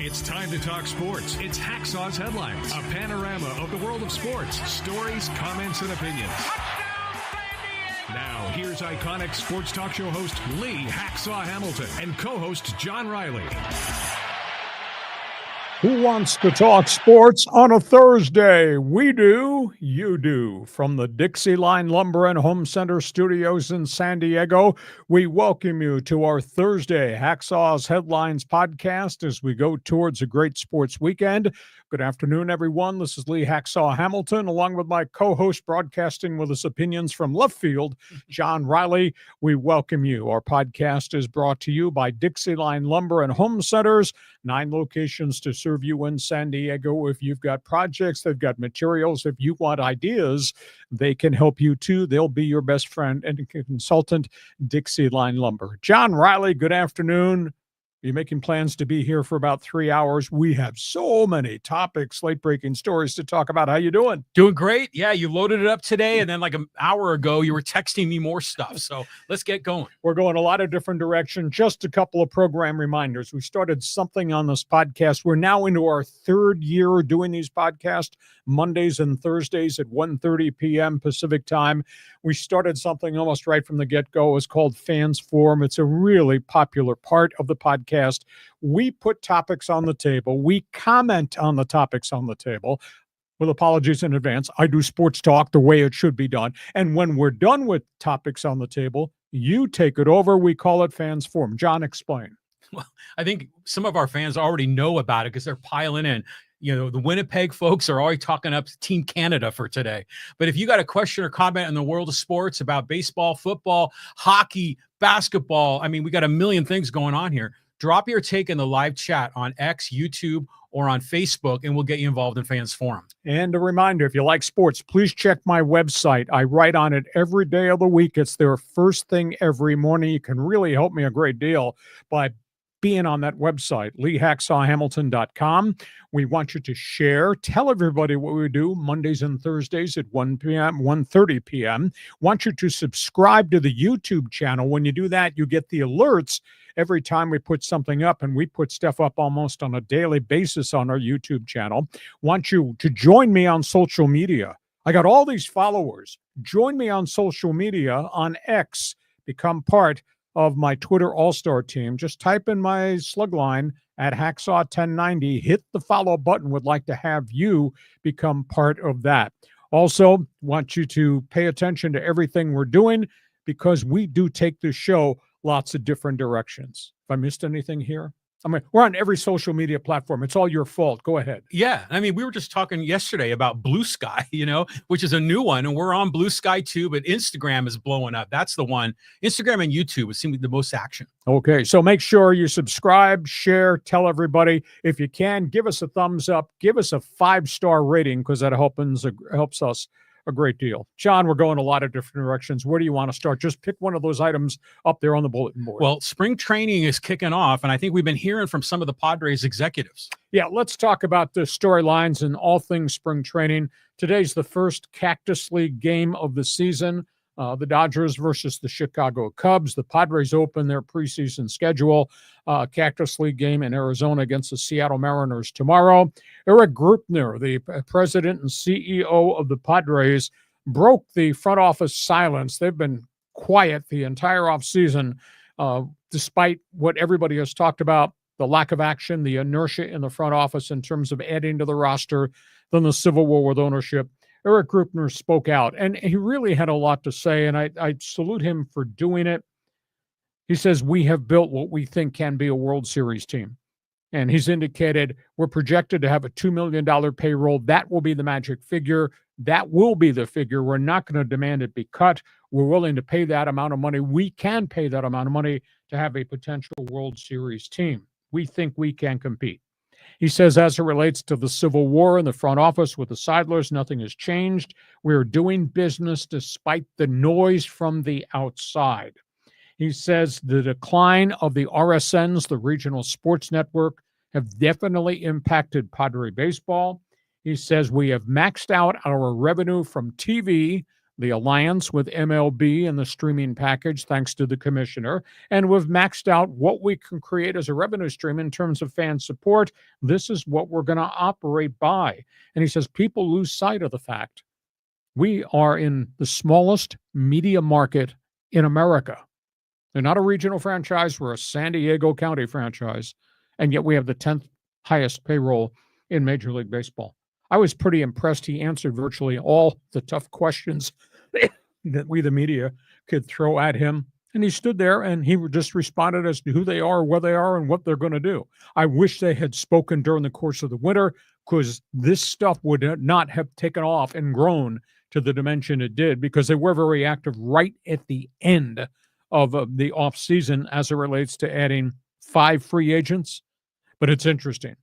It's time to talk sports. It's Hacksaw's Headlines, a panorama of the world of sports, stories, comments, and opinions. Now, here's iconic sports talk show host Lee Hacksaw Hamilton and co-host John Riley. Who wants to talk sports on a Thursday? We do, you do. From the Dixie Line Lumber and Home Center studios in San Diego, we welcome you to our Thursday Hacksaw's Headlines podcast as we go towards a great sports weekend. Good afternoon, everyone. This is Lee Hacksaw Hamilton, along with my co-host broadcasting with his opinions from left field, John Riley. We welcome you. Our podcast is brought to you by Dixie Line Lumber and Home Centers, 9 locations to serve you in San Diego. If you've got projects, they've got materials. If you want ideas, they can help you too. They'll be your best friend and consultant, Dixie Line Lumber. John Riley, good afternoon. You're making plans to be here for about 3 hours. We have so many topics, late-breaking stories to talk about. How you doing? Doing great. Yeah, you loaded it up today, and then like an hour ago, you were texting me more stuff. So let's get going. We're going a lot of different directions. Just a couple of program reminders. We started something on this podcast. We're now into our 3rd year doing these podcasts, Mondays and Thursdays at 1:30 p.m. Pacific time. We started something almost right from the get-go. It's called Fans Forum. It's a really popular part of the podcast. We put topics on the table. We comment on the topics on the table. With apologies in advance, I do sports talk the way it should be done. And when we're done with topics on the table, you take it over. We call it Fans Forum. John, explain. Well, I think some of our fans already know about it because they're piling in. You know, the Winnipeg folks are already talking up Team Canada for today. But if you got a question or comment in the world of sports about baseball, football, hockey, basketball, I mean, we got a million things going on here. Drop your take in the live chat on X, YouTube, or on Facebook, and we'll get you involved in Fans Forum. And a reminder, if you like sports, please check my website. I write on it every day of the week. It's there first thing every morning. You can really help me a great deal by being on that website, leehacksawhamilton.com. We want you to share. Tell everybody what we do Mondays and Thursdays at 1 p.m., 1:30 p.m. Want you to subscribe to the YouTube channel. When you do that, you get the alerts every time we put something up, and we put stuff up almost on a daily basis on our YouTube channel. Want you to join me on social media. I got all these followers. Join me on social media on X. Become part of my Twitter all-star team. Just type in my slug line at Hacksaw1090. Hit the follow button. Would like to have you become part of that. Also, want you to pay attention to everything we're doing because we do take this show lots of different directions. If I missed anything here? I mean, we're on every social media platform. It's all your fault. Go ahead. Yeah. I mean, we were just talking yesterday about Blue Sky, you know, which is a new one. And we're on Blue Sky too, but Instagram is blowing up. That's the one. Instagram and YouTube seem to be the most action. Okay. So make sure you subscribe, share, tell everybody. If you can, give us a thumbs up. Give us a 5-star rating because that helps us a great deal. John, we're going a lot of different directions. Where do you want to start? Just pick one of those items up there on the bulletin board. Well, spring training is kicking off, and I think we've been hearing from some of the Padres executives. Yeah, let's talk about the storylines and all things spring training. Today's the first Cactus League game of the season. The Dodgers versus the Chicago Cubs. The Padres open their preseason schedule. Cactus League game in Arizona against the Seattle Mariners tomorrow. Eric Greupner, the president and CEO of the Padres, broke the front office silence. They've been quiet the entire offseason, despite what everybody has talked about, the lack of action, the inertia in the front office in terms of adding to the roster, then the civil war with ownership. Eric Greupner spoke out, and he really had a lot to say, and I salute him for doing it. He says, we have built what we think can be a World Series team. And he's indicated we're projected to have a $2 million payroll. That will be the magic figure. That will be the figure. We're not going to demand it be cut. We're willing to pay that amount of money. We can pay that amount of money to have a potential World Series team. We think we can compete. He says, as it relates to the Civil War in the front office with the Seidlers, nothing has changed. We're doing business despite the noise from the outside. He says the decline of the RSNs, the regional sports network, have definitely impacted Padre baseball. He says we have maxed out our revenue from TV. the alliance with MLB and the streaming package, thanks to the commissioner, and we've maxed out what we can create as a revenue stream in terms of fan support. This is what we're going to operate by. And he says people lose sight of the fact we are in the smallest media market in America. They're not a regional franchise. We're a San Diego County franchise, and yet we have the 10th highest payroll in Major League Baseball. I was pretty impressed. He answered virtually all the tough questions that we, the media, could throw at him. And he stood there and he just responded as to who they are, where they are, and what they're going to do. I wish they had spoken during the course of the winter, because this stuff would not have taken off and grown to the dimension it did, because they were very active right at the end of the offseason as it relates to adding 5 free agents. But it's interesting.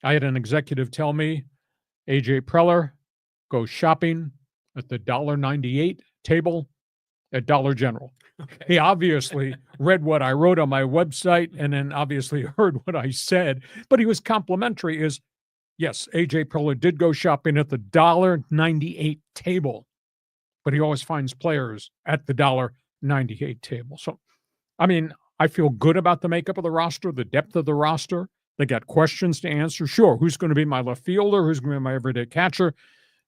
I had an executive tell me AJ Preller goes shopping at the $1.98 table at Dollar General. Okay. He obviously read what I wrote on my website and then obviously heard what I said, but he was complimentary. Is yes, AJ Preller did go shopping at the $1.98 table, but he always finds players at the $1.98 table. So, I mean, I feel good about the makeup of the roster, the depth of the roster. They got questions to answer. Sure, who's going to be my left fielder? Who's going to be my everyday catcher?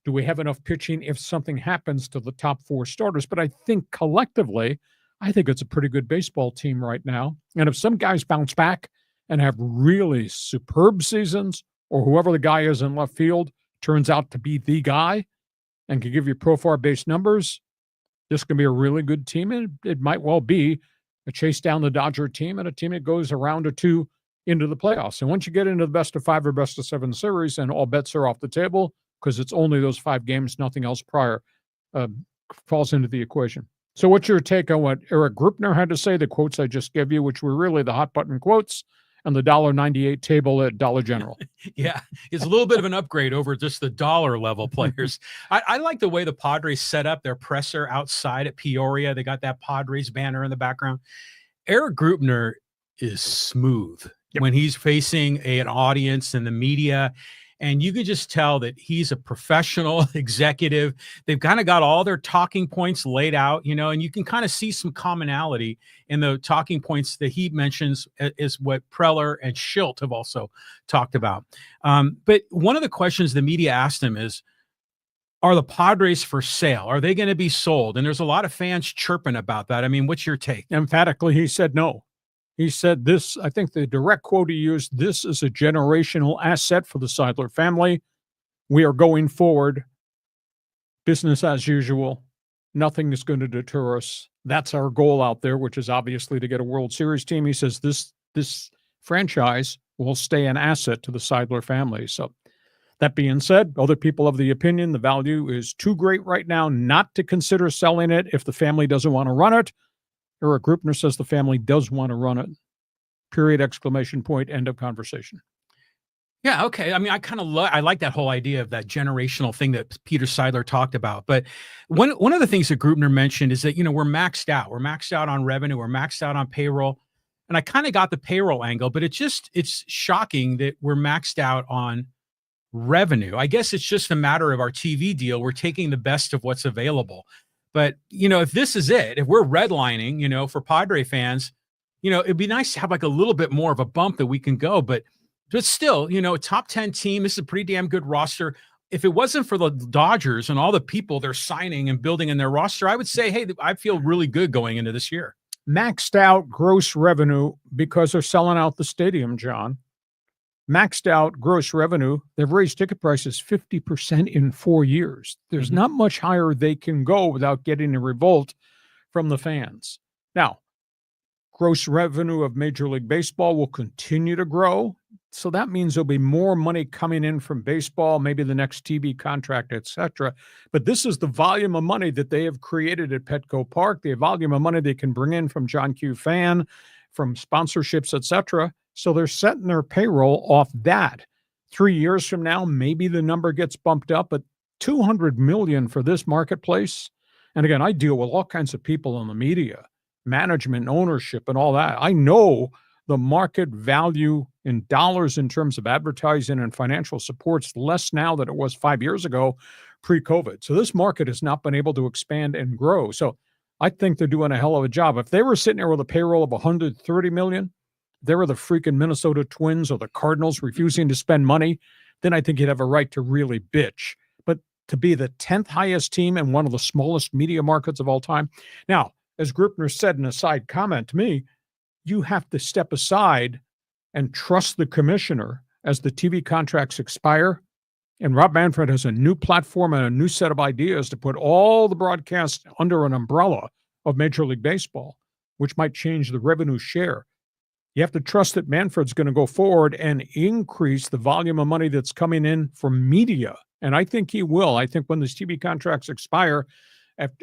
Do we have enough pitching if something happens to the top 4 starters? But I think collectively, I think it's a pretty good baseball team right now. And if some guys bounce back and have really superb seasons, or whoever the guy is in left field turns out to be the guy and can give you profile-based numbers, this can be a really good team. And it might well be a chase down the Dodger team and a team that goes a round or 2 into the playoffs. And once you get into the best of 5 or best of 7 series, and all bets are off the table, because it's only those 5 games, nothing else prior, falls into the equation. So what's your take on what Eric Greupner had to say, the quotes I just gave you, which were really the hot button quotes, and the $1.98 table at Dollar General? Yeah, it's a little bit of an upgrade over just the dollar level players. I like the way the Padres set up their presser outside at Peoria. They got that Padres banner in the background. Eric Greupner is smooth when he's facing an audience and the media. And you can just tell that he's a professional executive. They've kind of got all their talking points laid out, and you can kind of see some commonality in the talking points that he mentions, is what Preller and Schilt have also talked about. But one of the questions the media asked him is, are the Padres for sale? Are they going to be sold? And there's a lot of fans chirping about that. I mean, what's your take? Emphatically, he said no. He said this, I think the direct quote he used, this is a generational asset for the Seidler family. We are going forward, business as usual. Nothing is going to deter us. That's our goal out there, which is obviously to get a World Series team. He says this franchise will stay an asset to the Seidler family. So that being said, other people have the opinion the value is too great right now not to consider selling it if the family doesn't want to run it. Eric Greupner says the family does want to run it. Period, exclamation point, end of conversation. Yeah, okay. I mean, I kind of I like that whole idea of that generational thing that Peter Seidler talked about. But one of the things that Greupner mentioned is that, we're maxed out. We're maxed out on revenue. We're maxed out on payroll. And I kind of got the payroll angle, but it's shocking that we're maxed out on revenue. I guess it's just a matter of our TV deal. We're taking the best of what's available. But, if this is it, if we're redlining, for Padre fans, it'd be nice to have like a little bit more of a bump that we can go. But still, a top 10 team, this is a pretty damn good roster. If it wasn't for the Dodgers and all the people they're signing and building in their roster, I would say, hey, I feel really good going into this year. Maxed out gross revenue because they're selling out the stadium, John. Maxed out gross revenue. They've raised ticket prices 50% in 4 years. There's not much higher they can go without getting a revolt from the fans. Now, gross revenue of Major League Baseball will continue to grow. So that means there'll be more money coming in from baseball, maybe the next TV contract, etc. But this is the volume of money that they have created at Petco Park, the volume of money they can bring in from John Q. Fan, from sponsorships, etc. So they're setting their payroll off that. 3 years from now, maybe the number gets bumped up, but $200 million for this marketplace. And again, I deal with all kinds of people in the media, management, ownership, and all that. I know the market value in dollars in terms of advertising and financial supports, less now than it was 5 years ago pre-COVID. So this market has not been able to expand and grow. So I think they're doing a hell of a job. If they were sitting there with a payroll of $130 million, they were the freaking Minnesota Twins or the Cardinals refusing to spend money, then I think you'd have a right to really bitch. But to be the 10th highest team in one of the smallest media markets of all time. Now, as Greupner said in a side comment to me, you have to step aside and trust the commissioner as the TV contracts expire. And Rob Manfred has a new platform and a new set of ideas to put all the broadcasts under an umbrella of Major League Baseball, which might change the revenue share. You have to trust that Manfred's going to go forward and increase the volume of money that's coming in from media. And I think he will. I think when these TV contracts expire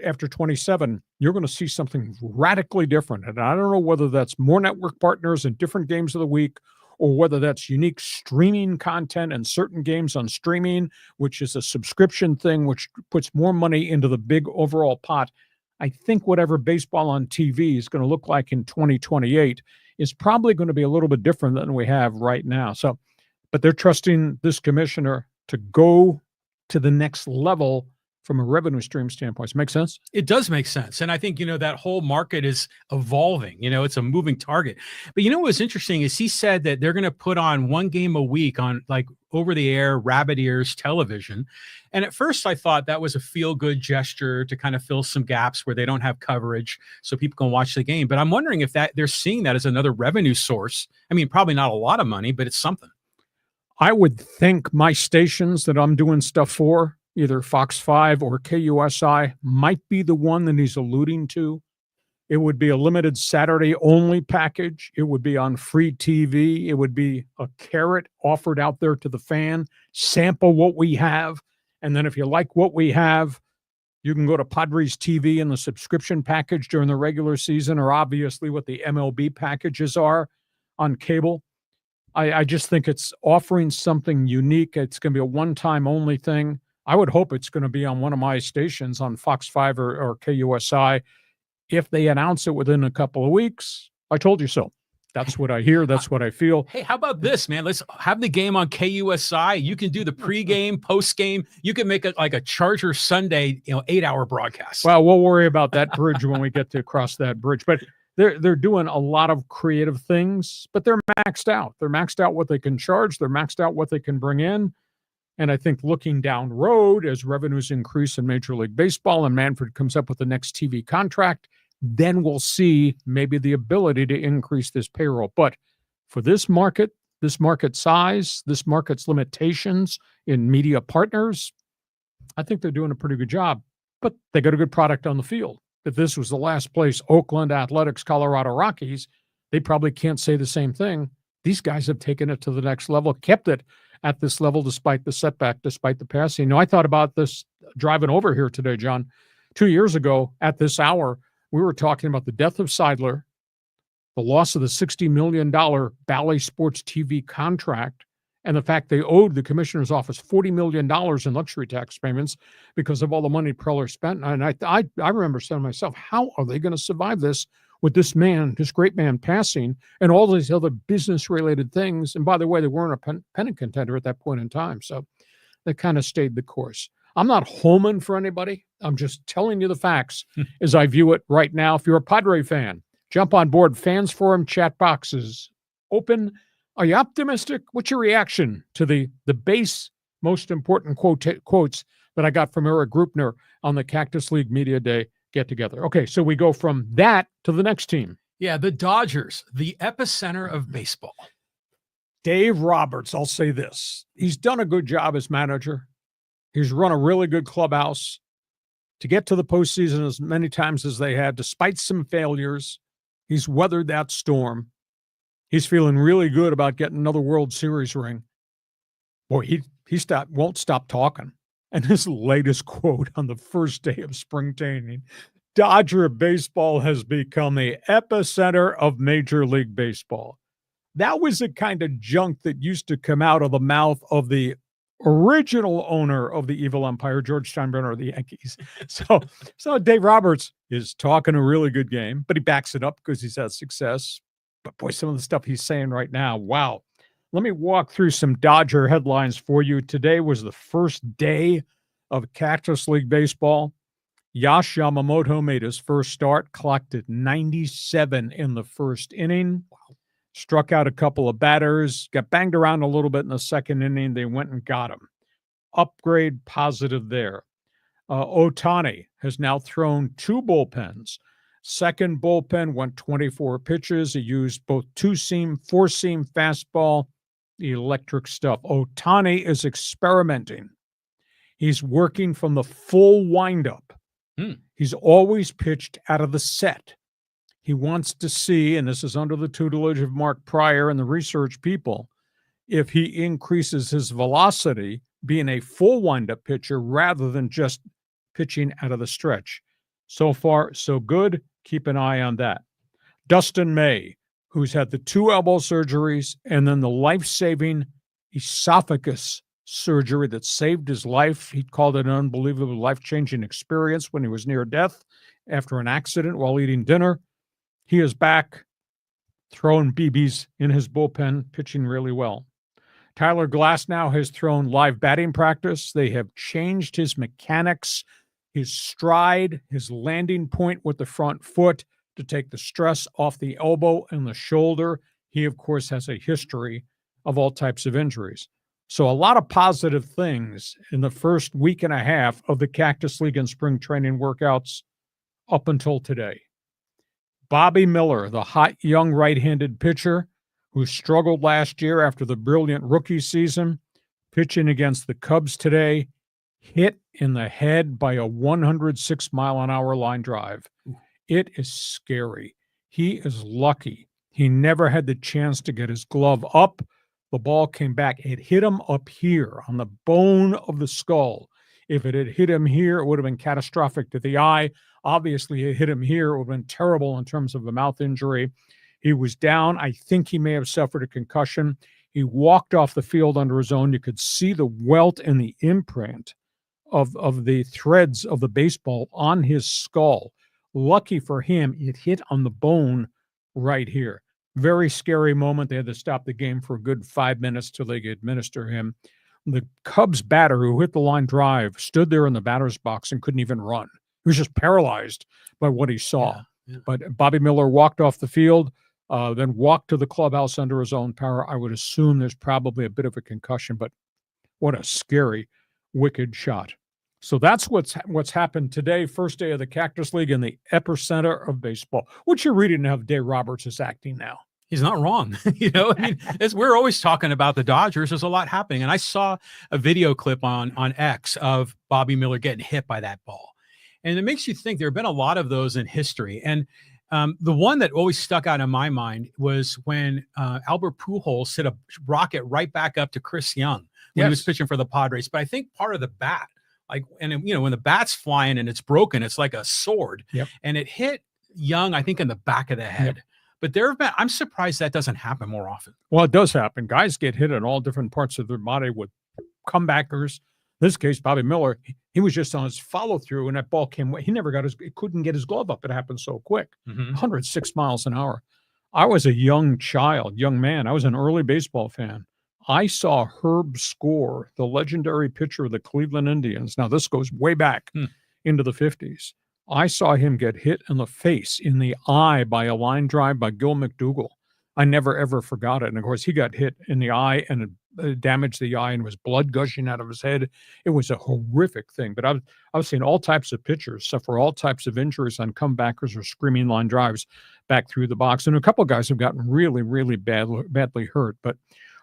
after 27, you're going to see something radically different. And I don't know whether that's more network partners and different games of the week, or whether that's unique streaming content and certain games on streaming, which is a subscription thing, which puts more money into the big overall pot. I think whatever baseball on TV is going to look like in 2028 is probably going to be a little bit different than we have right now. So, but they're trusting this commissioner to go to the next level from a revenue stream standpoint. Does it make sense? It does make sense. And I think, that whole market is evolving. It's a moving target. But what's interesting is he said that they're going to put on one game a week on like over the air, rabbit ears television. And at first I thought that was a feel good gesture to kind of fill some gaps where they don't have coverage so people can watch the game. But I'm wondering if that they're seeing that as another revenue source. I mean, probably not a lot of money, but it's something. I would think my stations that I'm doing stuff for, either Fox 5 or KUSI, might be the one that he's alluding to. It would be a limited Saturday only package. It would be on free TV. It would be a carrot offered out there to the fan. Sample what we have. And then if you like what we have, you can go to Padres TV in the subscription package during the regular season, or obviously what the MLB packages are on cable. I just think it's offering something unique. It's going to be a one-time only thing. I would hope it's going to be on one of my stations on Fox 5 or KUSI. If they announce it within a couple of weeks, I told you so. That's what I hear. That's what I feel. Hey, how about this, man? Let's have the game on KUSI. You can do the pregame, postgame. You can make it like a Charger Sunday, 8-hour broadcast. Well, we'll worry about that bridge when we get to cross that bridge. But they're doing a lot of creative things, but they're maxed out. They're maxed out what they can charge. They're maxed out what they can bring in. And I think looking down the road as revenues increase in Major League Baseball and Manfred comes up with the next TV contract, then we'll see maybe the ability to increase this payroll. But for this market size, this market's limitations in media partners, I think they're doing a pretty good job. But they got a good product on the field. If this was the last place, Oakland Athletics, Colorado Rockies, they probably can't say the same thing. These guys have taken it to the next level, kept it at this level despite the setback, despite the passing. I thought about this driving over here today, John. 2 years ago at this hour, we were talking about the death of Seidler, the loss of the $60 million Bally Sports TV contract, and the fact they owed the commissioner's office $40 million in luxury tax payments because of all the money Preller spent. And I remember saying to myself, how are they going to survive this with this man, this great man passing, and all these other business-related things? And by the way, they weren't a pennant contender at that point in time. So they kind of stayed the course. I'm not homing for anybody. I'm just telling you the facts as I view it right now. If you're a Padre fan, jump on board. Fans Forum chat boxes open. Are you optimistic? What's your reaction to the base most important quotes that I got from Eric Greupner on the Cactus League Media Day get-together? Okay, so we go from that to the next team. Yeah, the Dodgers, the epicenter of baseball. Dave Roberts, I'll say this. He's done a good job as manager. He's run a really good clubhouse. To get to the postseason as many times as they had, despite some failures, he's weathered that storm. He's feeling really good about getting another World Series ring. Boy, he won't stop talking. And his latest quote on the first day of spring training, Dodger baseball has become the epicenter of Major League Baseball. That was the kind of junk that used to come out of the mouth of the original owner of the evil empire, George Steinbrenner of the Yankees. So Dave Roberts is talking a really good game, but he backs it up because he's had success. But boy, some of the stuff he's saying right now, wow. Let me walk through some Dodger headlines for you. Today was the first day of Cactus League Baseball. Yash Yamamoto made his first start, clocked at 97 in the first inning. Struck out a couple of batters, got banged around a little bit in the second inning. They went and got him. Upgrade positive there. Ohtani has now thrown 2 bullpens. Second bullpen went 24 pitches. He used both 2-seam, 4-seam fastball, electric stuff. Ohtani is experimenting. He's working from the full windup. He's always pitched out of the set. He wants to see, and this is under the tutelage of Mark Pryor and the research people, if he increases his velocity, being a full windup pitcher rather than just pitching out of the stretch. So far, so good. Keep an eye on that. Dustin May, who's had the 2 elbow surgeries and then the life-saving esophagus surgery that saved his life. He called it an unbelievable life-changing experience when he was near death after an accident while eating dinner. He is back, throwing BBs in his bullpen, pitching really well. Tyler Glasnow has thrown live batting practice. They have changed his mechanics, his stride, his landing point with the front foot to take the stress off the elbow and the shoulder. He, of course, has a history of all types of injuries. So a lot of positive things in the first week and a half of the Cactus League and spring training workouts up until today. Bobby Miller, the hot young right-handed pitcher who struggled last year after the brilliant rookie season, pitching against the Cubs today, hit in the head by a 106-mile-an-hour line drive. It is scary. He is lucky. He never had the chance to get his glove up. The ball came back. It hit him up here on the bone of the skull. If it had hit him here, it would have been catastrophic to the eye. Obviously, it hit him here. It would have been terrible in terms of a mouth injury. He was down. I think he may have suffered a concussion. He walked off the field under his own. You could see the welt and the imprint of the threads of the baseball on his skull. Lucky for him, it hit on the bone right here. Very scary moment. They had to stop the game for a good 5 minutes till they could administer him. The Cubs batter who hit the line drive stood there in the batter's box and couldn't even run. He was just paralyzed by what he saw. Yeah. But Bobby Miller walked off the field, then walked to the clubhouse under his own power. I would assume there's probably a bit of a concussion, but what a scary, wicked shot. So that's what's happened today, first day of the Cactus League in the epicenter of baseball. What you're reading how Dave Roberts is acting now. He's not wrong. I mean, as we're always talking about the Dodgers, there's a lot happening. And I saw a video clip on X of Bobby Miller getting hit by that ball. And it makes you think there have been a lot of those in history. And the one that always stuck out in my mind was when Albert Pujols hit a rocket right back up to Chris Young when he was pitching for the Padres. But I think part of the bat, when the bat's flying and it's broken, it's like a sword. Yep. And it hit Young, I think, in the back of the head. Yep. But I'm surprised that doesn't happen more often. Well, it does happen. Guys get hit in all different parts of their body with comebackers. In this case, Bobby Miller, he was just on his follow-through, and that ball came. He couldn't get his glove up. It happened so quick. 106 miles an hour. I was a young man. I was an early baseball fan. I saw Herb Score, the legendary pitcher of the Cleveland Indians. Now, this goes way back into the 50s. I saw him get hit in the face, in the eye by a line drive by Gil McDougall. I never, ever forgot it. And, of course, he got hit in the eye and it damaged the eye and was blood gushing out of his head. It was a horrific thing. But I've seen all types of pitchers suffer all types of injuries on comebackers or screaming line drives back through the box. And a couple of guys have gotten really, really badly hurt. But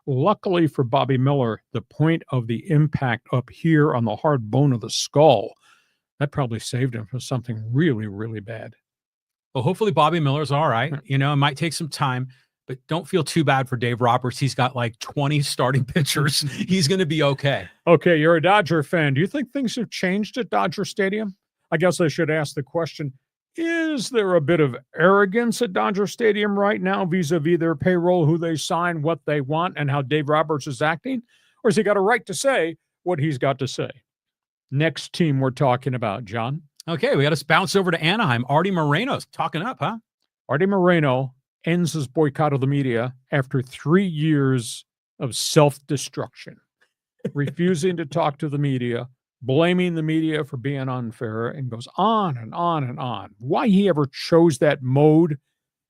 luckily for Bobby Miller, the point of the impact up here on the hard bone of the skull, that probably saved him from something really, really bad. Well, hopefully Bobby Miller's all right. It might take some time, but don't feel too bad for Dave Roberts. He's got like 20 starting pitchers. He's going to be okay. Okay, you're a Dodger fan. Do you think things have changed at Dodger Stadium? I guess I should ask the question, is there a bit of arrogance at Dodger Stadium right now vis-a-vis their payroll, who they sign, what they want, and how Dave Roberts is acting? Or has he got a right to say what he's got to say? Next team we're talking about, John. Okay, we got to bounce over to Anaheim. Arte Moreno's talking up, huh? Arte Moreno ends his boycott of the media after 3 years of self-destruction, refusing to talk to the media, blaming the media for being unfair, and goes on and on and on. Why he ever chose that mode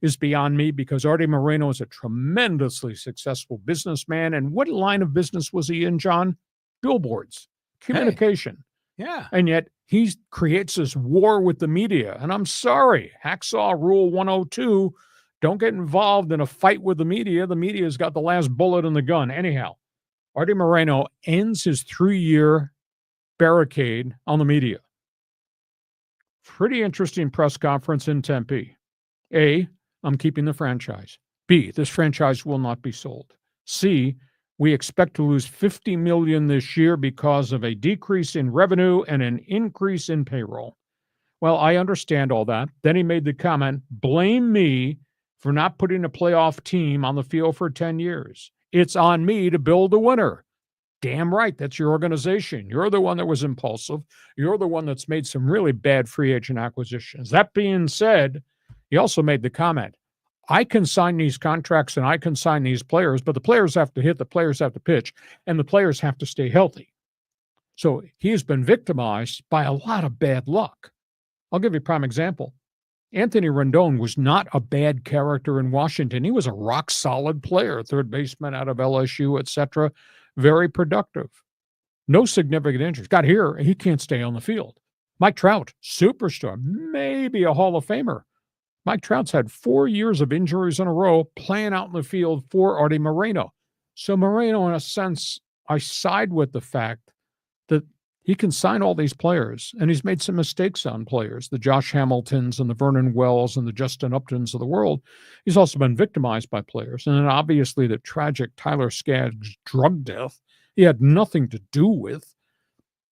is beyond me, because Arte Moreno is a tremendously successful businessman. And what line of business was he in, John? Billboards, communication. Hey, yeah. And yet he creates this war with the media. And I'm sorry, Hacksaw Rule 102, don't get involved in a fight with the media. The media's got the last bullet in the gun. Anyhow, Arte Moreno ends his 3-year barricade on the media. Pretty interesting press conference in Tempe. A, I'm keeping the franchise. B, this franchise will not be sold. C, we expect to lose $50 million this year because of a decrease in revenue and an increase in payroll. Well, I understand all that. Then he made the comment, blame me for not putting a playoff team on the field for 10 years. It's on me to build a winner. Damn right, that's your organization. You're the one that was impulsive. You're the one that's made some really bad free agent acquisitions. That being said, he also made the comment, I can sign these contracts and I can sign these players, but the players have to hit, the players have to pitch, and the players have to stay healthy. So he has been victimized by a lot of bad luck. I'll give you a prime example. Anthony Rendon was not a bad character in Washington. He was a rock-solid player, third baseman out of LSU, etc. Very productive. No significant injuries. Got here, he can't stay on the field. Mike Trout, superstar, maybe a Hall of Famer. Mike Trout's had 4 years of injuries in a row playing out in the field for Arte Moreno. So Moreno, in a sense, I side with the fact that he can sign all these players, and he's made some mistakes on players, the Josh Hamiltons and the Vernon Wells and the Justin Uptons of the world. He's also been victimized by players. And then obviously the tragic Tyler Skaggs drug death, he had nothing to do with.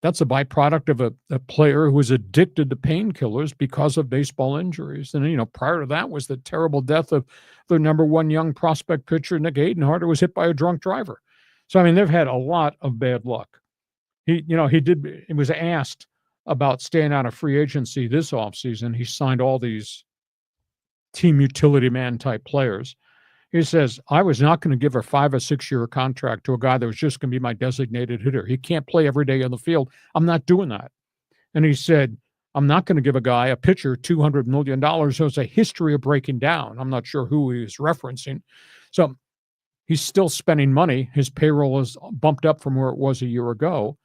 That's a byproduct of a player who was addicted to painkillers because of baseball injuries. And, prior to that was the terrible death of the number one young prospect pitcher, Nick Adenhart, who was hit by a drunk driver. So, they've had a lot of bad luck. He was asked about staying out of free agency this offseason. He signed all these team utility man type players. He says, I was not going to give a 5 or 6 year contract to a guy that was just going to be my designated hitter. He can't play every day on the field. I'm not doing that. And he said, I'm not going to give a pitcher, $200 million. There's a history of breaking down. I'm not sure who he was referencing. So he's still spending money. His payroll is bumped up from where it was a year ago.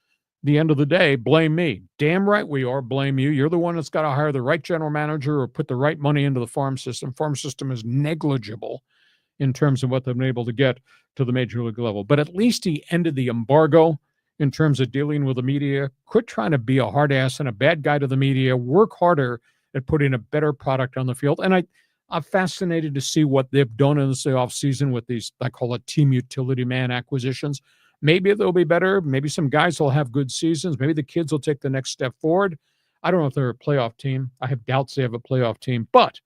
The end of the day, blame me. Damn right we are. Blame you. You're the one that's got to hire the right general manager or put the right money into the farm system. Farm system is negligible in terms of what they've been able to get to the major league level. But at least he ended the embargo in terms of dealing with the media. Quit trying to be a hard ass and a bad guy to the media. Work harder at putting a better product on the field. And I'm fascinated to see what they've done in this offseason with these, I call it team utility man acquisitions. Maybe they'll be better. Maybe some guys will have good seasons. Maybe the kids will take the next step forward. I don't know if they're a playoff team. I have doubts they have a playoff team. But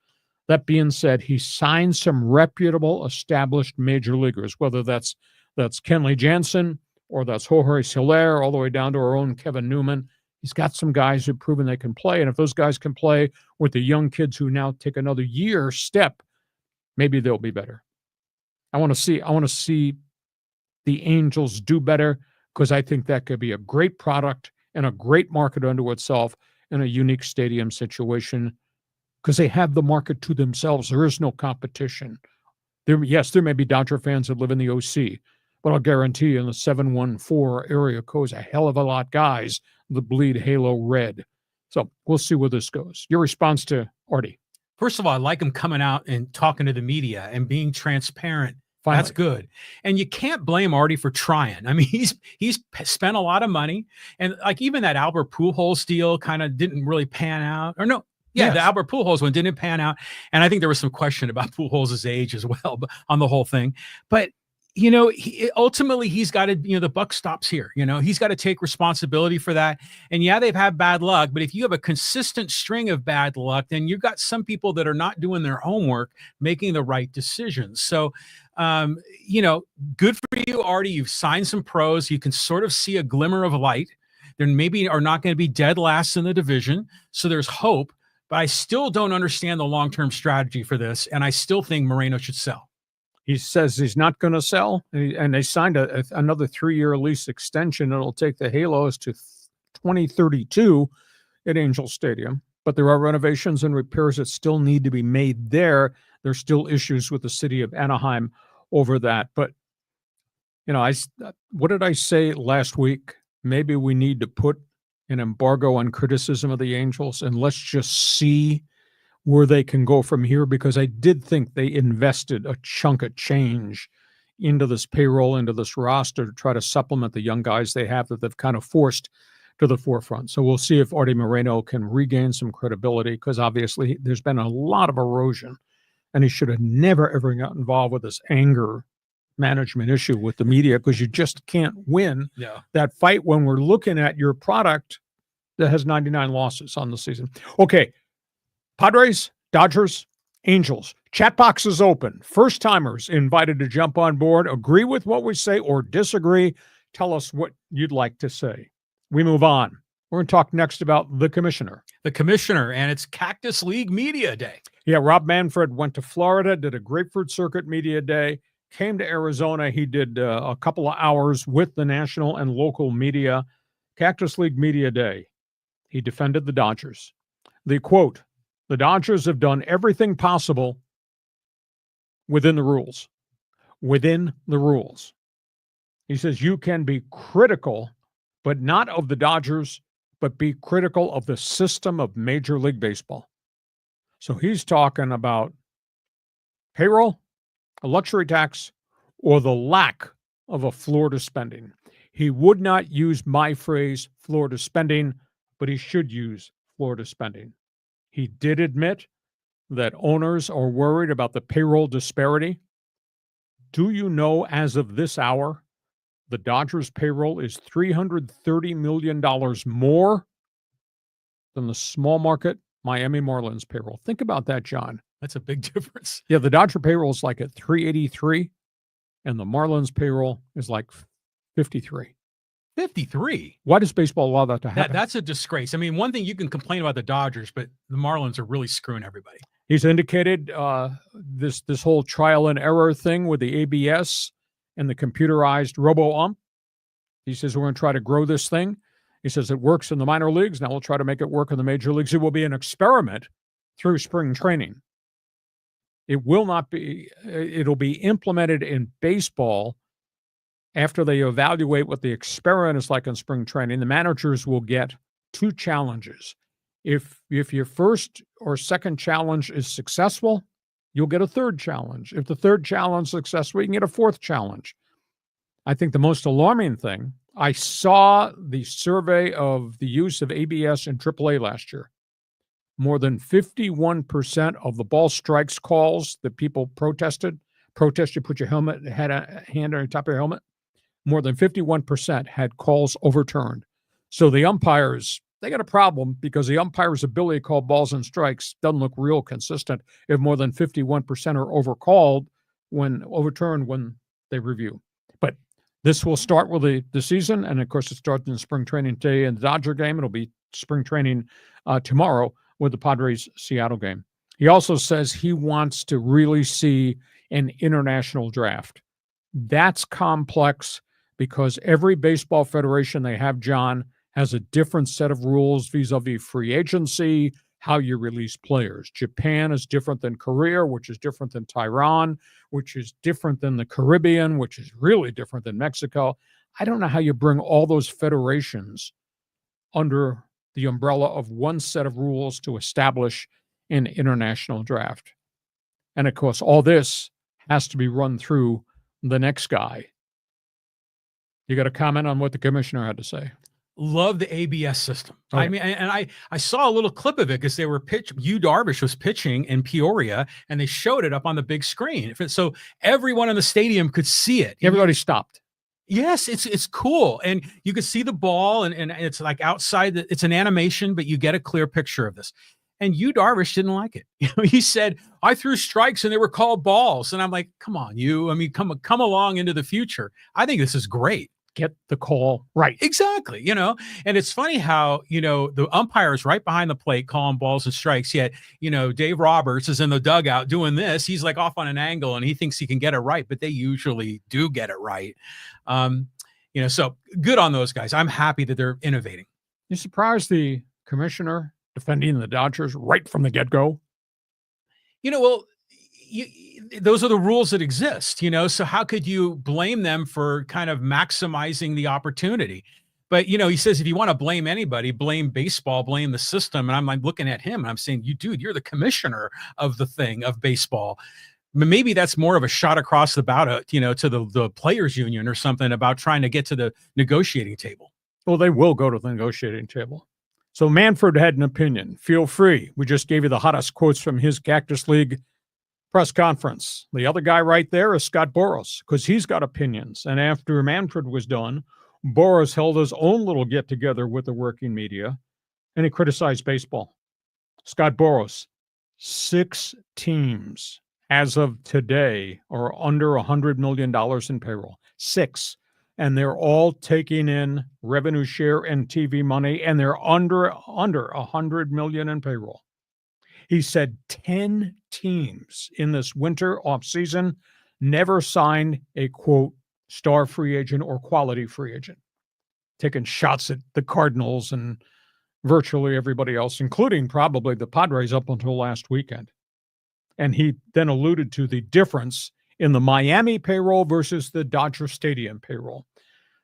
that being said, he signed some reputable, established major leaguers, whether that's Kenley Jansen or that's Jorge Soler, all the way down to our own Kevin Newman. He's got some guys who've proven they can play. And if those guys can play with the young kids who now take another year step, maybe they'll be better. I want to see the Angels do better, because I think that could be a great product and a great market unto itself in a unique stadium situation, because they have the market to themselves. There is no competition. There may be Dodger fans that live in the OC, but I'll guarantee you in the 714 area code's a hell of a lot guys that bleed halo red. So we'll see where this goes. Your response to Artie? First of all, I like him coming out and talking to the media and being transparent. Finally. That's good. And you can't blame Artie for trying. He's spent a lot of money, and like even that Albert Pujols deal kind of didn't really pan out. Or no, yeah, yes. The Albert Pujols one didn't pan out, and I think there was some question about Pujols' age as well on the whole thing. But ultimately he's got to, the buck stops here. He's got to take responsibility for that. And yeah, they've had bad luck, but if you have a consistent string of bad luck, then you've got some people that are not doing their homework, making the right decisions. So, good for you, Artie. You've signed some pros. You can sort of see a glimmer of light. There maybe are not going to be dead last in the division. So there's hope, but I still don't understand the long-term strategy for this. And I still think Moreno should sell. He says he's not going to sell, and they signed another 3-year lease extension. It'll take the Halos to 2032 at Angel Stadium. But there are renovations and repairs that still need to be made there. There's still issues with the city of Anaheim over that. But, what did I say last week? Maybe we need to put an embargo on criticism of the Angels, and let's just see where they can go from here, because I did think they invested a chunk of change into this payroll, into this roster to try to supplement the young guys they have that they've kind of forced to the forefront. So we'll see if Arte Moreno can regain some credibility, because obviously there's been a lot of erosion, and he should have never, ever got involved with this anger management issue with the media, because you just can't win that fight when we're looking at your product that has 99 losses on the season. Okay. Padres, Dodgers, Angels. Chat box is open. First-timers invited to jump on board. Agree with what we say or disagree. Tell us what you'd like to say. We move on. We're going to talk next about the commissioner. The commissioner, and it's Cactus League Media Day. Yeah, Rob Manfred went to Florida, did a Grapefruit Circuit Media Day, came to Arizona. He did a couple of hours with the national and local media. Cactus League Media Day. He defended the Dodgers. The quote, "The Dodgers have done everything possible within the rules." Within the rules. He says you can be critical, but not of the Dodgers, but be critical of the system of Major League Baseball. So he's talking about payroll, a luxury tax, or the lack of a floor to spending. He would not use my phrase, floor to spending, but he should use floor to spending. He did admit that owners are worried about the payroll disparity. Do you know, as of this hour, the Dodgers' payroll is $330 million more than the small market Miami Marlins payroll? Think about that, John. That's a big difference. Yeah, the Dodger payroll is like at 383, and the Marlins payroll is like 53. 53. Why does baseball allow that to happen? That's a disgrace. I mean, one thing you can complain about the Dodgers, but the Marlins are really screwing everybody. He's indicated this whole trial and error thing with the ABS and the computerized robo-ump. He says we're going to try to grow this thing. He says it works in the minor leagues. Now we'll try to make it work in the major leagues. It will be an experiment through spring training. It will not be. It'll be implemented in baseball after they evaluate what the experiment is like in spring training. The managers will get 2 challenges. If your first or second challenge is successful, you'll get a 3rd challenge. If the 3rd challenge is successful, you can get a 4th challenge. I think the most alarming thing, I saw the survey of the use of ABS in AAA last year. More than 51% of the ball strikes calls that people protested, you put your hand on the top of your helmet, more than 51% had calls overturned. So the umpires, they got a problem because the umpire's ability to call balls and strikes doesn't look real consistent if more than 51% are overturned when they review. But this will start with the season, and of course it starts in spring training today in the Dodger game. It'll be spring training tomorrow with the Padres Seattle game. He also says he wants to really see an international draft. That's complex because every baseball federation they have, John, has a different set of rules vis-a-vis free agency, how you release players. Japan is different than Korea, which is different than Tehran, which is different than the Caribbean, which is really different than Mexico. I don't know how you bring all those federations under the umbrella of one set of rules to establish an international draft. And of course, all this has to be run through the next guy. You got a comment on what the commissioner had to say? Love the ABS system. Okay. I mean, and I saw a little clip of it because they were Yu Darvish was pitching in Peoria, and they showed it up on the big screen. So everyone in the stadium could see it. Everybody stopped. Yes, it's cool. And you can see the ball, and it's like outside. It's an animation, but you get a clear picture of this. And Yu Darvish didn't like it. He said, I threw strikes and they were called balls. And I'm like, come on, Yu. I mean, come along into the future. I think this is great. get the call right. Exactly. And it's funny how, the umpire is right behind the plate calling balls and strikes. Yet, Dave Roberts is in the dugout doing this. He's like off on an angle and he thinks he can get it right, but they usually do get it right. So good on those guys. I'm happy that they're innovating. You surprised the commissioner defending the Dodgers right from the get-go? Those are the rules that exist, so how could you blame them for kind of maximizing the opportunity? But, he says, if you want to blame anybody, blame baseball, blame the system. And I'm like looking at him and I'm saying, you're the commissioner of the thing of baseball. Maybe that's more of a shot across the bow to the players union or something about trying to get to the negotiating table. Well, they will go to the negotiating table. So Manfred had an opinion. Feel free. We just gave you the hottest quotes from his Cactus League press conference. The other guy right there is Scott Boras, because he's got opinions. And after Manfred was done, Boras held his own little get-together with the working media, and he criticized baseball. Scott Boras, 6 teams as of today are under $100 million in payroll. 6. And they're all taking in revenue share and TV money, and they're under $100 million in payroll. He said 10 teams in this winter offseason never signed a, quote, star free agent or quality free agent, taking shots at the Cardinals and virtually everybody else, including probably the Padres up until last weekend. And he then alluded to the difference in the Miami payroll versus the Dodger Stadium payroll.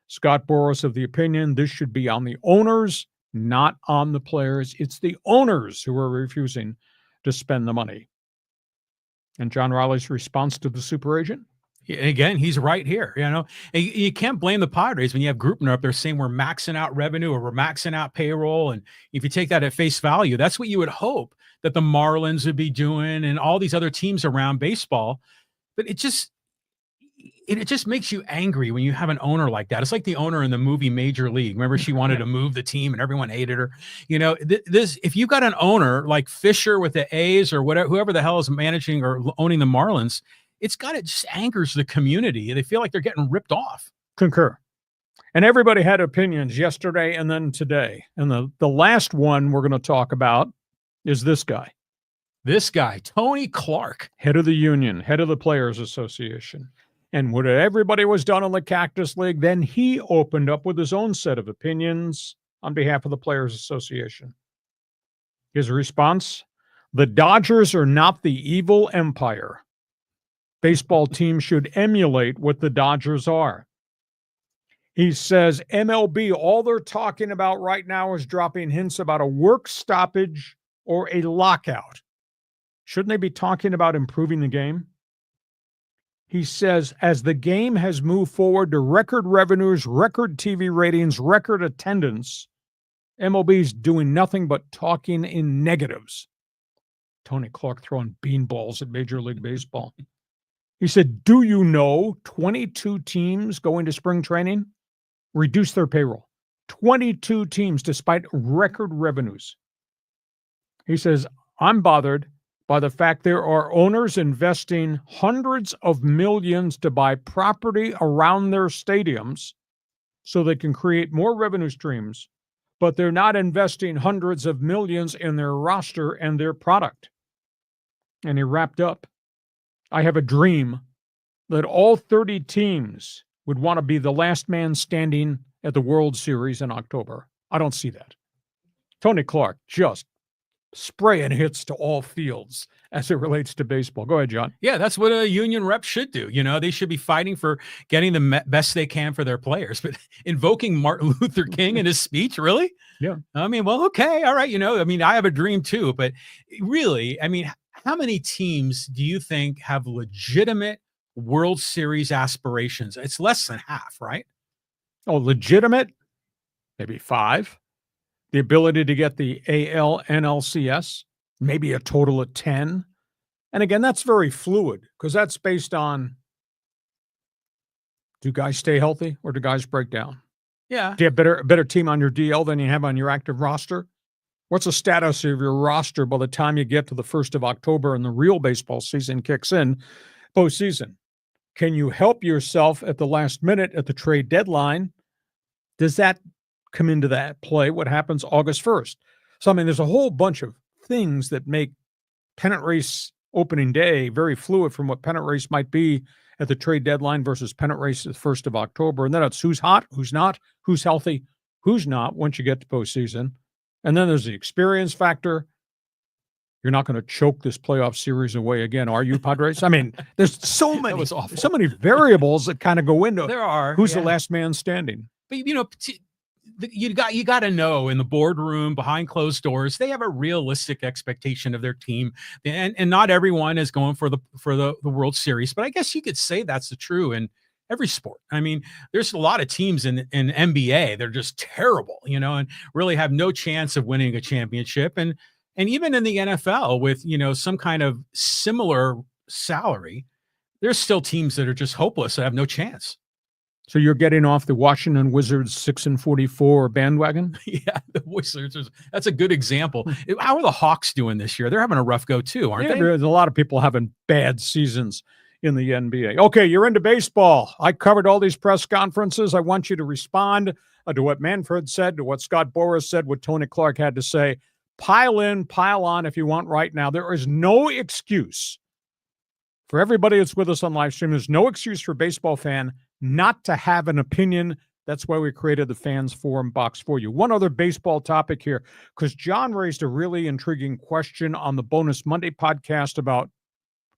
Scott Boras of the opinion this should be on the owners, not on the players. It's the owners who are refusing to spend the money. And John Riley's response to the super agent? Again, he's right here. You can't blame the Padres when you have Greupner up there saying we're maxing out revenue or we're maxing out payroll. And if you take that at face value, that's what you would hope that the Marlins would be doing and all these other teams around baseball. But it just makes you angry when you have an owner like that. It's like the owner in the movie Major League. Remember, she wanted to move the team and everyone hated her. If you got an owner like Fisher with the A's or whatever, whoever the hell is managing or owning the Marlins, it just angers the community. They feel like they're getting ripped off. Concur. And everybody had opinions yesterday and then today. And the last one we're going to talk about is this guy. This guy, Tony Clark. Head of the union, head of the Players Association. And when everybody was done in the Cactus League, then he opened up with his own set of opinions on behalf of the Players Association. His response, the Dodgers are not the evil empire. Baseball teams should emulate what the Dodgers are. He says MLB, all they're talking about right now is dropping hints about a work stoppage or a lockout. Shouldn't they be talking about improving the game? He says, as the game has moved forward to record revenues, record TV ratings, record attendance, MLB's doing nothing but talking in negatives. Tony Clark throwing beanballs at Major League Baseball. He said, do you know 22 teams going to spring training reduce their payroll? 22 teams despite record revenues. He says, I'm bothered by the fact there are owners investing hundreds of millions to buy property around their stadiums so they can create more revenue streams, but they're not investing hundreds of millions in their roster and their product. And he wrapped up, I have a dream that all 30 teams would want to be the last man standing at the World Series in October. I don't see that. Tony Clark just spraying hits to all fields as it relates to baseball. Go ahead, John. Yeah, that's what a union rep should do. They should be fighting for getting the best they can for their players. But invoking Martin Luther King in his speech, really? Yeah. I mean, well, okay, all right. I have a dream too. But really, how many teams do you think have legitimate World Series aspirations? It's less than half, right? Oh, legitimate? Maybe 5. The ability to get the AL, NLCS, maybe a total of 10. And again, that's very fluid because that's based on, do guys stay healthy or do guys break down? Yeah. Do you have a better team on your DL than you have on your active roster? What's the status of your roster by the time you get to the 1st of October and the real baseball season kicks in, postseason? Can you help yourself at the last minute at the trade deadline Does that come into that play? What happens August 1st? So, I mean, there's a whole bunch of things that make pennant race opening day very fluid from what pennant race might be at the trade deadline versus pennant race the 1st of October. And then it's who's hot, who's not, who's healthy, who's not once you get to postseason. And then there's the experience factor. You're not going to choke this playoff series away again, are you, Padres? I mean, there's so many variables that kind of go into there are who's the last man standing. But you got to know in the boardroom behind closed doors, they have a realistic expectation of their team, and not everyone is going for the World Series. But I guess you could say that's the true in every sport. I mean, there's a lot of teams in NBA they're just terrible, and really have no chance of winning a championship. And even in the NFL with, some kind of similar salary, there's still teams that are just hopeless that have no chance. So you're getting off the Washington Wizards 6-44 bandwagon? Yeah, the Wizards. That's a good example. How are the Hawks doing this year? They're having a rough go too, aren't they? There's a lot of people having bad seasons in the NBA. Okay, you're into baseball. I covered all these press conferences. I want you to respond to what Manfred said, to what Scott Boras said, what Tony Clark had to say. Pile in, pile on if you want right now. There is no excuse for everybody that's with us on live stream. There's no excuse for a baseball fan not to have an opinion. That's why we created the Fans Forum box for you. One other baseball topic here, because John raised a really intriguing question on the Bonus Monday podcast about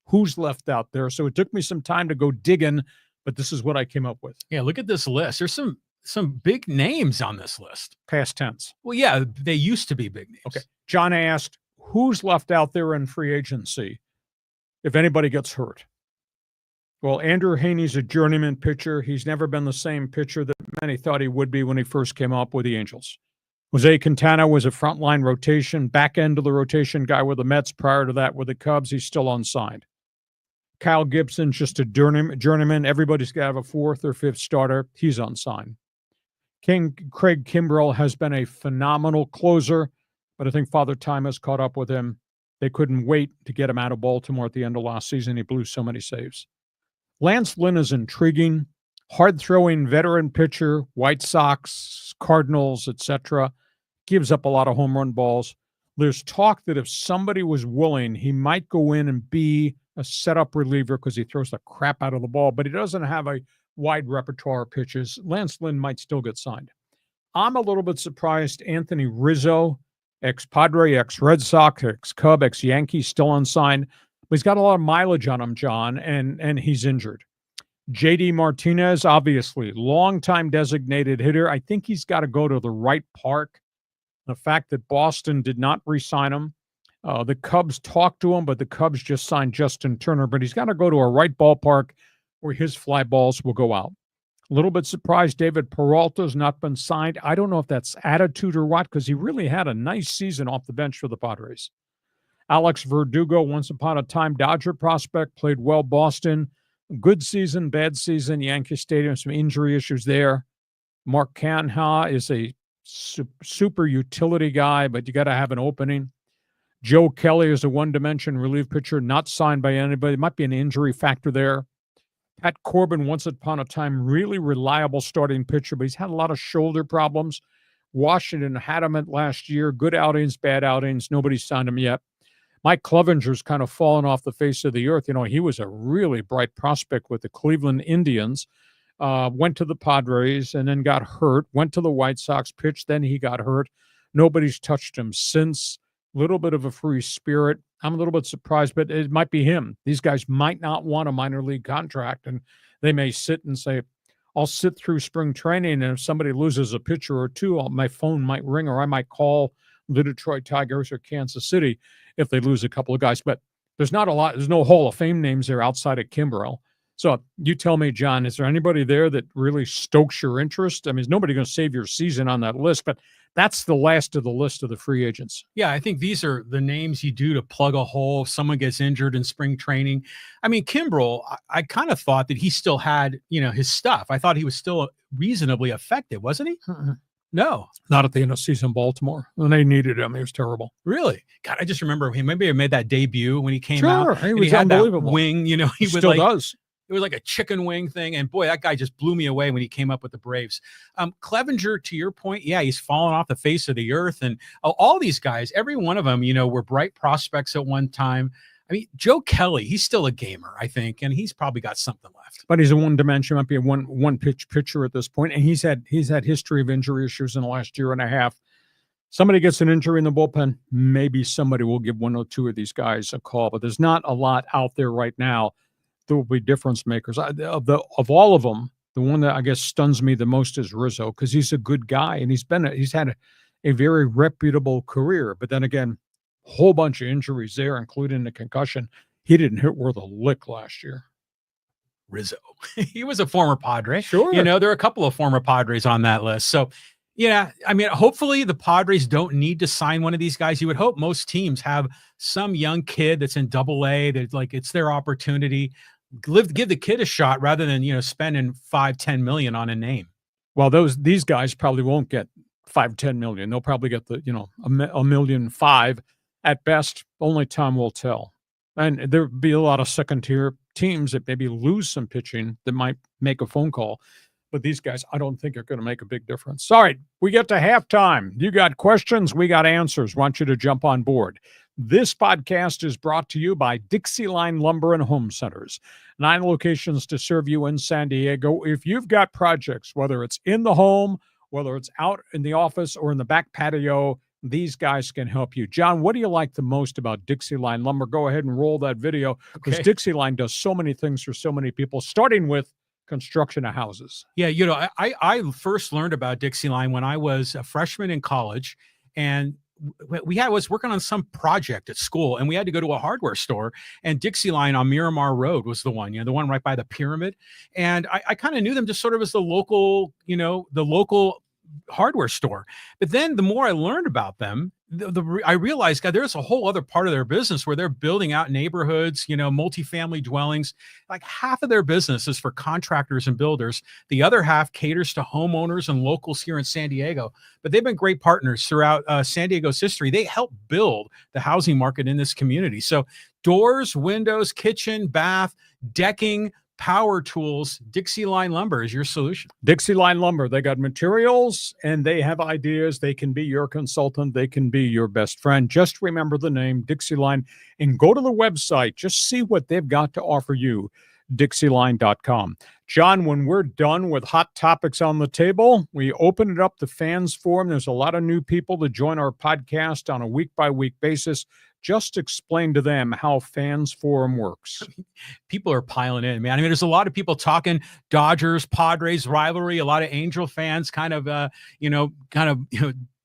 who's left out there. So it took me some time to go digging, but this is what I came up with. Yeah, look at this list. There's some big names on this list. Past tense. Well, yeah, they used to be big names. Okay. John asked, who's left out there in free agency if anybody gets hurt? Well, Andrew Heaney's a journeyman pitcher. He's never been the same pitcher that many thought he would be when he first came up with the Angels. Jose Quintana was a frontline rotation, back end of the rotation guy with the Mets. Prior to that with the Cubs, he's still unsigned. Kyle Gibson's just a journeyman. Everybody's got to have a fourth or fifth starter. He's unsigned. Craig Kimbrel has been a phenomenal closer, but I think Father Time has caught up with him. They couldn't wait to get him out of Baltimore at the end of last season. He blew so many saves. Lance Lynn is intriguing, hard-throwing veteran pitcher, White Sox, Cardinals, etc. Gives up a lot of home run balls. There's talk that if somebody was willing, he might go in and be a setup reliever because he throws the crap out of the ball, but he doesn't have a wide repertoire of pitches. Lance Lynn might still get signed. I'm a little bit surprised Anthony Rizzo, ex-Padre, ex-Red Sox, ex-Cub, ex-Yankee, still unsigned. But he's got a lot of mileage on him, John, and he's injured. JD Martinez, obviously, longtime designated hitter. I think he's got to go to the right park. The fact that Boston did not re-sign him. The Cubs talked to him, but the Cubs just signed Justin Turner. But he's got to go to a right ballpark where his fly balls will go out. A little bit surprised David Peralta has not been signed. I don't know if that's attitude or what, because he really had a nice season off the bench for the Padres. Alex Verdugo, once upon a time Dodger prospect, played well Boston. Good season, bad season, Yankee Stadium, some injury issues there. Mark Canha is a super utility guy, but you got to have an opening. Joe Kelly is a one-dimension relief pitcher, not signed by anybody. Might be an injury factor there. Pat Corbin, once upon a time, really reliable starting pitcher, but he's had a lot of shoulder problems. Washington had him at last year. Good outings, bad outings. Nobody's signed him yet. Mike Clevenger's kind of fallen off the face of the earth. He was a really bright prospect with the Cleveland Indians. Went to the Padres and then got hurt. Went to the White Sox, pitched, then he got hurt. Nobody's touched him since. Little bit of a free spirit. I'm a little bit surprised, but it might be him. These guys might not want a minor league contract, and they may sit and say, I'll sit through spring training, and if somebody loses a pitcher or two, my phone might ring, or I might call the Detroit Tigers or Kansas City if they lose a couple of guys. But there's not a lot. There's no Hall of Fame names there outside of KIMBREL. So you tell me, John, is there anybody there that really stokes your interest? I mean, is nobody going to save your season on that list? But that's the last of the list of the free agents. Yeah, I think these are the names you do to plug a hole if someone gets injured in spring training. I mean, Kimbrel, I kind of thought that he still had, his stuff. I thought he was still reasonably effective, wasn't he? No. Not at the end of season in Baltimore. When they needed him, he was terrible. Really? God, I just remember him. Maybe I made that debut when he came Sure, out. he was he had unbelievable. That wing, he still does. It was like a chicken wing thing. And boy, that guy just blew me away when he came up with the Braves. Clevenger, to your point, yeah, he's fallen off the face of the earth. And all these guys, every one of them, were bright prospects at one time. I mean, Joe Kelly, he's still a gamer, I think, and he's probably got something left. But he's a one dimension, might be a one pitch pitcher at this point, and he's had history of injury issues in the last year and a half. Somebody gets an injury in the bullpen, maybe somebody will give one or two of these guys a call, but there's not a lot out there right now that will be difference makers. Of all of them, the one that I guess stuns me the most is Rizzo, because he's a good guy and he's had a very reputable career. But then again, a whole bunch of injuries there, including the concussion. He didn't hit worth a lick last year. Rizzo, he was a former Padre. Sure, there are a couple of former Padres on that list. So. Yeah, I mean, hopefully the Padres don't need to sign one of these guys. You would hope most teams have some young kid that's in AA that like it's their opportunity. Give the kid a shot rather than spending $5-10 million on a name. Well, these guys probably won't get $5-10 million. They'll probably get the $1.5 million at best. Only time will tell. And there'll be a lot of second tier teams that maybe lose some pitching that might make a phone call. But these guys, I don't think are going to make a big difference. All right, we get to halftime. You got questions, we got answers. Want you to jump on board. This podcast is brought to you by Dixie Line Lumber and Home Centers. 9 locations to serve you in San Diego. If you've got projects, whether it's in the home, whether it's out in the office or in the back patio, these guys can help you. John, what do you like the most about Dixie Line Lumber? Go ahead and roll that video, because Dixie Line does so many things for so many people, starting with construction of houses. Yeah, I first learned about Dixie Line when I was a freshman in college, and was working on some project at school, and we had to go to a hardware store, and Dixie Line on Miramar Road was the one, the one right by the pyramid. And I kind of knew them just sort of as the local hardware store. But then the more I learned about them, I realized, God, there's a whole other part of their business where they're building out neighborhoods, multifamily dwellings. Like half of their business is for contractors and builders. The other half caters to homeowners and locals here in San Diego. But they've been great partners throughout San Diego's history. They help build the housing market in this community. So doors, windows, kitchen, bath, decking, power tools, Dixie Line Lumber is your solution. Dixie Line Lumber, they got materials and they have ideas. They can be your consultant. They can be your best friend. Just remember the name Dixie Line and go to the website. Just see what they've got to offer you, dixieline.com. John, when we're done with hot topics on the table, we open it up to fans forum. There's a lot of new people to join our podcast on a week-by-week basis. Just explain to them how Fans Forum works. People are piling in, man. I mean, there's a lot of people talking Dodgers, Padres rivalry, a lot of Angel fans kind of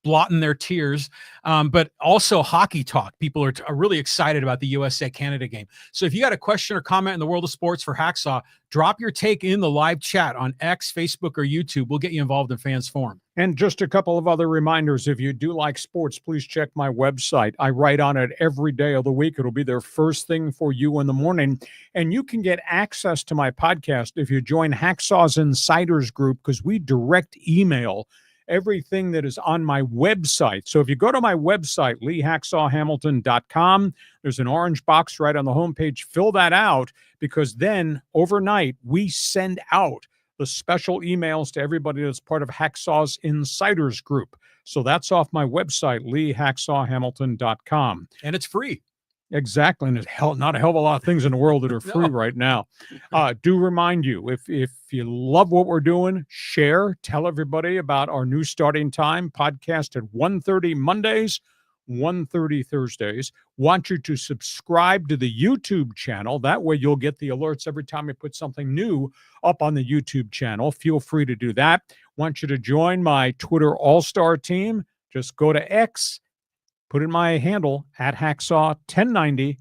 blotting their tears, but also hockey talk. People are really excited about the USA-Canada game. So if you got a question or comment in the world of sports for Hacksaw, drop your take in the live chat on X, Facebook, or YouTube. We'll get you involved in Fans Forum. And just a couple of other reminders. If you do like sports, please check my website. I write on it every day of the week. It'll be their first thing for you in the morning. And you can get access to my podcast if you join Hacksaw's Insiders Group, because we direct email everything that is on my website. So if you go to my website, leehacksawhamilton.com, there's an orange box right on the homepage. Fill that out, because then overnight we send out the special emails to everybody that's part of Hacksaw's Insiders Group. So that's off my website, leehacksawhamilton.com. And it's free. Exactly. And there's not a hell of a lot of things in the world that are free right now. Do remind you, if you love what we're doing, share, tell everybody about our new starting time podcast at 1:30 Mondays, 1:30 Thursdays. Want you to subscribe to the YouTube channel. That way you'll get the alerts every time we put something new up on the YouTube channel. Feel free to do that. Want you to join my Twitter All-Star team. Just go to X, put in my handle at Hacksaw1090,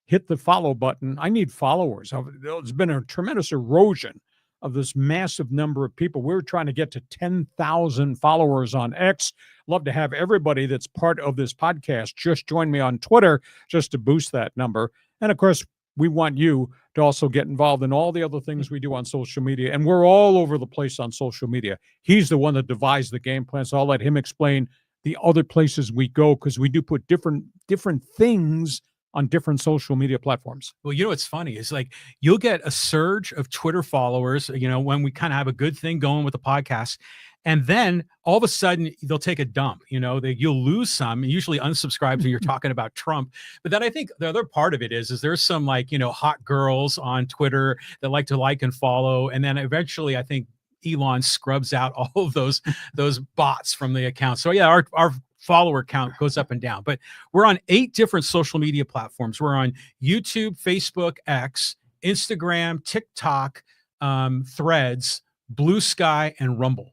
hit the follow button. I need followers. There's been a tremendous erosion of this massive number of people. We're trying to get to 10,000 followers on X. Love to have everybody that's part of this podcast just join me on Twitter just to boost that number. And of course, we want you to also get involved in all the other things we do on social media. And we're all over the place on social media. He's the one that devised the game plan, so I'll let him explain the other places we go, because we do put different things on different social media platforms. Well, you know what's funny is like you'll get a surge of Twitter followers, when we kind of have a good thing going with the podcast. And then all of a sudden they'll take a dump, you'll lose some, usually unsubscribes when you're talking about Trump. But then I think the other part of it is there's some hot girls on Twitter that like to like and follow. And then eventually I think Elon scrubs out all of those bots from the account. So yeah, our follower count goes up and down, but we're on 8 different social media platforms. We're on YouTube, Facebook, X, Instagram, TikTok, Threads, Blue Sky, and Rumble.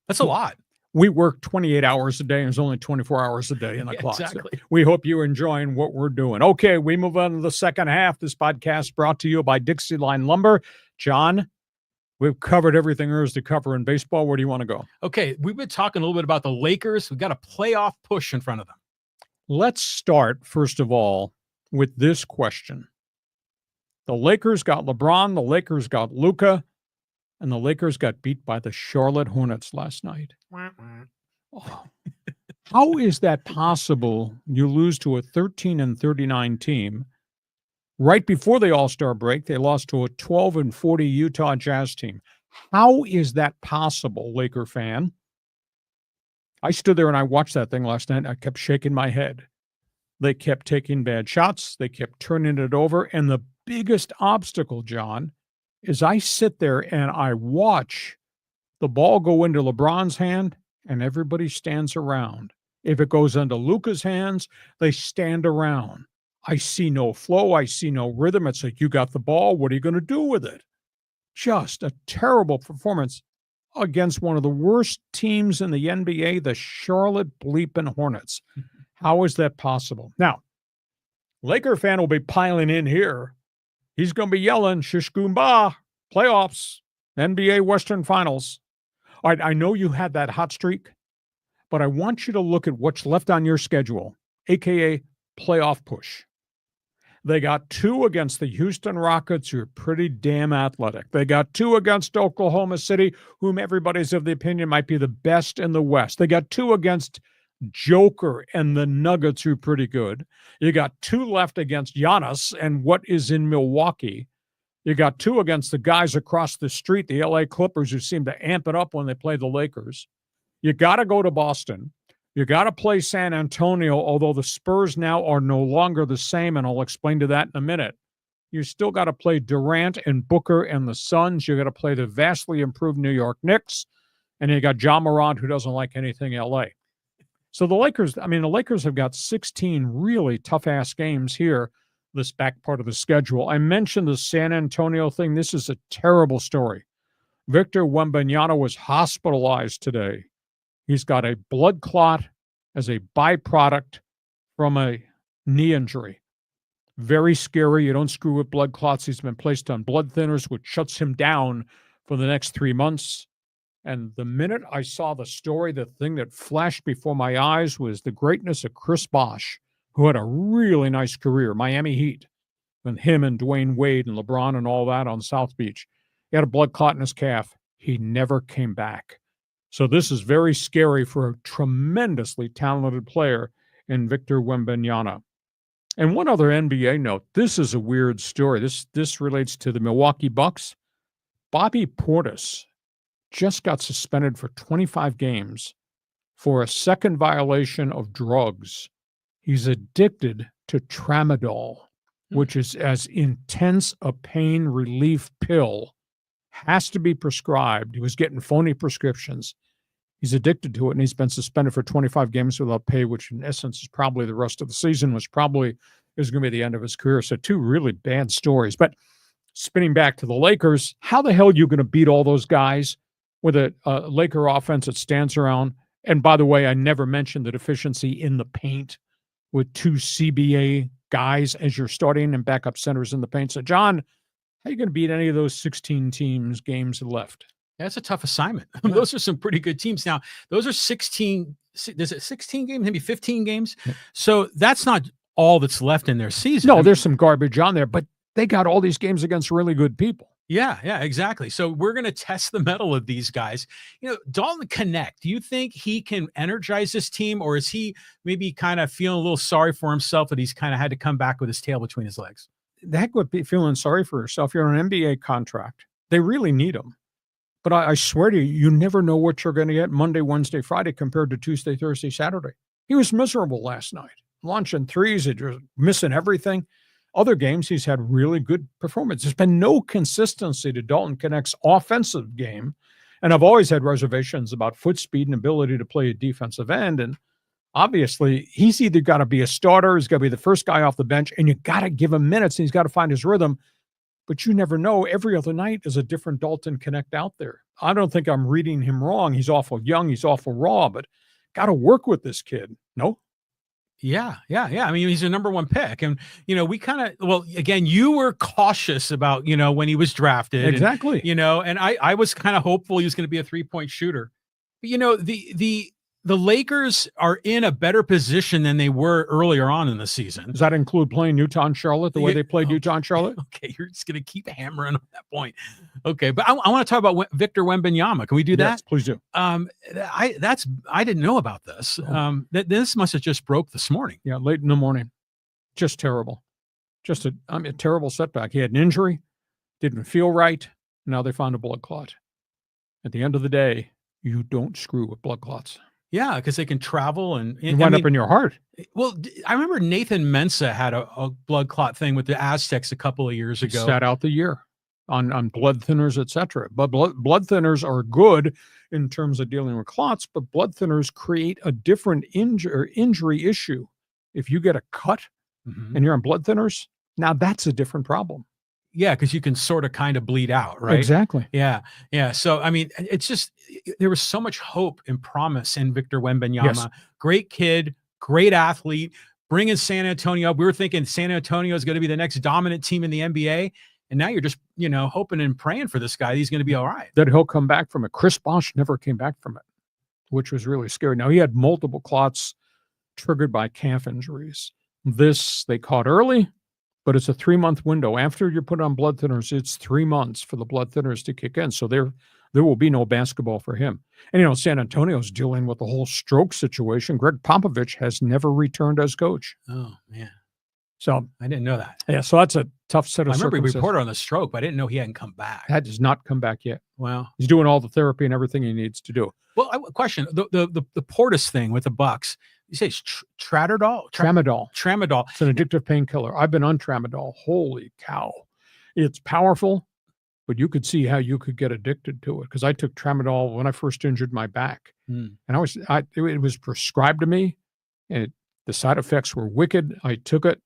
That's a lot. We work 28 hours a day, and there's only 24 hours a day in the clock. Exactly. So we hope you're enjoying what we're doing. Okay, we move on to the second half. This podcast brought to you by Dixie Line Lumber. John, we've covered everything there is to cover in baseball. Where do you want to go? Okay, we've been talking a little bit about the Lakers. We've got a playoff push in front of them. Let's start, first of all, with this question. The Lakers got LeBron, the Lakers got Luka, and the Lakers got beat by the Charlotte Hornets last night. Oh. How is that possible? You lose to a 13-39 team. Right before the All-Star break, they lost to a 12-40 Utah Jazz team. How is that possible, Laker fan? I stood there and I watched that thing last night. I kept shaking my head. They kept taking bad shots. They kept turning it over. And the biggest obstacle, John, is I sit there and I watch the ball go into LeBron's hand and everybody stands around. If it goes into Luka's hands, they stand around. I see no flow. I see no rhythm. It's like, you got the ball. What are you going to do with it? Just a terrible performance against one of the worst teams in the NBA, the Charlotte bleeping Hornets. How is that possible? Now, Laker fan will be piling in here. He's going to be yelling, shish goomba, playoffs, NBA Western Finals. All right, I know you had that hot streak, but I want you to look at what's left on your schedule, a.k.a. playoff push. They got 2 against the Houston Rockets, who are pretty damn athletic. They got 2 against Oklahoma City, whom everybody's of the opinion might be the best in the West. They got 2 against Joker and the Nuggets, who are pretty good. You got 2 left against Giannis and what is in Milwaukee. You got 2 against the guys across the street, the LA Clippers, who seem to amp it up when they play the Lakers. You got to go to Boston. You got to play San Antonio, although the Spurs now are no longer the same, and I'll explain to that in a minute. You still got to play Durant and Booker and the Suns. You got to play the vastly improved New York Knicks, and you got Ja Morant, who doesn't like anything LA. So the Lakers have got 16 really tough-ass games here, this back part of the schedule. I mentioned the San Antonio thing. This is a terrible story. Victor Wembanyama was hospitalized today. He's got a blood clot as a byproduct from a knee injury. Very scary. You don't screw with blood clots. He's been placed on blood thinners, which shuts him down for the next 3 months. And the minute I saw the story, the thing that flashed before my eyes was the greatness of Chris Bosh, who had a really nice career, Miami Heat, and him and Dwayne Wade and LeBron and all that on South Beach. He had a blood clot in his calf. He never came back. So this is very scary for a tremendously talented player in Victor Wembanyama. And one other NBA note, this is a weird story. This relates to the Milwaukee Bucks. Bobby Portis just got suspended for 25 games for a second violation of drugs. He's addicted to tramadol, which is as intense a pain relief pill. Has to be prescribed. He was getting phony prescriptions. He's addicted to it, and he's been suspended for 25 games without pay, which in essence is probably the rest of the season, which probably is going to be the end of his career. So 2 really bad stories. But spinning back to the Lakers, how the hell are you going to beat all those guys with a Laker offense that stands around? And by the way, I never mentioned the deficiency in the paint with 2 CBA guys as your starting and backup centers in the paint. So, John, how are you going to beat any of those 16 teams games left? That's a tough assignment. Yeah. Those are some pretty good teams. Now, those are 16, is it 16 games, maybe 15 games? Yeah. So that's not all that's left in their season. No, there's some garbage on there, but they got all these games against really good people. Yeah, yeah, exactly. So we're going to test the mettle of these guys. Dalton Connect, do you think he can energize this team, or is he maybe kind of feeling a little sorry for himself that he's kind of had to come back with his tail between his legs? The heck with feeling sorry for yourself. You're on an NBA contract. They really need him. But I swear to you, you never know what you're going to get Monday, Wednesday, Friday compared to Tuesday, Thursday, Saturday. He was miserable last night, launching threes, just missing everything. Other games, he's had really good performance. There's been no consistency to Dalton Connect's offensive game. And I've always had reservations about foot speed and ability to play a defensive end. And obviously, he's either got to be a starter, he's got to be the first guy off the bench, and you got to give him minutes, and he's got to find his rhythm. But you never know. Every other night is a different Dalton Connect out there. I don't think I'm reading him wrong. He's awful young, he's awful raw, but got to work with this kid. No? Yeah. I mean, he's a number one pick. And, we kind of, well, again, you were cautious about, when he was drafted. Exactly. And I was kind of hopeful he was going to be a 3-point shooter. But, the Lakers are in a better position than they were earlier on in the season. Does that include playing Utah and Charlotte the way they played Utah and Charlotte? Okay, you're just going to keep hammering on that point. Okay, but I want to talk about Victor Wembanyama. Can we do that? Yes, please do. I didn't know about this. This must have just broke this morning. Yeah, late in the morning. Just terrible. Just a terrible setback. He had an injury, didn't feel right. Now they found a blood clot. At the end of the day, you don't screw with blood clots. Yeah, because they can travel and wind up in your heart. Well, I remember Nathan Mensah had a blood clot thing with the Aztecs a couple of years ago. Sat out the year on blood thinners, etc. But blood thinners are good in terms of dealing with clots, but blood thinners create a different injury issue. If you get a cut and you're on blood thinners, now that's a different problem. Yeah, because you can sort of kind of bleed out, right? Exactly. Yeah. So, I mean, it's just, there was so much hope and promise in Victor Wembanyama. Yes. Great kid, great athlete, bringing San Antonio up. We were thinking San Antonio is going to be the next dominant team in the NBA. And now you're just, hoping and praying for this guy. He's going to be all right. That he'll come back from it. Chris Bosh never came back from it, which was really scary. Now, he had multiple clots triggered by calf injuries. This they caught early. But it's a 3-month window. After you're put on blood thinners, it's 3 months for the blood thinners to kick in. So there will be no basketball for him. And, San Antonio's dealing with the whole stroke situation. Greg Popovich has never returned as coach. Oh, man. So I didn't know that. Yeah, so that's a tough set of circumstances. I remember we reported on the stroke, but I didn't know he hadn't come back. That does not come back yet. Wow. He's doing all the therapy and everything he needs to do. Well, question, the Portis thing with the Bucks, you say it's Tramadol? Tramadol. It's an addictive painkiller. I've been on Tramadol. Holy cow. It's powerful, but you could see how you could get addicted to it. Because I took Tramadol when I first injured my back. And it was prescribed to me, and the side effects were wicked. I took it.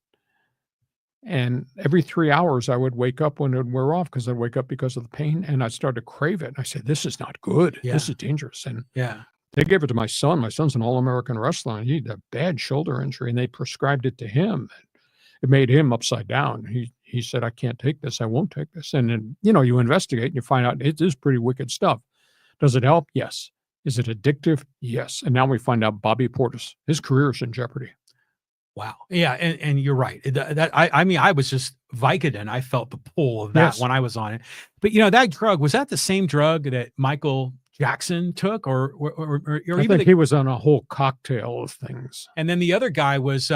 And every 3 hours I would wake up when it would wear off, because I'd wake up because of the pain, and I'd start to crave it. And I said, this is not good. Yeah. This is dangerous. And yeah. They gave it to my son. My son's an All-American wrestler, and he had a bad shoulder injury, and they prescribed it to him. It made him upside down. He said, I can't take this. I won't take this. And then, you investigate and you find out it is pretty wicked stuff. Does it help? Yes. Is it addictive? Yes. And now we find out Bobby Portis, his career is in jeopardy. Wow. Yeah. And you're right. I was just Vicodin. I felt the pull of that when I was on it. But, that drug, was that the same drug that Michael Jackson took, or I think he was on a whole cocktail of things. And then the other guy was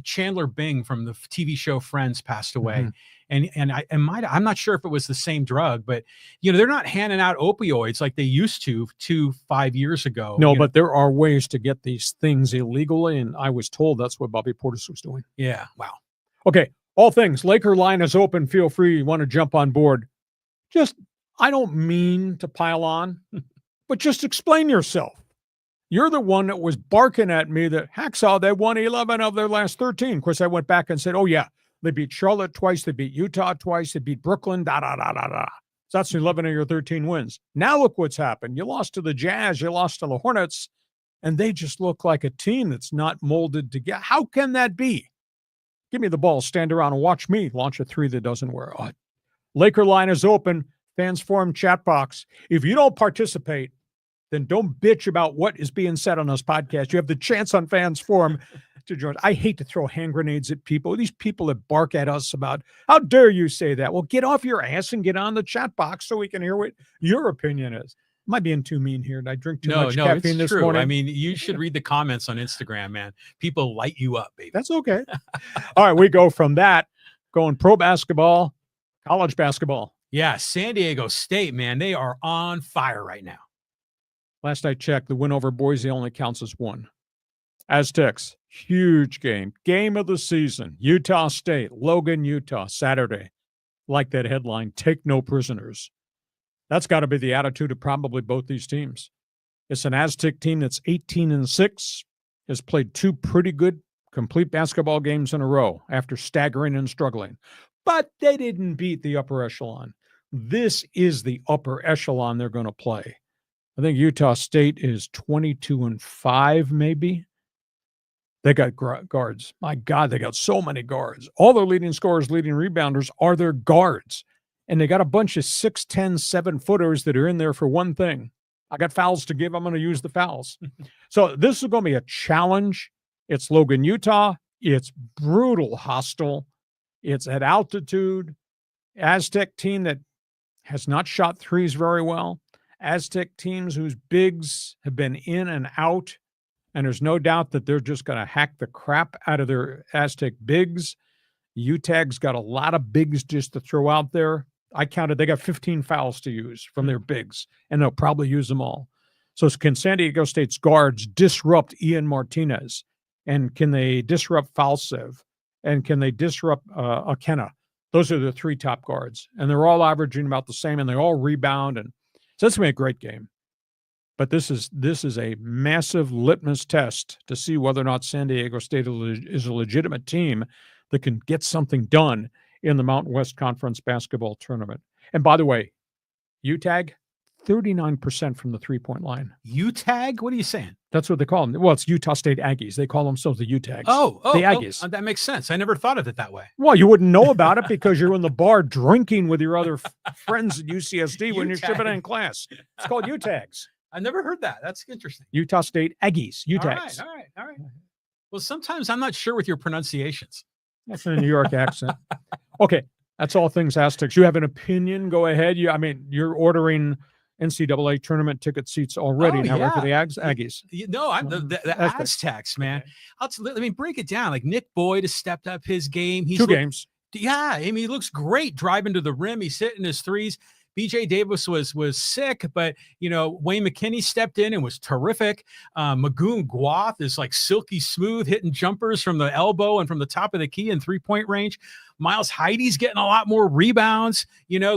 Chandler Bing from the TV show Friends passed away. Mm-hmm. I'm not sure if it was the same drug, but they're not handing out opioids like they used to 5 years ago. No, but there are ways to get these things illegally, and I was told that's what Bobby Portis was doing. Yeah. Wow. Okay. All things. Laker line is open. Feel free. You want to jump on board. I don't mean to pile on, but just explain yourself. You're the one that was barking at me that Hacksaw, they won 11 of their last 13. Of course, I went back and said, oh, yeah, they beat Charlotte twice. They beat Utah twice. They beat Brooklyn, So that's 11 of your 13 wins. Now look what's happened. You lost to the Jazz. You lost to the Hornets, and they just look like a team that's not molded together. How can that be? Give me the ball, stand around, and watch me launch a three that doesn't wear. Laker line is open. Fans Forum chat box. If you don't participate, then don't bitch about what is being said on this podcast. You have the chance on Fans Forum to join us. I hate to throw hand grenades at people. These people that bark at us about, how dare you say that? Well, get off your ass and get on the chat box so we can hear what your opinion is. Am I being too mean here? Did I drink too much caffeine this morning? I mean, you should read the comments on Instagram, man. People light you up, baby. That's okay. All right, we go from that, going pro basketball, college basketball. Yeah, San Diego State, man, they are on fire right now. Last I checked, the win over Boise only counts as one. Aztecs, huge game. Game of the season. Utah State, Logan, Utah, Saturday. Like that headline, take no prisoners. That's got to be the attitude of probably both these teams. It's an Aztec team that's 18-6, has played 2 pretty good complete basketball games in a row after staggering and struggling. But they didn't beat the upper echelon. This is the upper echelon they're going to play. I think Utah State is 22-5, maybe. They got guards. My God, they got so many guards. All their leading scorers, leading rebounders are their guards. And they got a bunch of 6'10", 7-footers that are in there for one thing. I got fouls to give. I'm going to use the fouls. So this is going to be a challenge. It's Logan, Utah. It's brutal, hostile. It's at altitude. Aztec team that has not shot threes very well. Aztec teams whose bigs have been in and out. And there's no doubt that they're just going to hack the crap out of their Aztec bigs. UTAG's got a lot of bigs just to throw out there. I counted, they got 15 fouls to use from their bigs, and they'll probably use them all. So can San Diego State's guards disrupt Ian Martinez? And can they disrupt Falsev? And can they disrupt KANHA? Those are the 3 top guards. And they're all averaging about the same, and they all rebound. And so it's going to be a great game. But this is a massive litmus test to see whether or not San Diego State is a legitimate team that can get something done in the Mountain West Conference basketball tournament. And by the way, UTAG, 39% from the three-point line. UTAG? What are you saying? That's what they call them. Well, it's Utah State Aggies. They call themselves the UTAGs. The Aggies. That makes sense. I never thought of it that way. Well, you wouldn't know about it because you're in the bar drinking with your other friends at UCSD when you're shipping in class. It's called UTAGs. I never heard that. That's interesting. Utah State Aggies, UTAGs. All right. Well, sometimes I'm not sure with your pronunciations. That's a New York accent. Okay, that's all things Aztecs. You have an opinion? Go ahead. You're ordering NCAA tournament ticket seats already now for the Aggies. No, I'm the Aztecs, man. Okay. Let me break it down. Like Nick Boyd has stepped up his game. He's 2 games. Yeah, I mean, he looks great driving to the rim. He's hitting his threes. BJ Davis was sick, but Wayne McKinney stepped in and was terrific. Magoon Guath is like silky smooth, hitting jumpers from the elbow and from the top of the key in 3-point range. Miles Heidi's getting a lot more rebounds.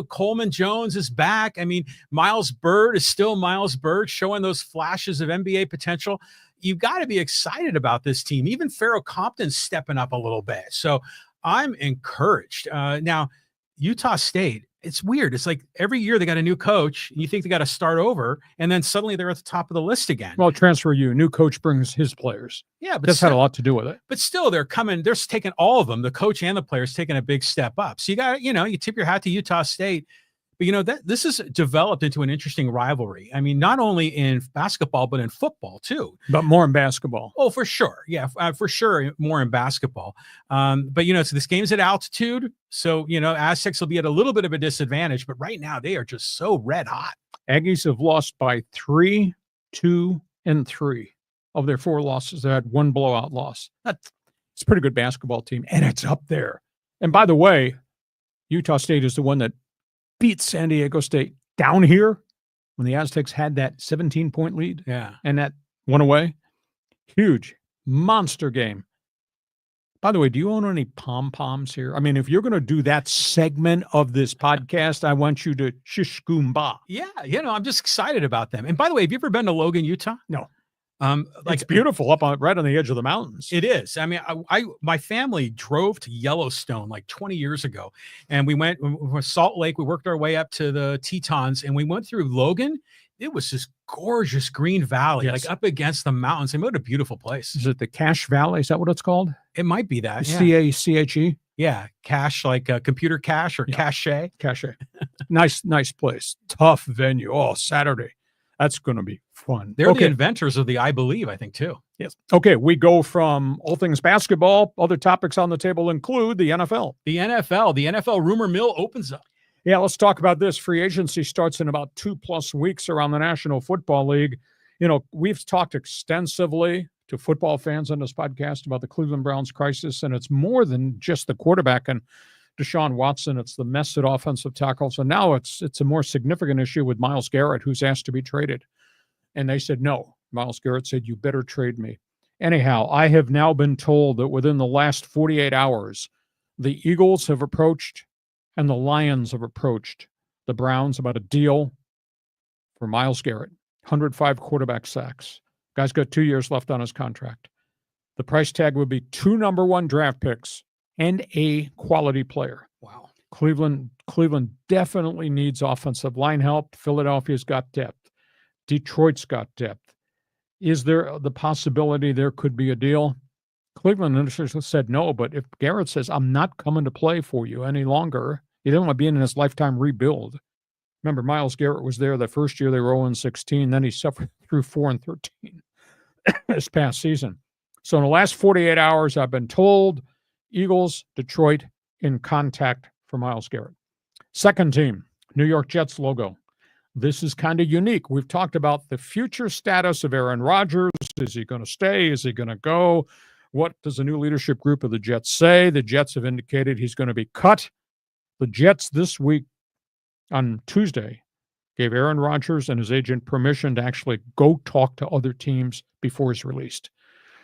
Coleman Jones is back. I mean, Miles Bird is still Miles Bird, showing those flashes of NBA potential. You've got to be excited about this team. Even Farrell Compton's stepping up a little bit. So I'm encouraged. Now, Utah State, it's weird. It's like every year they got a new coach and you think they got to start over, and then suddenly they're at the top of the list again. Well, new coach brings his players. Yeah, but that's had a lot to do with it. But still, they're taking all of them, the coach and the players, taking a big step up. So you got, you tip your hat to Utah State. But this has developed into an interesting rivalry. I mean, not only in basketball, but in football too. But more in basketball. Oh, for sure. Yeah, for sure. More in basketball. But so this game's at altitude. So, Aztecs will be at a little bit of a disadvantage, but right now they are just so red hot. Aggies have lost by 3, 2, and 3 of their 4 losses. They had 1 blowout loss. It's a pretty good basketball team, and it's up there. And by the way, Utah State is the one that beat San Diego State down here when the Aztecs had that 17-point lead. Yeah. And that went away. Huge, monster game. By the way, do you own any pom-poms here? I mean, if you're going to do that segment of this podcast, I want you to shish goomba. Yeah, I'm just excited about them. And by the way, have you ever been to Logan, Utah? No. It's beautiful right on the edge of the mountains. It is. I mean, my family drove to Yellowstone like 20 years ago, and we went to Salt Lake. We worked our way up to the Tetons, and we went through Logan. It was this gorgeous green valley, like up against the mountains. And what a beautiful place. Is it the Cache Valley? Is that what it's called? It might be that. C-A-C-H-E? Yeah, cache, like a computer cache or cache. Cache. Nice place. Tough venue. Oh, Saturday. That's going to be fun. They're the inventors of the I Believe, I think, too. Yes. Okay, we go from all things basketball. Other topics on the table include the NFL. The NFL rumor mill opens up. Yeah, let's talk about this. Free agency starts in about 2+ weeks around the National Football League. You know, we've talked extensively to football fans on this podcast about the Cleveland Browns crisis, and it's more than just the quarterback and Deshaun Watson. It's the mess at offensive tackle. So now it's a more significant issue with Myles Garrett, who's asked to be traded. And they said, no. Myles Garrett said, you better trade me. Anyhow, I have now been told that within the last 48 hours, the Eagles have approached and the Lions have approached the Browns about a deal for Myles Garrett. 105 quarterback sacks. Guy's got 2 years left on his contract. The price tag would be 2 number 1 draft picks and a quality player. Wow. Cleveland definitely needs offensive line help. Philadelphia's got depth. Detroit's got depth. Is there the possibility there could be a deal? Cleveland initially said no, but if Garrett says, I'm not coming to play for you any longer, he doesn't want to be in his lifetime rebuild. Remember, Myles Garrett was there the first year they were 0-16. Then he suffered through 4-13 this past season. So in the last 48 hours, I've been told Eagles, Detroit in contact for Myles Garrett. Second team, New York Jets logo. This is kind of unique. We've talked about the future status of Aaron Rodgers. Is he going to stay? Is he going to go? What does the new leadership group of the Jets say? The Jets have indicated he's going to be cut. The Jets this week on Tuesday gave Aaron Rodgers and his agent permission to actually go talk to other teams before he's released.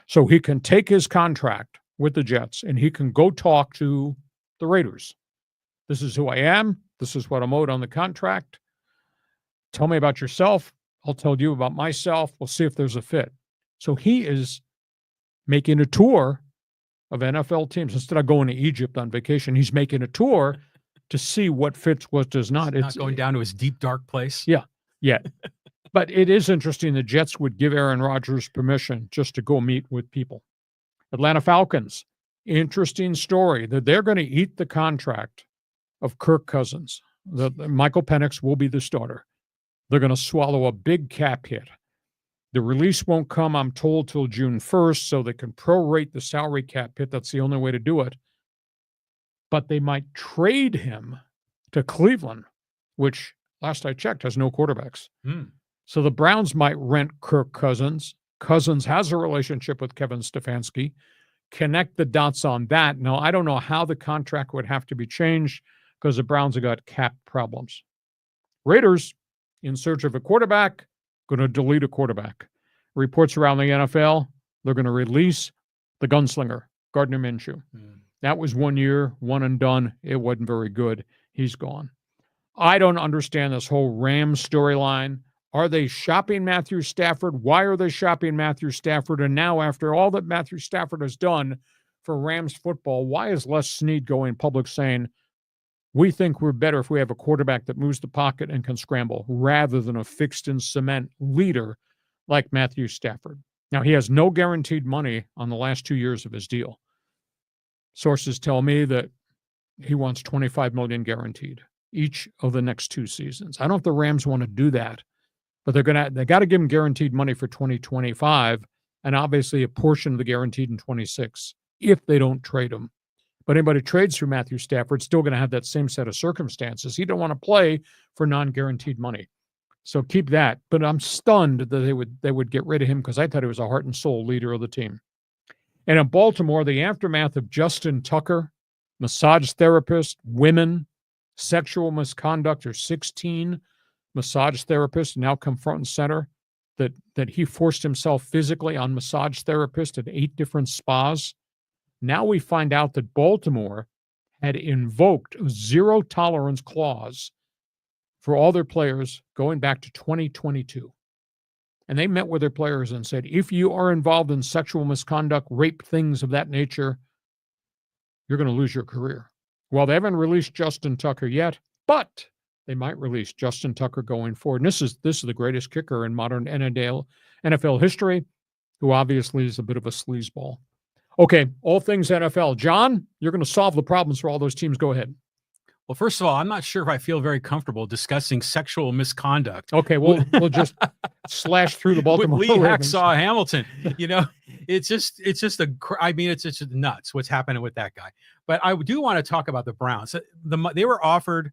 So he can take his contract with the Jets and he can go talk to the Raiders. This is who I am. This is what I'm owed on the contract. Tell me about yourself. I'll tell you about myself. We'll see if there's a fit. So he is making a tour of NFL teams. Instead of going to Egypt on vacation, he's making a tour to see what fits, what does not. It's not going down to his deep, dark place. Yeah. But it is interesting the Jets would give Aaron Rodgers permission just to go meet with people. Atlanta Falcons, interesting story that they're going to eat the contract of Kirk Cousins. Michael Penix will be the starter. They're going to swallow a big cap hit. The release won't come, I'm told, till June 1st, so they can prorate the salary cap hit. That's the only way to do it. But they might trade him to Cleveland, which, last I checked, has no quarterbacks. So the Browns might rent Kirk Cousins. Cousins has a relationship with Kevin Stefanski. Connect the dots on that. Now, I don't know how the contract would have to be changed because the Browns have got cap problems. Raiders, in search of a quarterback, going to delete a quarterback. Reports around the NFL, they're going to release the gunslinger, Gardner Minshew. That was 1 year, one and done. It wasn't very good. He's gone. I don't understand this whole Rams storyline. Are they shopping Matthew Stafford? Why are they shopping Matthew Stafford? And now, after all that Matthew Stafford has done for Rams football, why is Les Snead going public saying, we think we're better if we have a quarterback that moves the pocket and can scramble rather than a fixed in cement leader like Matthew Stafford? Now, he has no guaranteed money on the last 2 years of his deal. Sources tell me that he wants $25 million guaranteed each of the next 2 seasons. I don't know if the Rams want to do that, but they got to give him guaranteed money for 2025 and obviously a portion of the guaranteed in 26 if they don't trade him. But anybody trades for Matthew Stafford still going to have that same set of circumstances. He don't want to play for non-guaranteed money. So keep that. But I'm stunned that they would get rid of him because I thought he was a heart and soul leader of the team. And in Baltimore, the aftermath of Justin Tucker, massage therapist, women, sexual misconduct, or 16 massage therapists now come front and center that he forced himself physically on massage therapists at 8 different spas. Now we find out that Baltimore had invoked a zero tolerance clause for all their players going back to 2022. And they met with their players and said, if you are involved in sexual misconduct, rape, things of that nature, you're going to lose your career. Well, they haven't released Justin Tucker yet, but they might release Justin Tucker going forward. And this is the greatest kicker in modern NFL history, who obviously is a bit of a sleazeball. Okay, all things NFL. John, you're going to solve the problems for all those teams. Go ahead. Well, first of all, I'm not sure if I feel very comfortable discussing sexual misconduct. Okay, we'll just slash through the Baltimore with Lee Ravens. Hacksaw Hamilton. You know, it's just I mean, it's just nuts what's happening with that guy. But I do want to talk about the Browns. They were offered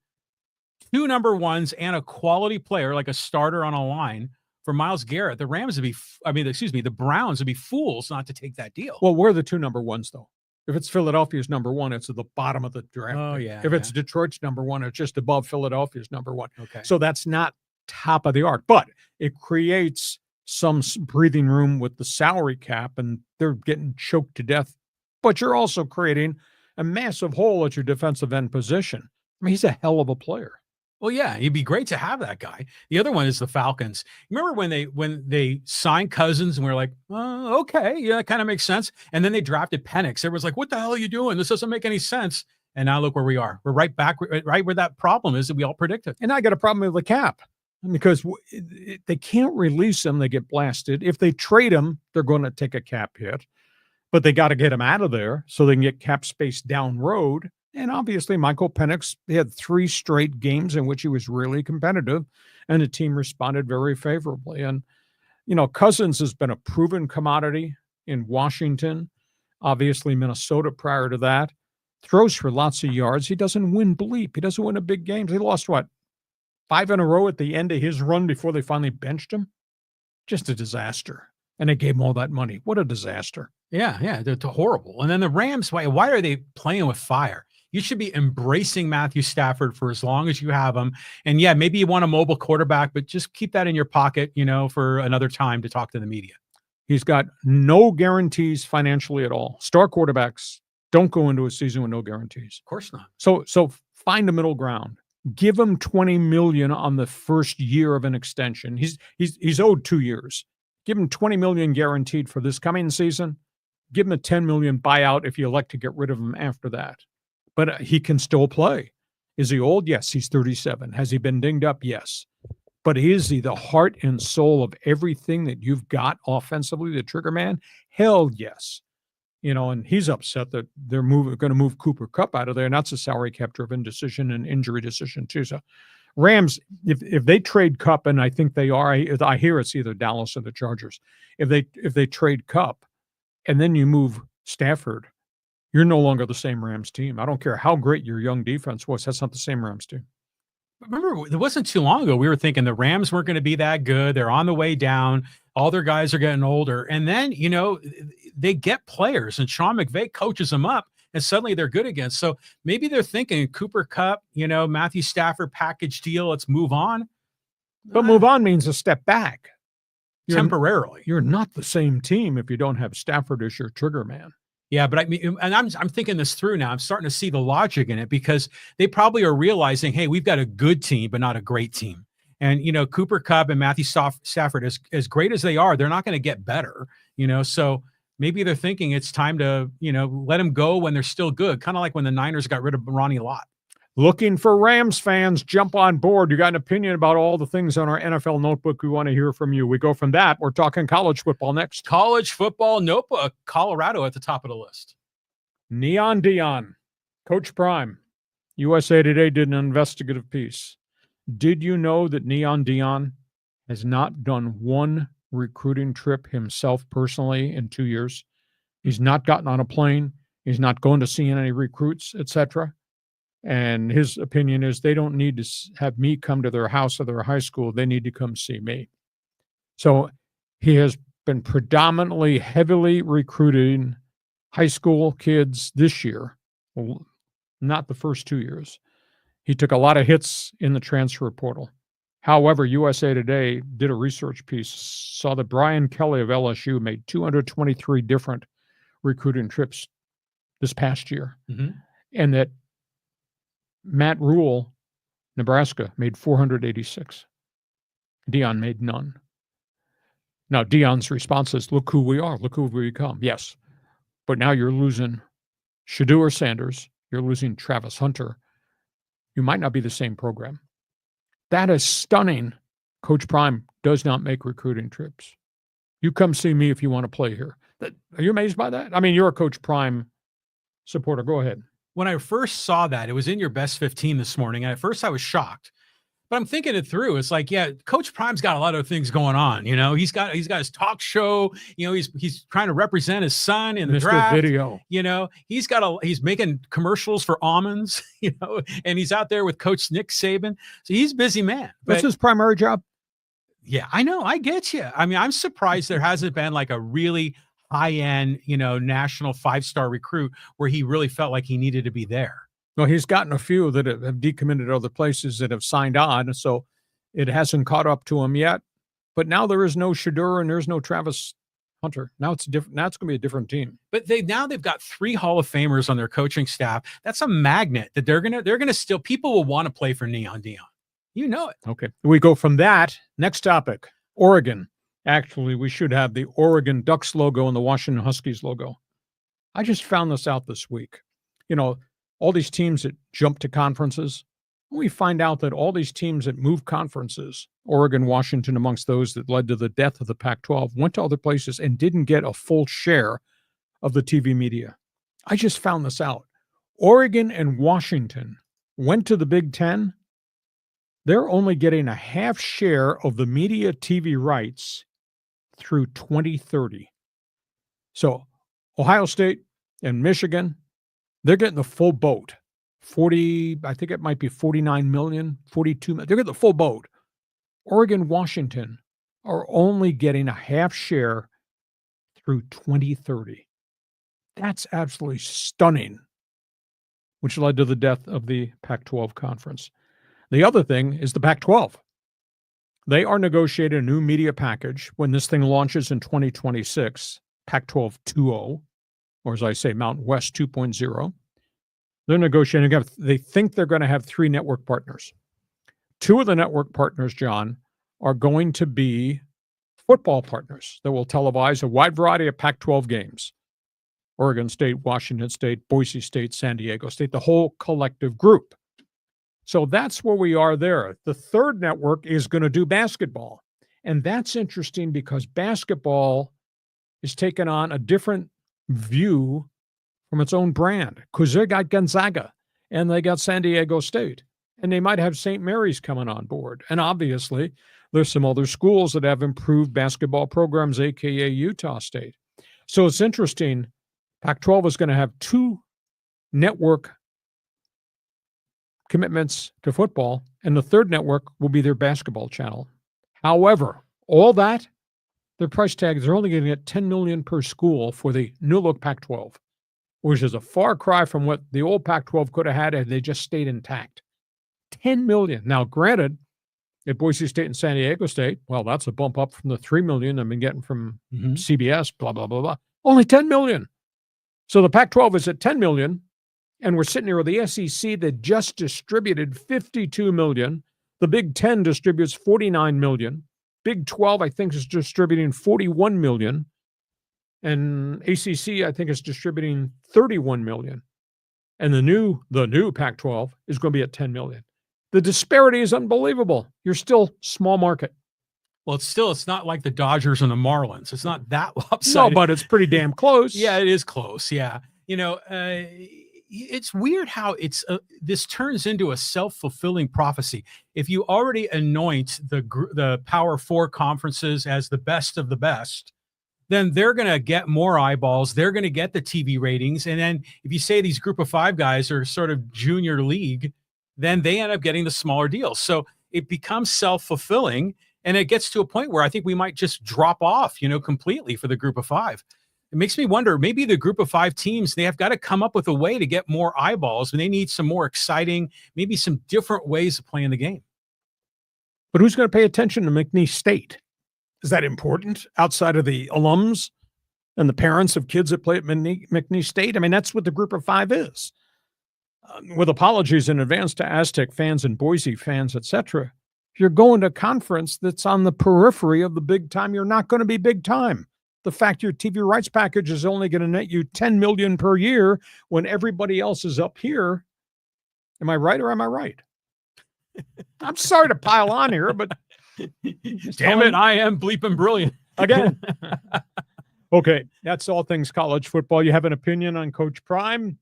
2 number ones and a quality player, like a starter on a line for Myles Garrett. The Browns would be fools not to take that deal. Well, we're the 2 number ones, though. If it's Philadelphia's number 1, it's at the bottom of the draft. Oh, yeah. If it's Detroit's number 1, it's just above Philadelphia's number 1. Okay. So that's not top of the arc, but it creates some breathing room with the salary cap, and they're getting choked to death. But you're also creating a massive hole at your defensive end position. I mean, he's a hell of a player. Well, yeah, it'd be great to have that guy. The other one is the Falcons. Remember when they signed Cousins and we were like, okay, yeah, that kind of makes sense. And then they drafted Penix. Everyone's like, what the hell are you doing? This doesn't make any sense. And now look where we are. We're right back, right where that problem is that we all predicted. And I got a problem with the cap because they can't release them. They get blasted. If they trade them, they're going to take a cap hit. But they got to get them out of there so they can get cap space down road. And obviously, Michael Penix, he had 3 straight games in which he was really competitive, and the team responded very favorably. And, Cousins has been a proven commodity in Washington, obviously Minnesota prior to that. Throws for lots of yards. He doesn't win bleep. He doesn't win a big game. He lost, 5 in a row at the end of his run before they finally benched him? Just a disaster. And they gave him all that money. What a disaster. Yeah, they're horrible. And then the Rams, why are they playing with fire? You should be embracing Matthew Stafford for as long as you have him. And yeah, maybe you want a mobile quarterback, but just keep that in your pocket, for another time to talk to the media. He's got no guarantees financially at all. Star quarterbacks don't go into a season with no guarantees. Of course not. So find a middle ground. Give him $20 million on the first year of an extension. He's owed 2 years. Give him $20 million guaranteed for this coming season. Give him a $10 million buyout if you elect to get rid of him after that. But he can still play. Is he old? Yes, he's 37. Has he been dinged up? Yes. But is he the heart and soul of everything that you've got offensively, the trigger man? Hell yes. And he's upset that they're going to move Cooper Kupp out of there, and that's a salary cap driven decision and injury decision too. So Rams, if they trade Kupp, and I think they are, I hear it's either Dallas or the Chargers. If they trade Kupp and then you move Stafford, you're no longer the same Rams team. I don't care how great your young defense was. That's not the same Rams team. Remember, it wasn't too long ago we were thinking the Rams weren't going to be that good. They're on the way down. All their guys are getting older. And then, they get players, and Sean McVay coaches them up, and suddenly they're good again. So maybe they're thinking Cooper Kupp, Matthew Stafford package deal. Let's move on. But move on means a step back. Temporarily. You're not the same team if you don't have Stafford as your trigger man. Yeah, but I'm thinking this through now. I'm starting to see the logic in it because they probably are realizing, hey, we've got a good team, but not a great team. And, Cooper Kupp and Matthew Stafford, as great as they are, they're not going to get better, so maybe they're thinking it's time to, let them go when they're still good. Kind of like when the Niners got rid of Ronnie Lott. Looking for Rams fans, jump on board. You got an opinion about all the things on our NFL Notebook. We want to hear from you. We go from that. We're talking college football next. College football notebook. Colorado at the top of the list. Neon Deion, Coach Prime. USA Today did an investigative piece. Did you know that Neon Deion has not done one recruiting trip himself personally in 2 years? He's not gotten on a plane. He's not going to see any recruits, etc. And his opinion is they don't need to have me come to their house or their high school. They need to come see me. So he has been predominantly heavily recruiting high school kids this year, well, not the first 2 years. He took a lot of hits in the transfer portal. However, USA Today did a research piece, saw that Brian Kelly of LSU made 223 different recruiting trips this past year. Mm-hmm. And that Matt Rule, Nebraska, made 486. Deion made none. Now, Deion's response is, look who we are. Look who we become. Yes. But now you're losing Shedeur Sanders. You're losing Travis Hunter. You might not be the same program. That is stunning. Coach Prime does not make recruiting trips. You come see me if you want to play here. Are you amazed by that? I mean, you're a Coach Prime supporter. Go ahead. When I first saw that, it was in your best 15 this morning. And at first I was shocked. But I'm thinking it through. It's like, yeah, Coach Prime's got a lot of things going on. He's got his talk show. He's trying to represent his son in the Mr. draft. Video. He's making commercials for almonds. And he's out there with Coach Nick Saban. So he's a busy man. That's his primary job. Yeah, I know. I get you. I mean, I'm surprised there hasn't been like a really high-end, national 5-star recruit where he really felt like he needed to be there. Well, he's gotten a few that have decommitted other places that have signed on, so it hasn't caught up to him yet. But now there is no Shedeur and there's no Travis Hunter. Now it's different. Now it's going to be a different team. But they've got 3 Hall of Famers on their coaching staff. That's a magnet that they're gonna still. People will want to play for Neon Deion. You know it. Okay, we go from that. Next topic: Oregon. Actually, we should have the Oregon Ducks logo and the Washington Huskies logo. I just found this out this week. All these teams that jump to conferences, we find out that all these teams that move conferences, Oregon, Washington, amongst those that led to the death of the Pac-12, went to other places and didn't get a full share of the TV media. I just found this out. Oregon and Washington went to the Big Ten. They're only getting a half share of the media TV rights through 2030. So Ohio State and Michigan, they're getting the full boat. 40, I think it might be 49 million, 42 million. They're getting the full boat. Oregon, Washington are only getting a half share through 2030. That's absolutely stunning, which led to the death of the Pac-12 conference. The other thing is the Pac-12. They are negotiating a new media package when this thing launches in 2026, Pac-12 2.0, or as I say, Mountain West 2.0. They're negotiating. They think they're going to have 3 network partners. 2 of the network partners, John, are going to be football partners that will televise a wide variety of Pac-12 games. Oregon State, Washington State, Boise State, San Diego State, the whole collective group. So that's where we are there. The third network is going to do basketball. And that's interesting because basketball is taking on a different view from its own brand, because they got Gonzaga and they got San Diego State, and they might have St. Mary's coming on board. And obviously, there's some other schools that have improved basketball programs, aka Utah State. So it's interesting. Pac-12 is going to have 2 network commitments to football, and the third network will be their basketball channel. However, all that, their price tags, they're only going to get $10 million per school for the new look Pac-12, which is a far cry from what the old Pac-12 could have had if they just stayed intact. $10 million. Now, granted, at Boise State and San Diego State, well, that's a bump up from the $3 million I've been getting from CBS, blah, blah, blah, blah. Only $10 million. So the Pac-12 is at $10 million, and we're sitting here with the SEC that just distributed $52 million. The Big Ten distributes $49 million. Big 12, I think, is distributing $41 million. And ACC, I think, is distributing $31 million. And the new Pac-12 is going to be at $10 million. The disparity is unbelievable. You're still small market. Well, it's not like the Dodgers and the Marlins. It's not that lopsided. No, but it's pretty damn close. Yeah, it is close. Yeah. It's weird how this turns into a self-fulfilling prophecy. If you already anoint the Power 4 conferences as the best of the best, then they're going to get more eyeballs. They're going to get the TV ratings. And then if you say these group of 5 guys are sort of junior league, then they end up getting the smaller deals. So it becomes self-fulfilling, and it gets to a point where I think we might just drop off, completely for the group of 5. It makes me wonder, maybe the group of 5 teams, they have got to come up with a way to get more eyeballs, and they need some more exciting, maybe some different ways of playing the game. But who's going to pay attention to McNeese State? Is that important outside of the alums and the parents of kids that play at McNeese State? I mean, that's what the group of 5 is. With apologies in advance to Aztec fans and Boise fans, etc., if you're going to a conference that's on the periphery of the big time, you're not going to be big time. The fact your TV rights package is only going to net you $10 million per year when everybody else is up here. Am I right or am I right? I'm sorry to pile on here, but damn it, I am bleeping brilliant again. Okay, that's all things college football. You have an opinion on Coach Prime?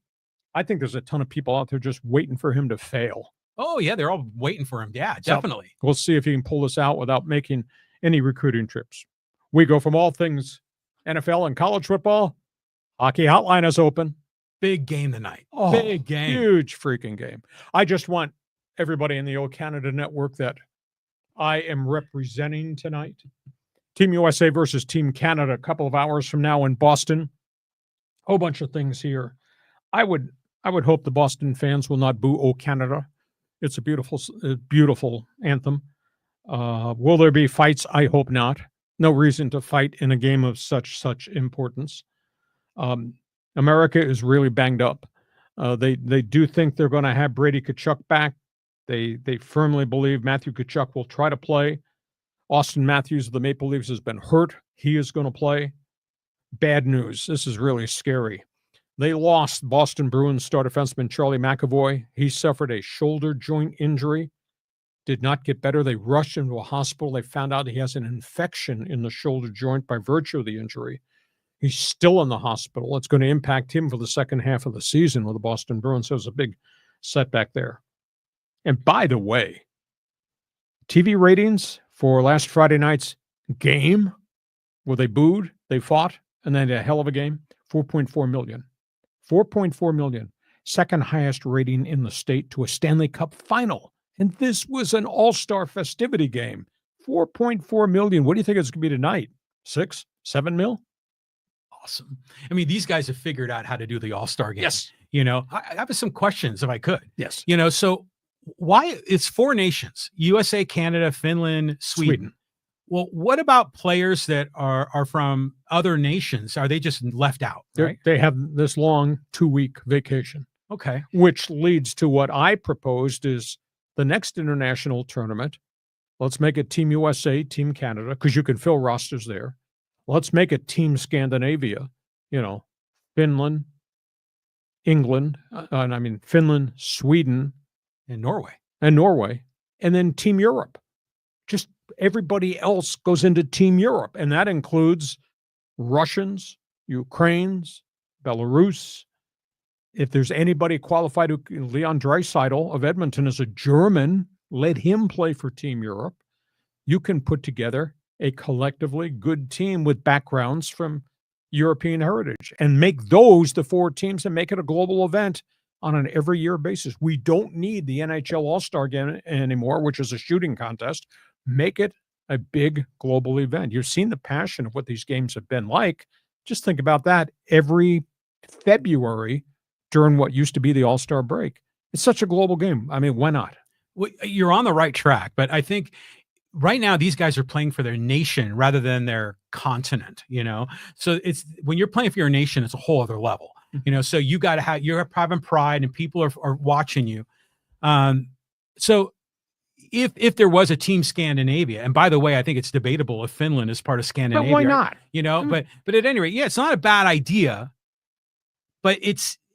I think there's a ton of people out there just waiting for him to fail. Oh, yeah, they're all waiting for him. Yeah, So, definitely. we'll see if he can pull this out without making any recruiting trips. We go from all things NFL and college football. Hockey Hotline is open. Big game tonight. Oh, Big game. Huge freaking game. I just want everybody in the O Canada network that I am representing tonight. Team USA versus Team Canada a couple of hours from now in Boston. A whole bunch of things here. I would hope the Boston fans will not boo O Canada. It's a beautiful anthem. Will there be fights? I hope not. No reason to fight in a game of such importance. America is really banged up. They do think they're going to have Brady Tkachuk back. They firmly believe Matthew Tkachuk will try to play. Austin Matthews of the Maple Leafs has been hurt. He is going to play. Bad news. This is really scary. They lost Boston Bruins star defenseman Charlie McAvoy. He suffered a shoulder joint injury. Did not get better. They rushed him to a hospital. They found out he has an infection in the shoulder joint by virtue of the injury. He's still in the hospital. It's going to impact him for the second half of the season with the Boston Bruins. So it was a big setback there. And by the way, TV ratings for last Friday night's game, where they booed, they fought, and then a hell of a game, 4.4 million. 4.4 million. Second highest rating in the state to a Stanley Cup final. And this was an all-star festivity game. 4.4 million. What do you think it's going to be tonight? 6, 7 mil? Awesome. I mean, these guys have figured out how to do the all-star game. Yes. I have some questions if I could. Yes. So why it's 4 nations, USA, Canada, Finland, Sweden. Well, what about players that are from other nations? Are they just left out? Right? They have this long 2-week vacation. Okay. Which leads to what I proposed is the next international tournament. Let's make it Team USA, Team Canada, because you can fill rosters there. Let's make it Team Scandinavia, Finland, England, Finland, Sweden, and Norway. And then Team Europe. Just everybody else goes into Team Europe, and that includes Russians, Ukrainians, Belarus. If there's anybody qualified, Leon Draisaitl of Edmonton is a German, let him play for Team Europe. You can put together a collectively good team with backgrounds from European heritage and make those the 4 teams and make it a global event on an every year basis. We don't need the NHL All-Star Game anymore, which is a shooting contest. Make it a big global event. You've seen the passion of what these games have been like. Just think about that every February during what used to be the All-Star break. It's such a global game. I mean, why not? Well, you're on the right track, but I think right now these guys are playing for their nation rather than their continent, So it's when you're playing for your nation, it's a whole other level, so you got to have, you're having pride and people are watching you. So if there was a Team Scandinavia, and by the way, I think it's debatable if Finland is part of Scandinavia. But why not? But at any rate, it's not a bad idea, but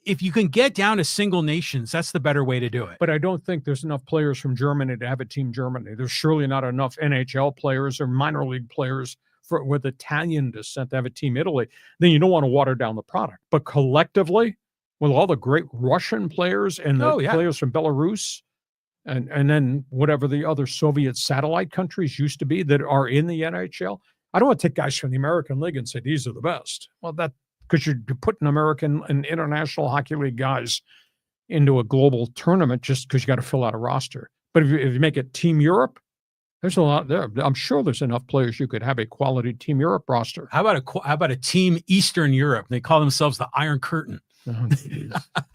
if you can get down to single nations, that's the better way to do it. But I don't think there's enough players from Germany to have a Team Germany. There's surely not enough NHL players or minor league players with Italian descent to have a Team Italy. Then you don't want to water down the product. But collectively, with all the great Russian players and the players from Belarus, and then whatever the other Soviet satellite countries used to be that are in the NHL, I don't want to take guys from the American League and say these are the best. Well, because you're putting American and International Hockey League guys into a global tournament just because you got to fill out a roster. But if you make it Team Europe, there's a lot there. I'm sure there's enough players you could have a quality Team Europe roster. How about a Team Eastern Europe? They call themselves the Iron Curtain. Oh,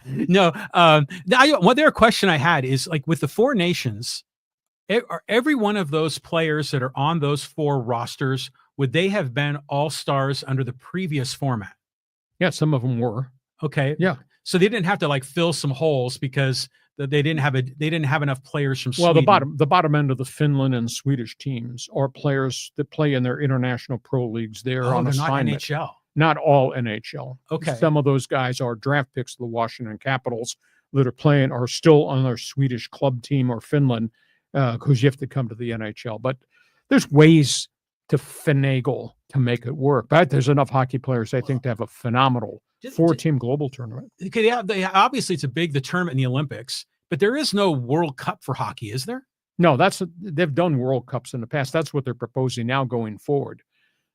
No. One other question I had is, like, with the 4 nations, are every one of those players that are on those 4 rosters, would they have been all-stars under the previous format? Yeah, some of them were. Okay. Yeah. So they didn't have to fill some holes because they didn't have enough players from Sweden. Well, the bottom end of the Finland and Swedish teams are players that play in their international pro leagues. They're on assignment. Not NHL. Not all NHL. Okay. Some of those guys are draft picks of the Washington Capitals that are still on their Swedish club team or Finland, because you have to come to the NHL. But there's ways to finagle to make it work. But there's enough hockey players, I think, to have a phenomenal 4-team global tournament. Obviously, it's the tournament in the Olympics. But there is no World Cup for hockey, is there? No, they've done World Cups in the past. That's what they're proposing now going forward.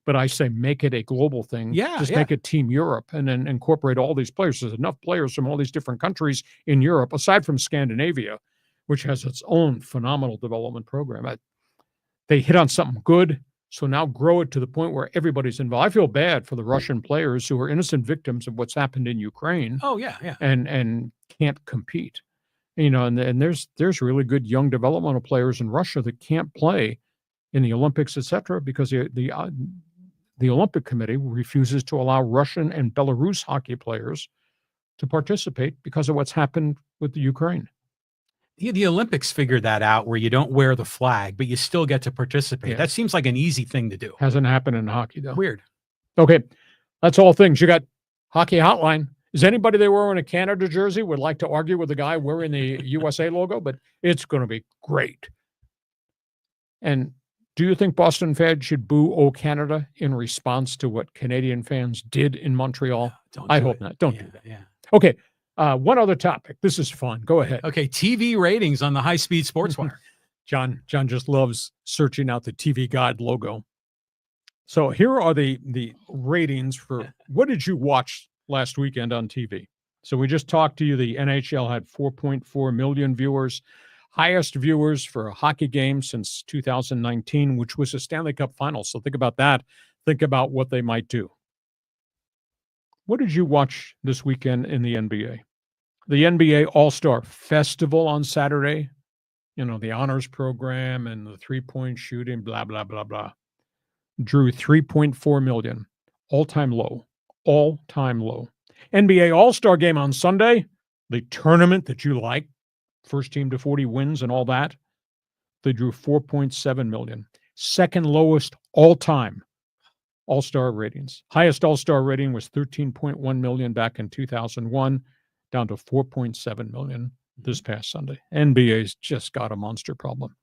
But I say make it a global thing. Yeah, Just yeah. make it Team Europe and then incorporate all these players. There's enough players from all these different countries in Europe, aside from Scandinavia, which has its own phenomenal development program. They hit on something good, so now grow it to the point where everybody's involved. I feel bad for the Russian players who are innocent victims of what's happened in Ukraine. Oh, yeah, yeah. And can't compete. And there's really good young developmental players in Russia that can't play in the Olympics, etc., because the Olympic Committee refuses to allow Russian and Belarus hockey players to participate because of what's happened with the Ukraine. The Olympics figured that out, where you don't wear the flag, but you still get to participate. Yeah. That seems like an easy thing to do. Hasn't happened in hockey, though. Weird. Okay, that's all things. You got Hockey Hotline. Is anybody there wearing a Canada jersey would like to argue with the guy wearing the USA logo? But it's going to be great. And do you think Boston fans should boo "O Canada" in response to what Canadian fans did in Montreal? I hope not. Don't do that. Yeah. Okay. One other topic. This is fun. Go ahead. Okay. TV ratings on the high-speed sports wire. John just loves searching out the TV Guide logo. So here are the ratings for what did you watch last weekend on TV? So we just talked to you. The NHL had 4.4 million viewers, highest viewers for a hockey game since 2019, which was a Stanley Cup final. So think about that. Think about what they might do. What did you watch this weekend in the NBA? The NBA All-Star Festival on Saturday, the honors program and the three-point shooting, blah, blah, blah, blah, drew 3.4 million, all-time low. NBA All-Star Game on Sunday, the tournament that you like, first team to 40 wins and all that, they drew 4.7 million. Second lowest all-time All-Star ratings. Highest All-Star rating was 13.1 million back in 2001, down to 4.7 million this past Sunday. NBA's just got a monster problem.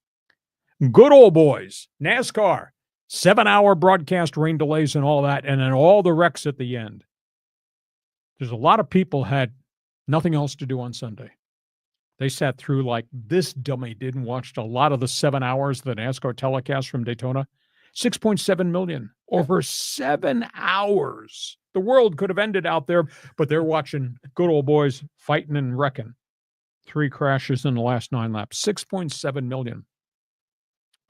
Good old boys, NASCAR, 7-hour broadcast, rain delays and all that, and then all the wrecks at the end. There's a lot of people had nothing else to do on Sunday. They sat through like this dummy did and watched a lot of the 7 hours of the NASCAR telecast from Daytona. 6.7 million over 7 hours. The world could have ended out there, but they're watching good old boys fighting and wrecking. 3 crashes in the last 9 laps. 6.7 million.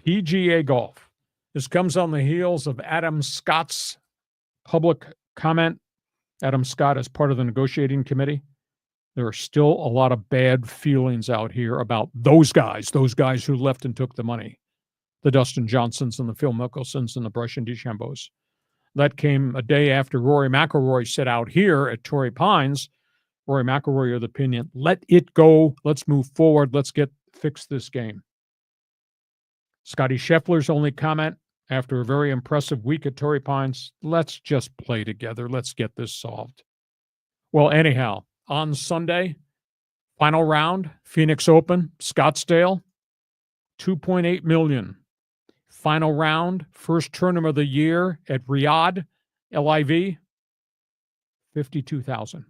PGA Golf. This comes on the heels of Adam Scott's public comment. Adam Scott is part of the negotiating committee. There are still a lot of bad feelings out here about those guys who left and took the money. The Dustin Johnsons and the Phil Mickelsons and the Bryson DeChambeaus. That came a day after Rory McIlroy said out here at Torrey Pines, Rory McIlroy of the opinion, let it go, let's move forward, let's fix this game. Scotty Scheffler's only comment after a very impressive week at Torrey Pines, let's just play together, let's get this solved. Well, anyhow, on Sunday, final round, Phoenix Open, Scottsdale, 2.8 million. Final round, first tournament of the year at Riyadh, LIV, 52,000.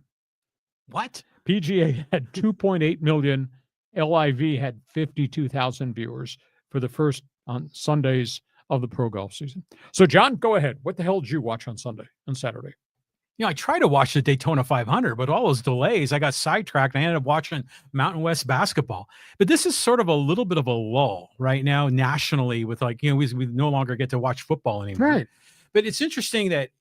What? PGA had 2.8 million. LIV had 52,000 viewers for the first on Sundays of the pro golf season. So, John, go ahead. What the hell did you watch on Sunday and Saturday? I tried to watch the Daytona 500, but all those delays, I got sidetracked and I ended up watching Mountain West basketball. But this is sort of a little bit of a lull right now nationally with we no longer get to watch football anymore. Right. But it's interesting that,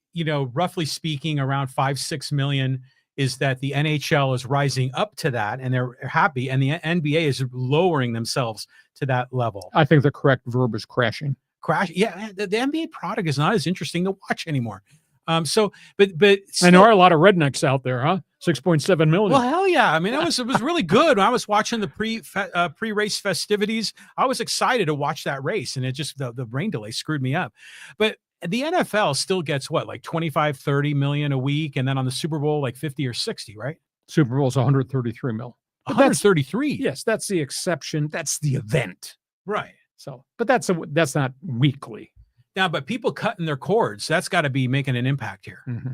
roughly speaking, around 5-6 million is that the NHL is rising up to that and they're happy. And the NBA is lowering themselves to that level. I think the correct verb is crashing. Yeah. The NBA product is not as interesting to watch anymore. But still, and there are a lot of rednecks out there, huh? 6.7 million. Well, hell yeah. I mean, it was really good. When I was watching the pre-race festivities, I was excited to watch that race, and it just the rain delay screwed me up. But the NFL still gets what, like 25, 30 million a week, and then on the Super Bowl, like 50 or 60, right? Super Bowl's 133 mil. 133. Yes, that's the exception. That's the event. Right. So, but that's not weekly. Now, but people cutting their cords, that's got to be making an impact here. Mm-hmm.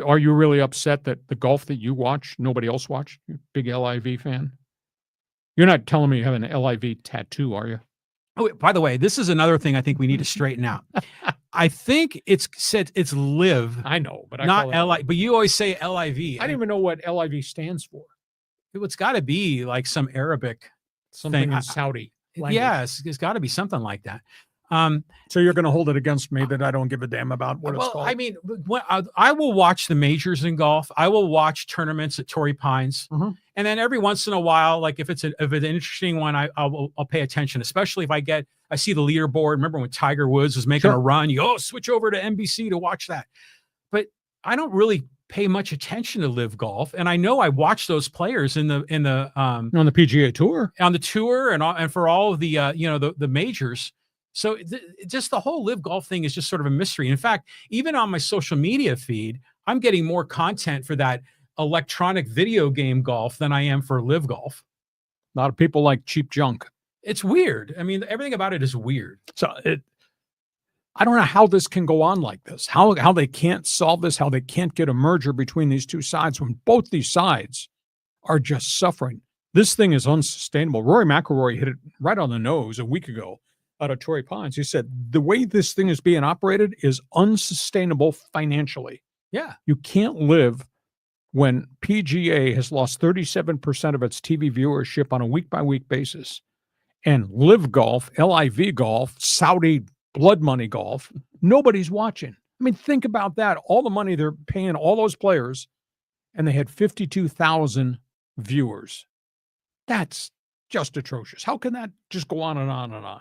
Are you really upset that the golf that you watch, nobody else watched? You're a big LIV fan? You're not telling me you have an LIV tattoo, are you? Oh, by the way, this is another thing I think we need to straighten out. I think it's said it's live. I know, but not LI. But you always say LIV. I don't even know what LIV stands for. It's got to be like some Arabic something in Saudi language. Yes, it's got to be something like that. So you're going to hold it against me that I don't give a damn about what it's called? I mean, I will watch the majors in golf. I will watch tournaments at Torrey Pines, and then every once in a while, like if it's an interesting one, I'll pay attention. Especially if I see the leaderboard. Remember when Tiger Woods was making a run? You switch over to NBC to watch that. But I don't really pay much attention to live golf, and I know I watch those players on the PGA Tour, on the tour, and for all of the the majors. So just the whole live golf thing is just sort of a mystery. In fact, even on my social media feed, I'm getting more content for that electronic video game golf than I am for live golf. A lot of people like cheap junk. It's weird. I mean, everything about it is weird. So I don't know how this can go on like this, how they can't solve this, how they can't get a merger between these two sides when both these sides are just suffering. This thing is unsustainable. Rory McIlroy hit it right on the nose a week ago out of Torrey Pines. He said, the way this thing is being operated is unsustainable financially. Yeah. You can't live when PGA has lost 37% of its TV viewership on a week-by-week basis. And live golf, LIV golf, Saudi blood money golf, nobody's watching. I mean, think about that. All the money they're paying all those players, and they had 52,000 viewers. That's just atrocious. How can that just go on and on and on?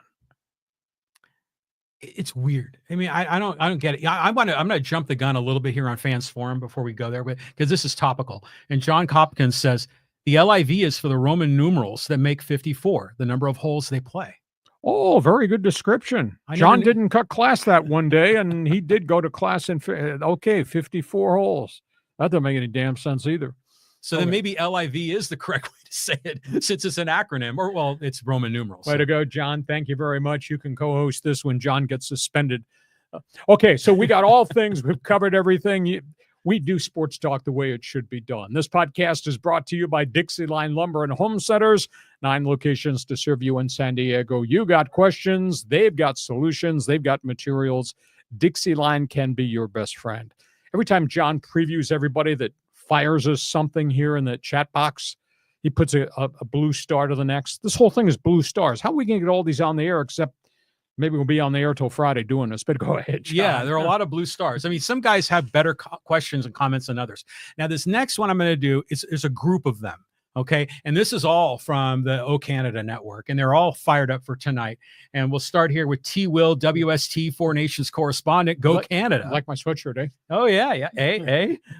It's weird. I mean, I don't get it. I'm going to jump the gun a little bit here on Fans Forum before we go there, but because this is topical. And John Hopkins says the LIV is for the Roman numerals that make 54, the number of holes they play. Oh, very good description. John didn't cut class that one day, and he did go to class in 54 holes. That doesn't make any damn sense either. So then maybe LIV is the correct way to say it, since it's an acronym, or well, it's Roman numerals. Way to go, John. Thank you very much. You can co-host this when John gets suspended. Okay, so we got all things. We've covered everything. We do sports talk the way it should be done. This podcast is brought to you by Dixie Line Lumber and Home Centers, 9 locations to serve you in San Diego. You got questions, they've got solutions, they've got materials. Dixie Line can be your best friend. Every time John previews everybody that fires us something here in the chat box, he puts a blue star to the next. This whole thing is blue stars. How are we going to get all these on the air, except maybe we'll be on the air till Friday doing this, but go ahead, John. Yeah, there are a lot of blue stars. I mean, some guys have better questions and comments than others. Now, this next one I'm going to do is a group of them, okay? And this is all from the O Canada Network, and they're all fired up for tonight. And we'll start here with T. Will, WST, Four Nations correspondent. Go Canada. Like my sweatshirt, eh? Oh, yeah.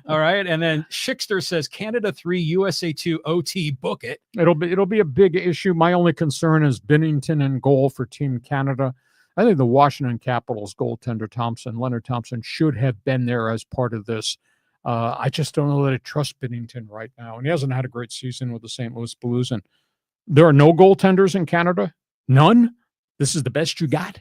All right. And then Schickster says, Canada 3, USA 2, OT, book it. It'll be a big issue. My only concern is Binnington in goal for Team Canada. I think the Washington Capitals goaltender Leonard Thompson, should have been there as part of this. I just don't know that I trust Binnington right now. And he hasn't had a great season with the St. Louis Blues. And there are no goaltenders in Canada. None. This is the best you got.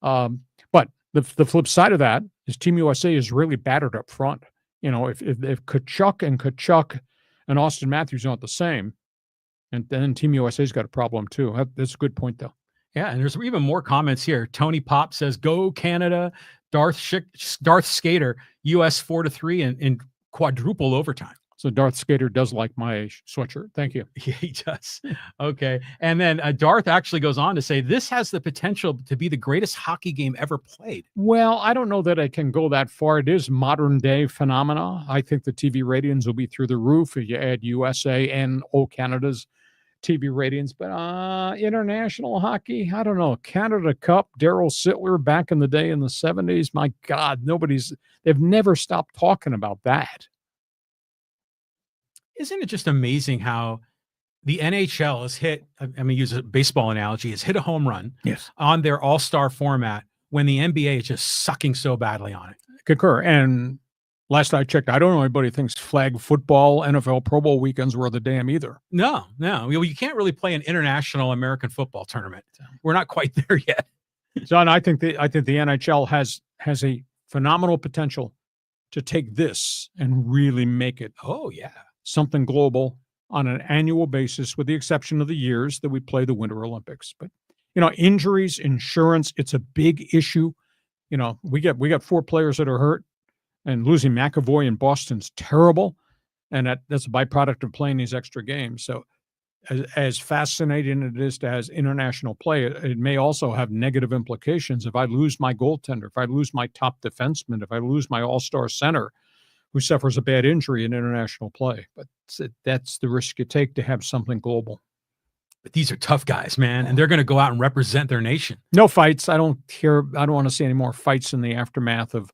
But the flip side of that is Team USA is really battered up front. You know, if Tkachuk and Austin Matthews aren't the same, and then Team USA's got a problem too. That's a good point, though. Yeah, and there's even more comments here. Tony Pop says, "Go Canada!" Darth Skater, US 4-3 in quadruple overtime. So Darth Skater does like my sweatshirt. Thank you. Yeah, he does. Okay, and then Darth actually goes on to say, "This has the potential to be the greatest hockey game ever played." Well, I don't know that I can go that far. It is modern day phenomena. I think the TV ratings will be through the roof if you add USA and Canada's TV ratings, but international hockey, I don't know. Canada Cup, Darryl Sittler back in the day in the 70s. My God, they've never stopped talking about that. Isn't it just amazing how the NHL has hit, I'm going to use a baseball analogy, has hit a home run on their all-star format when the NBA is just sucking so badly on it. Concur. And last I checked, I don't know anybody thinks flag football, NFL Pro Bowl weekends were the damn either. No. You can't really play an international American football tournament. We're not quite there yet. John, I think the NHL has a phenomenal potential to take this and really make it Oh, yeah. something global on an annual basis, with the exception of the years that we play the Winter Olympics. But, injuries, insurance, it's a big issue. We got 4 players that are hurt, and losing McAvoy in Boston's terrible. And that's a byproduct of playing these extra games. So as fascinating it is to have international play, it may also have negative implications. If I lose my goaltender, if I lose my top defenseman, if I lose my all-star center who suffers a bad injury in international play. But that's the risk you take to have something global. But these are tough guys, man, and they're going to go out and represent their nation. No fights. I don't want to see any more fights in the aftermath of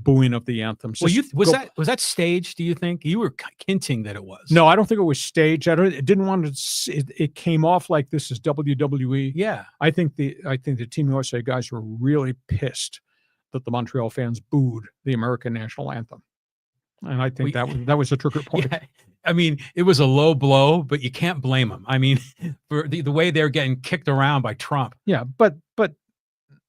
booing of the anthems. Well, was that staged? Do you think? You were hinting that it was. No, I don't think it was staged. It didn't want to. It came off like this is WWE. Yeah, I think the Team USA guys were really pissed that the Montreal fans booed the American national anthem, and I think that was a trigger point. Yeah. I mean, it was a low blow, but you can't blame them. I mean, for the way they're getting kicked around by Trump. Yeah, but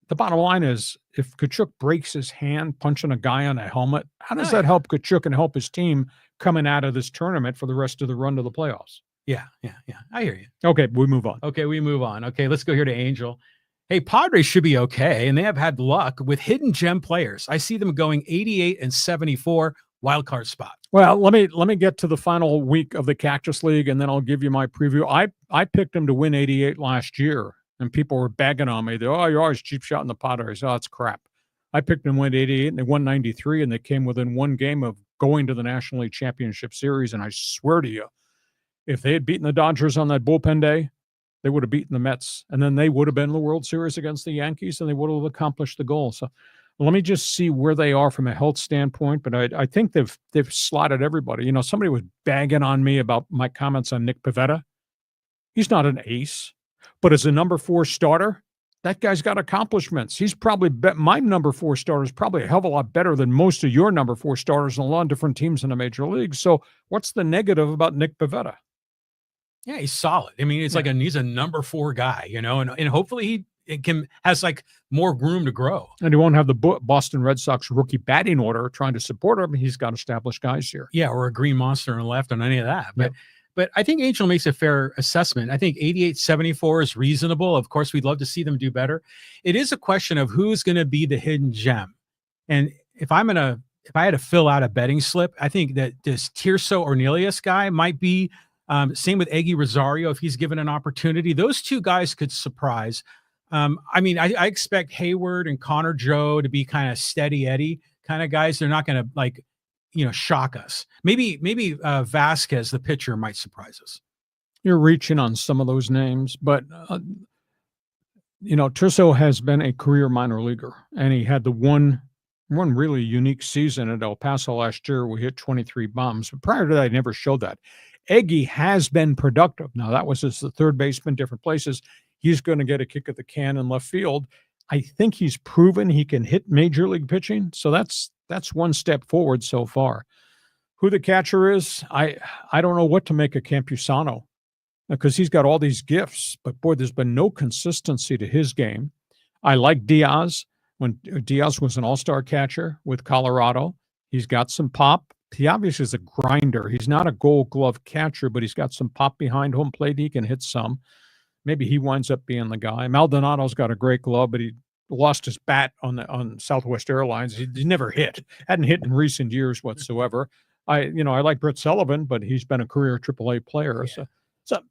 the bottom line is, if Tkachuk breaks his hand punching a guy on a helmet, how does that help Tkachuk and help his team coming out of this tournament for the rest of the run to the playoffs? Yeah. I hear you. Okay, we move on. Okay, let's go here to Angel. Hey, Padres should be okay, and they have had luck with hidden gem players. I see them going 88 and 74 wild card spot. Well, let me get to the final week of the Cactus League, and then I'll give you my preview. I picked them to win 88 last year. And people were bagging on me. You're always cheap shotting the Padres. Oh, that's crap. I picked them to win 88, and they won 93, and they came within one game of going to the National League Championship Series. And I swear to you, if they had beaten the Dodgers on that bullpen day, they would have beaten the Mets. And then they would have been in the World Series against the Yankees, and they would have accomplished the goal. So let me just see where they are from a health standpoint. But I think they've slotted everybody. Somebody was bagging on me about my comments on Nick Pivetta. He's not an ace. But as a number 4 starter, that guy's got accomplishments. He's probably my number 4 starter is probably a hell of a lot better than most of your number 4 starters in a lot of different teams in the major leagues. So what's the negative about Nick Pivetta? Yeah, he's solid. I mean, he's a number 4 guy, and hopefully he has like more room to grow. And he won't have the Boston Red Sox rookie batting order trying to support him. He's got established guys here. Yeah, or a green monster on the left on any of that. But I think Angel makes a fair assessment. I think 88-74 is reasonable. Of course, we'd love to see them do better. It is a question of who's going to be the hidden gem. And if I had to fill out a betting slip, I think that this Tirso Ornelas guy might be same with Eggy Rosario if he's given an opportunity. Those 2 guys could surprise. I expect Hayward and Connor Joe to be kind of steady Eddie kind of guys. They're not going to shock us. Maybe Vasquez, the pitcher, might surprise us. You're reaching on some of those names, but Tirso has been a career minor leaguer, and he had the one really unique season at El Paso last year. We hit 23 bombs. But prior to that, I never showed that. Eggy has been productive. Now, that was as the third baseman, different places. He's going to get a kick at the can in left field. I think he's proven he can hit major league pitching, so that's one step forward so far. Who the catcher is, I don't know what to make of Campusano, because he's got all these gifts, but boy, there's been no consistency to his game. I like Diaz. When Diaz was an all-star catcher with Colorado, he's got some pop. He obviously is a grinder. He's not a gold glove catcher, but he's got some pop behind home plate. He can hit some. Maybe he winds up being the guy. Maldonado's got a great glove, but he lost his bat on Southwest Airlines. He never hit. Hadn't hit in recent years whatsoever. I like Brett Sullivan, but he's been a career AAA player. Yeah. So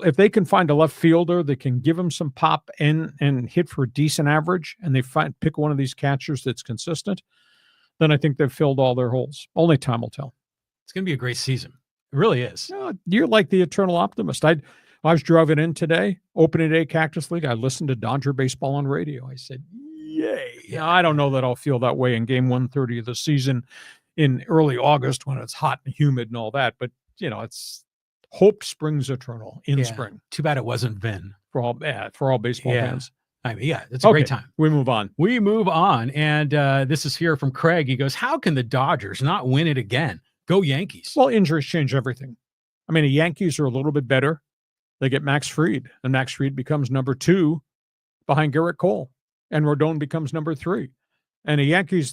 if they can find a left fielder that can give him some pop and hit for a decent average, and they pick one of these catchers that's consistent, then I think they've filled all their holes. Only time will tell. It's going to be a great season. It really is. You're like the eternal optimist. I was driving in today, opening day Cactus League. I listened to Dodger baseball on radio. I said, yay. Yeah, I don't know that I'll feel that way in game 130 of the season in early August when it's hot and humid and all that. But, it's hope springs eternal in spring. Too bad it wasn't Vin. For all baseball fans. I mean, it's a great time. We move on. And this is here from Craig. He goes, how can the Dodgers not win it again? Go Yankees. Well, injuries change everything. I mean, the Yankees are a little bit better. They get Max Fried, and Max Fried becomes number 2 behind Garrett Cole, and Rodon becomes number 3. And the Yankees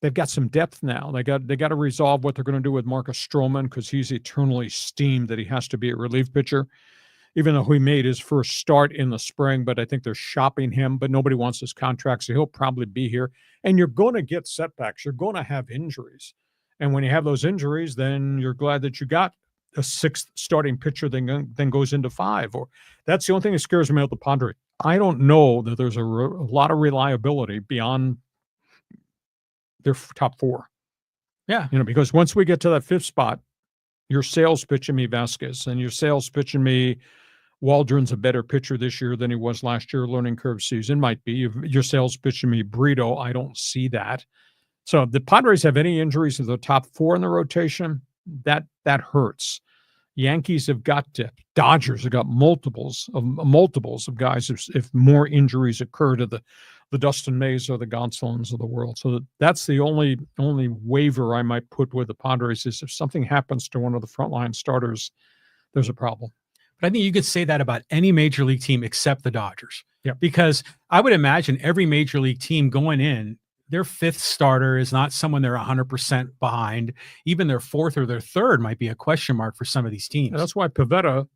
they've got some depth now. They got to resolve what they're going to do with Marcus Stroman, because he's eternally steamed that he has to be a relief pitcher, even though he made his first start in the spring. But I think they're shopping him, but nobody wants his contract, so he'll probably be here. And you're going to get setbacks. You're going to have injuries. And when you have those injuries, then you're glad that you got a sixth starting pitcher then goes into five. Or that's the only thing that scares me about the Padres. I don't know that there's a lot of reliability beyond their top four. Yeah. Because once we get to that fifth spot, your sales pitching me Vasquez, and your sales pitching me Waldron's a better pitcher this year than he was last year. Learning curve season might be. Your sales pitching me Brito, I don't see that. So if the Padres have any injuries to the top four in the rotation, that hurts. Yankees have got depth. Dodgers have got multiples of guys if more injuries occur to the Dustin Mays or the Gonsolins of the world. So that's the only waiver I might put with the Padres is if something happens to one of the frontline starters, there's a problem. But I think you could say that about any major league team except the Dodgers. Yeah. Because I would imagine every major league team going in, their fifth starter is not someone they're 100% behind. Even their fourth or their third might be a question mark for some of these teams. And that's why Pivetta,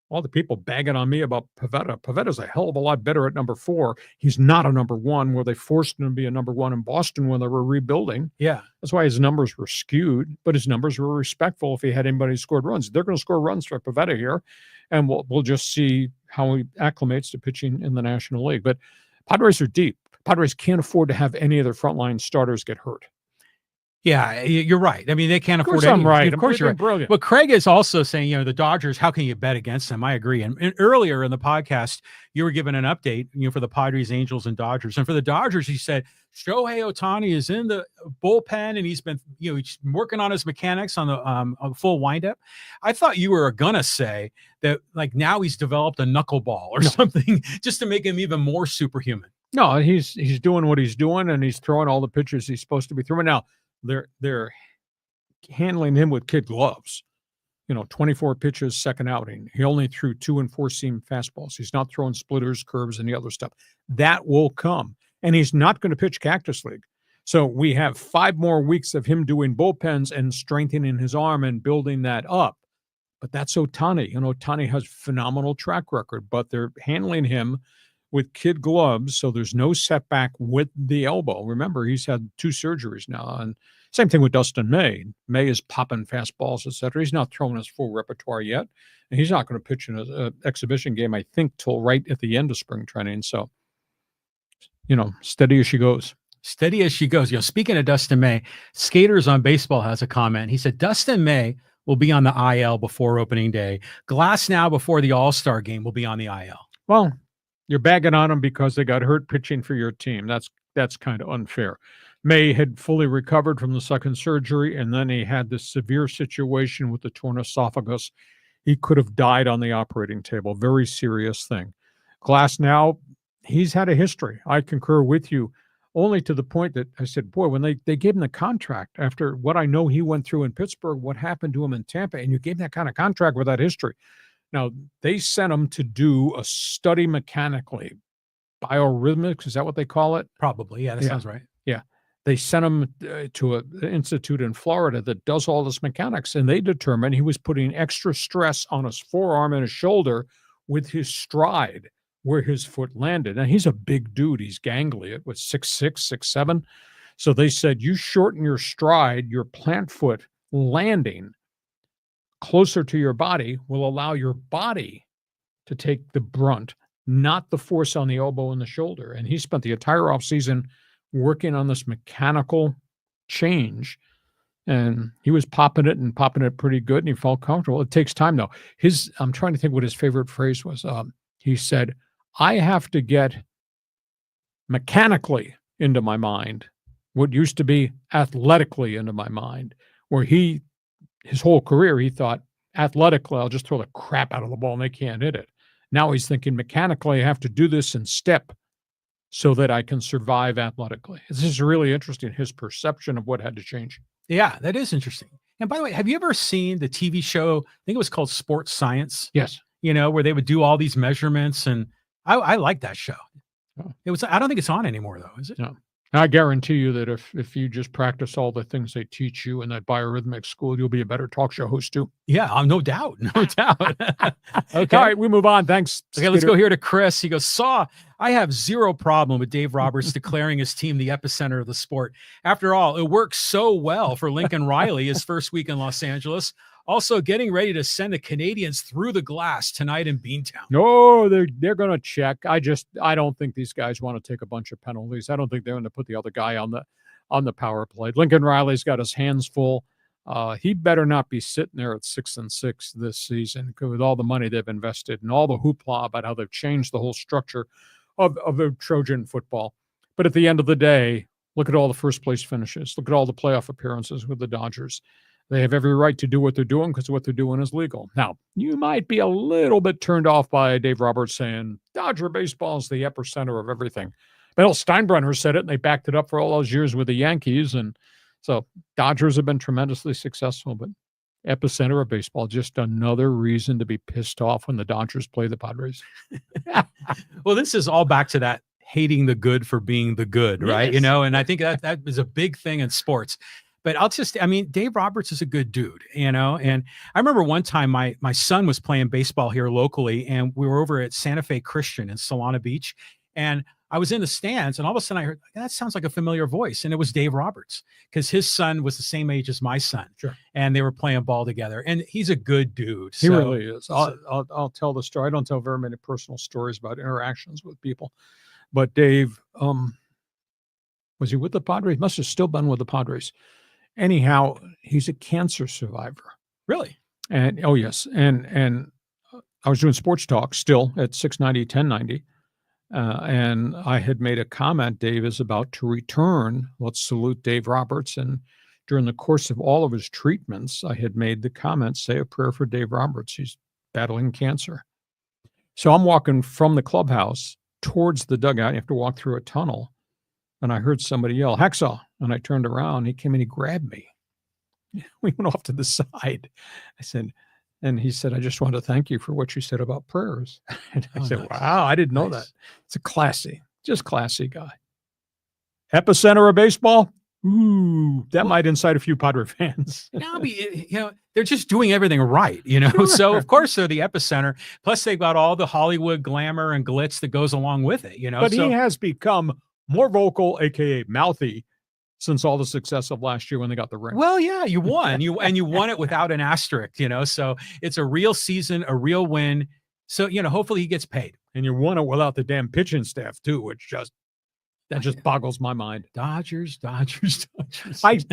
all the people bagging on me about Pivetta's a hell of a lot better at number 4. He's not a number 1, where they forced him to be a number 1 in Boston when they were rebuilding. Yeah. That's why his numbers were skewed, but his numbers were respectful if he had anybody who scored runs. They're going to score runs for Pivetta here, and we'll just see how he acclimates to pitching in the National League. But Padres are deep. Padres can't afford to have any of their frontline starters get hurt. Yeah, you're right. I mean, they can't afford I'm right. Of course you're right. Brilliant. But Craig is also saying, the Dodgers, how can you bet against them? I agree. And earlier in the podcast, you were given an update, for the Padres, Angels, and Dodgers. And for the Dodgers, he said, Shohei Ohtani is in the bullpen, and he's been, he's working on his mechanics on the full windup. I thought you were going to say that, like, now he's developed a knuckleball or something just to make him even more superhuman. No, he's doing what he's doing, and he's throwing all the pitches he's supposed to be throwing. Now, they're handling him with kid gloves. 24 pitches, second outing. He only threw 2 and 4-seam fastballs. He's not throwing splitters, curves, and the other stuff. That will come. And he's not going to pitch Cactus League. So we have 5 more weeks of him doing bullpens and strengthening his arm and building that up. But that's Ohtani. Ohtani has phenomenal track record, but they're handling him with kid gloves, so there's no setback with the elbow. Remember, he's had 2 surgeries now, and same thing with Dustin May. May is popping fastballs, etc. He's not throwing his full repertoire yet, and he's not going to pitch in an exhibition game, I think, till right at the end of spring training. So, steady as she goes. Steady as she goes. Speaking of Dustin May, Skaters on Baseball has a comment. He said, Dustin May will be on the IL before opening day. Glass now before the All-Star game will be on the IL. Well, you're bagging on them because they got hurt pitching for your team. That's kind of unfair. May had fully recovered from the second surgery, and then he had this severe situation with the torn esophagus. He could have died on the operating table. Very serious thing. Glass now, he's had a history. I concur with you, only to the point that I said, boy, when they gave him the contract, after what I know he went through in Pittsburgh, what happened to him in Tampa, and you gave him that kind of contract with that history. Now, they sent him to do a study mechanically. Biorhythmics, is that what they call it? Probably. Yeah, that sounds right. Yeah. They sent him to an institute in Florida that does all this mechanics, and they determined he was putting extra stress on his forearm and his shoulder with his stride, where his foot landed. And he's a big dude. He's gangly with 6'6", 6'7". So they said, you shorten your stride, your plant foot landing closer to your body will allow your body to take the brunt, not the force on the elbow and the shoulder. And he spent the entire offseason working on this mechanical change, and he was popping it pretty good, and he felt comfortable. It takes time, though. I'm trying to think what his favorite phrase was. He said, I have to get mechanically into my mind what used to be athletically into my mind, where his whole career, he thought, athletically, I'll just throw the crap out of the ball and they can't hit it. Now he's thinking, mechanically, I have to do this in step so that I can survive athletically. This is really interesting, his perception of what had to change. Yeah, that is interesting. And by the way, have you ever seen the TV show, I think it was called Sports Science? Yes. Where they would do all these measurements, and I like that show. Oh. I don't think it's on anymore, though, is it? No. I guarantee you that if you just practice all the things they teach you in that biorhythmic school, you'll be a better talk show host too. Yeah, no doubt. No doubt. Okay. All right, we move on. Thanks. Okay, let's go here to Chris. He goes, I have zero problem with Dave Roberts declaring his team the epicenter of the sport. After all, it worked so well for Lincoln Riley his first week in Los Angeles. Also getting ready to send the Canadians through the glass tonight in Beantown. No, they're going to check. I don't think these guys want to take a bunch of penalties. I don't think they're going to put the other guy on the power play. Lincoln Riley's got his hands full. He better not be sitting there at 6-6 this season with all the money they've invested and all the hoopla about how they've changed the whole structure of the Trojan football. But at the end of the day, look at all the first place finishes. Look at all the playoff appearances with the Dodgers. They have every right to do what they're doing because what they're doing is legal. Now, you might be a little bit turned off by Dave Roberts saying Dodger baseball is the epicenter of everything. Bill Steinbrenner said it, and they backed it up for all those years with the Yankees. And so Dodgers have been tremendously successful, but epicenter of baseball, just another reason to be pissed off when the Dodgers play the Padres. Well, this is all back to that hating the good for being the good, right? Yes. And I think that is a big thing in sports. But Dave Roberts is a good dude, and I remember one time my son was playing baseball here locally, and we were over at Santa Fe Christian in Solana Beach, and I was in the stands, and all of a sudden I heard, that sounds like a familiar voice, and it was Dave Roberts, because his son was the same age as my son. Sure. And they were playing ball together, and he's a good dude. He really is. I'll tell the story. I don't tell very many personal stories about interactions with people, but Dave, was he with the Padres? Must have still been with the Padres. Anyhow, he's a cancer survivor. Really? And oh yes, and I was doing sports talk still at 690, 1090, and I had made a comment. Dave is about to return. Let's salute Dave Roberts. And during the course of all of his treatments, I had made the comment, say a prayer for Dave Roberts. He's battling cancer. So I'm walking from the clubhouse towards the dugout. You have to walk through a tunnel. And I heard somebody yell, "Hacksaw." And I turned around. He came and he grabbed me. We went off to the side. And he said, "I just want to thank you for what you said about prayers." And I said, nice. Wow, I didn't know that. It's a just classy guy. Epicenter of baseball? Ooh, that might incite a few Padre fans. They're just doing everything right, Sure. So of course they're the epicenter. Plus they've got all the Hollywood glamour and glitz that goes along with it, But he has become more vocal, aka mouthy, since all the success of last year when they got the ring. Well, yeah, you won. You won it without an asterisk, So it's a real season, a real win. So, hopefully he gets paid. And you won it without the damn pitching staff too, which just boggles my mind. Dodgers.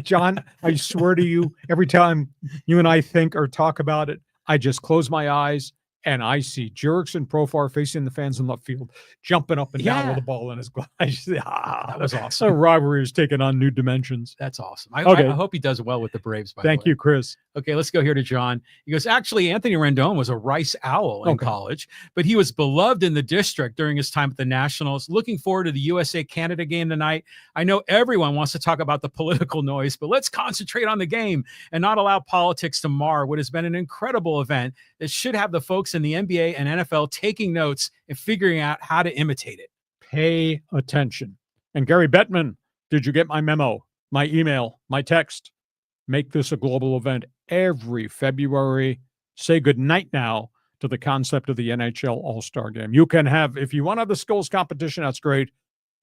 John, I swear to you, every time you and I think or talk about it, I just close my eyes and I see Jerks and Profar facing the fans in left field, jumping up and down with the ball in his glove. That was awesome. The rivalry is taking on new dimensions. That's awesome. I hope he does well with the Braves, by Thank you, Chris. Okay, let's go here to John. He goes, actually, Anthony Rendon was a Rice Owl in college, but he was beloved in the district during his time at the Nationals. Looking forward to the USA-Canada game tonight. I know everyone wants to talk about the political noise, but let's concentrate on the game and not allow politics to mar what has been an incredible event that should have the folks in the NBA and NFL taking notes and figuring out how to imitate it. Pay attention. And Gary Bettman, did you get my memo, my email, my text? Make this a global event every February. Say good night now to the concept of the NHL All-Star Game. You can have, if you want to have the skills competition, that's great,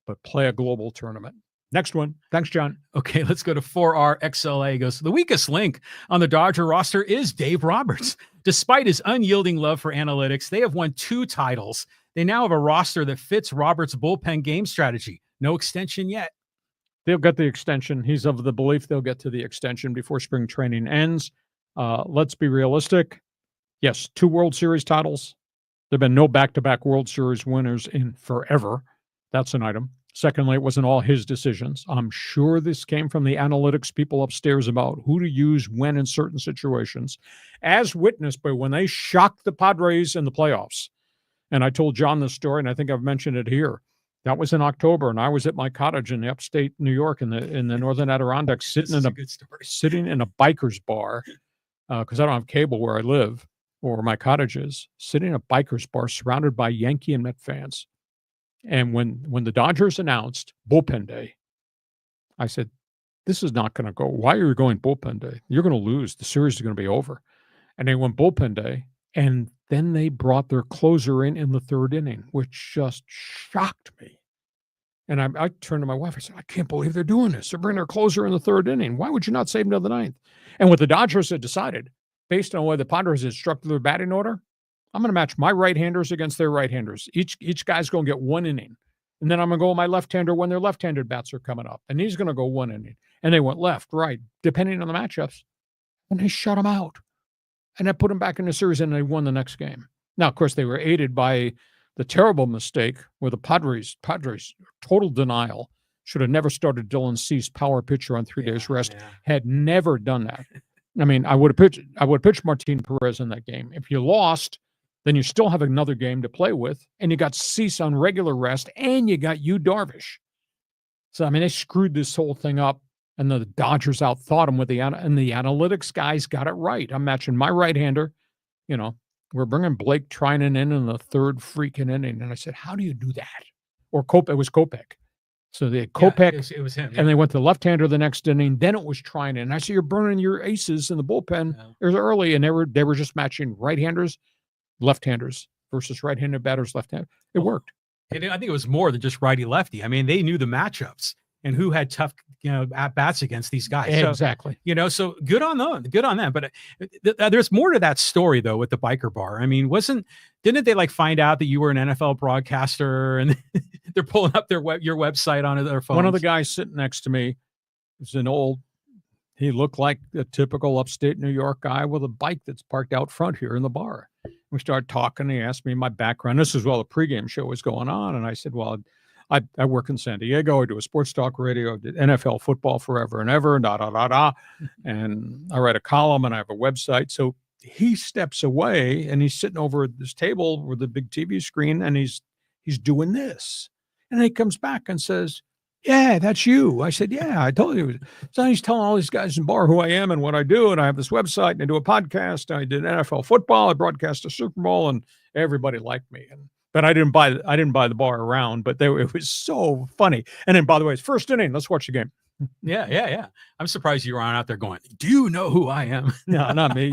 but play a global tournament. Next one. Thanks, John. Okay, let's go to 4RXLA. He goes, the weakest link on the Dodger roster is Dave Roberts. Despite his unyielding love for analytics, they have won 2 titles. They now have a roster that fits Roberts' bullpen game strategy. No extension yet. They'll get the extension. He's of the belief they'll get to the extension before spring training ends. Let's be realistic. Yes, 2 World Series titles. There have been no back-to-back World Series winners in forever. That's an item. Secondly, it wasn't all his decisions. I'm sure this came from the analytics people upstairs about who to use when in certain situations, as witnessed by when they shocked the Padres in the playoffs. And I told John this story, and I think I've mentioned it here. That was in October, and I was at my cottage in upstate New York in the northern Adirondacks, sitting in a biker's bar, because I don't have cable where I live or where my cottage is, sitting in a biker's bar surrounded by Yankee and Met fans. And when the Dodgers announced bullpen day, I said, this is not going to go. Why are you going bullpen day? You're going to lose. The series is going to be over. And they went bullpen day, and then they brought their closer in the third inning, which just shocked me. And I turned to my wife. I said, I can't believe they're doing this. They're bringing their closer in the third inning. Why would you not save him to the ninth? And what the Dodgers had decided, based on the way the Padres had structured their batting order, I'm going to match my right-handers against their right-handers. Each guy's going to get 1 inning. And then I'm going to go with my left-hander when their left-handed bats are coming up. And he's going to go 1 inning. And they went left, right, depending on the matchups. And they shut him out. And that put him back in the series, and they won the next game. Now, of course, they were aided by the terrible mistake where the Padres, total denial, should have never started Dylan Cease, power pitcher on 3 days rest, had never done that. I mean, I would have pitched Martin Perez in that game. If you lost, then you still have another game to play with, and you got Cease on regular rest, and you got Yu Darvish. So, I mean, they screwed this whole thing up, and the Dodgers outthought them and the analytics guys got it right. I'm matching my right-hander. You know, we're bringing Blake Trinan in the third freaking inning. And I said, how do you do that? Or it was Kopech. So they had Kopech. It was him. And they went to the left-hander the next inning. Then it was Trinan. And I said, you're burning your aces in the bullpen. It was early, and they were just matching right-handers, left-handers versus right-handed batters, left-handed. It worked. And I think it was more than just righty-lefty. I mean, they knew the matchups and who had tough, at-bats against these guys. Exactly. So, so good on them. But there's more to that story, though, with the biker bar. I mean, didn't they find out that you were an NFL broadcaster, and they're pulling up your website on their phones? One of the guys sitting next to me is he looked like a typical upstate New York guy with a bike that's parked out front here in the bar. We started talking. He asked me my background. This is while the pregame show was going on. And I said, well, I work in San Diego. I do a sports talk radio. I did NFL football forever and ever, and I write a column, and I have a website. So he steps away, and he's sitting over at this table with the big TV screen, and he's doing this. And he comes back and says, yeah, that's you. I said, yeah, I told you. So he's telling all these guys in the bar who I am and what I do. And I have this website, and I do a podcast. I did NFL football. I broadcast a Super Bowl, and everybody liked me. But I didn't buy the bar around, but it was so funny. And then, by the way, it's first inning. Let's watch the game. Yeah. I'm surprised you were out there going, do you know who I am? No, not me.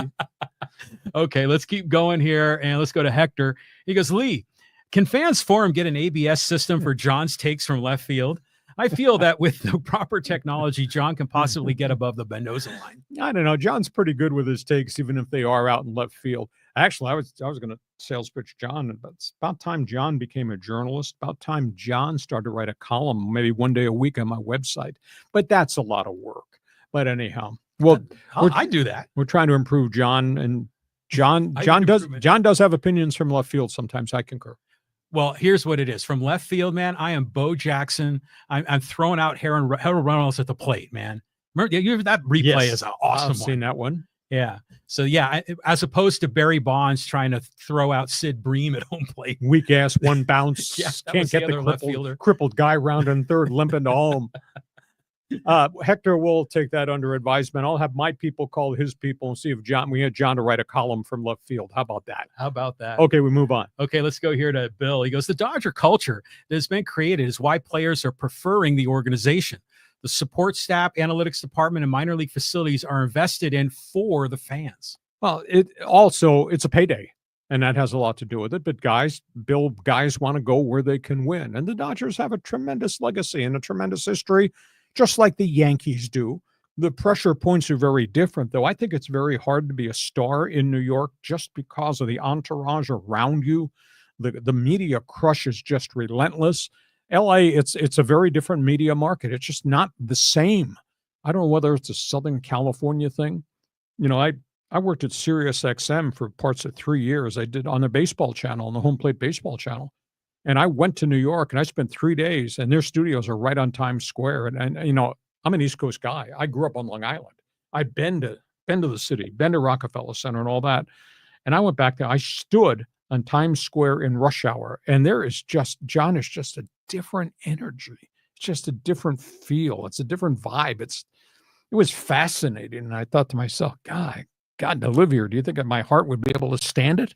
Okay, let's keep going here, and let's go to Hector. He goes, Lee, can fans forum get an ABS system for John's takes from left field? I feel that with the proper technology, John can possibly get above the Mendoza line. I don't know. John's pretty good with his takes, even if they are out in left field. Actually, I was going to sales pitch John, but it's about time John became a journalist. About time John started to write a column, maybe one day a week on my website. But that's a lot of work. But anyhow, well, I do that. We're trying to improve John, and John does have opinions from left field sometimes. I concur. Well, here's what it is. From left field, man, I am Bo Jackson. I'm throwing out Harold Reynolds at the plate, man. Remember, that replay is an awesome I've seen that one. Yeah. So, yeah, as opposed to Barry Bonds trying to throw out Sid Bream at home plate. Weak ass, one bounce. Can't get the crippled guy round in third, limping to home. Hector will take that under advisement. I'll have my people call his people and see if we had John to write a column from left field. How about that? Okay, we move on. Okay, let's go here to Bill. He goes, the Dodger culture that has been created is why players are preferring the organization. The support staff, analytics department, and minor league facilities are invested in for the fans. Well, it's a payday, and that has a lot to do with it. But guys want to go where they can win. And the Dodgers have a tremendous legacy and a tremendous history, just like the Yankees do. The pressure points are very different, though. I think it's very hard to be a star in New York just because of the entourage around you. The media crush is just relentless. LA, it's a very different media market. It's just not the same. I don't know whether it's a Southern California thing. I worked at Sirius XM for parts of 3 years. I did on the baseball channel, on the home plate baseball channel. And I went to New York, and I spent 3 days, and their studios are right on Times Square. And I'm an East Coast guy. I grew up on Long Island. I've been to the city, been to Rockefeller Center and all that. And I went back there. I stood on Times Square in rush hour, and John is just a different energy. It's just a different feel. It's a different vibe. It was fascinating. And I thought to myself, God, to live here, do you think my heart would be able to stand it?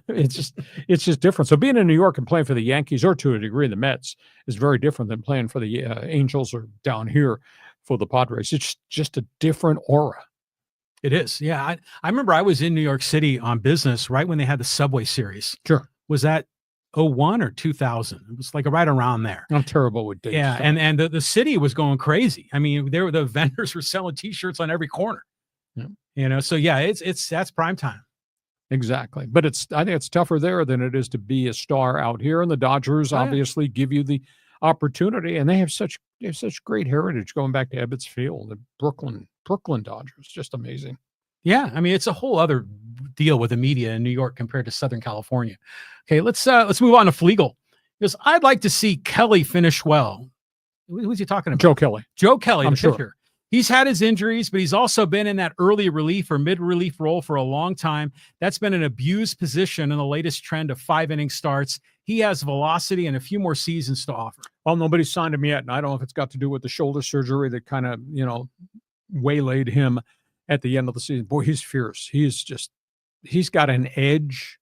It's just different. So being in New York and playing for the Yankees, or to a degree the Mets, is very different than playing for the Angels or down here. for the Padres. It's just a different aura. It is. Yeah. I remember I was in New York City on business right when they had the Subway Series. Sure. Was that 01 or 2000? It was like right around there. I'm terrible with dates. Yeah. And the city was going crazy. I mean, the vendors were selling T-shirts on every corner. Yeah. So yeah, that's prime time. Exactly. But I think it's tougher there than it is to be a star out here. And the Dodgers obviously give you the opportunity, and they have such great heritage going back to Ebbets Field, the Brooklyn Dodgers. Just amazing. Yeah, I mean, it's a whole other deal with the media in New York compared to Southern California. Okay, let's move on to Flegel, because I'd like to see Kelly finish well. Who's he talking about? Joe Kelly. Joe Kelly, I'm the sure. pitcher. He's had his injuries, but he's also been in that early relief or mid-relief role for a long time. That's been an abused position in the latest trend of 5-inning starts. He has velocity and a few more seasons to offer. Well, nobody's signed him yet, and I don't know if it's got to do with the shoulder surgery that kind of, waylaid him at the end of the season. Boy, he's fierce. He's got an edge.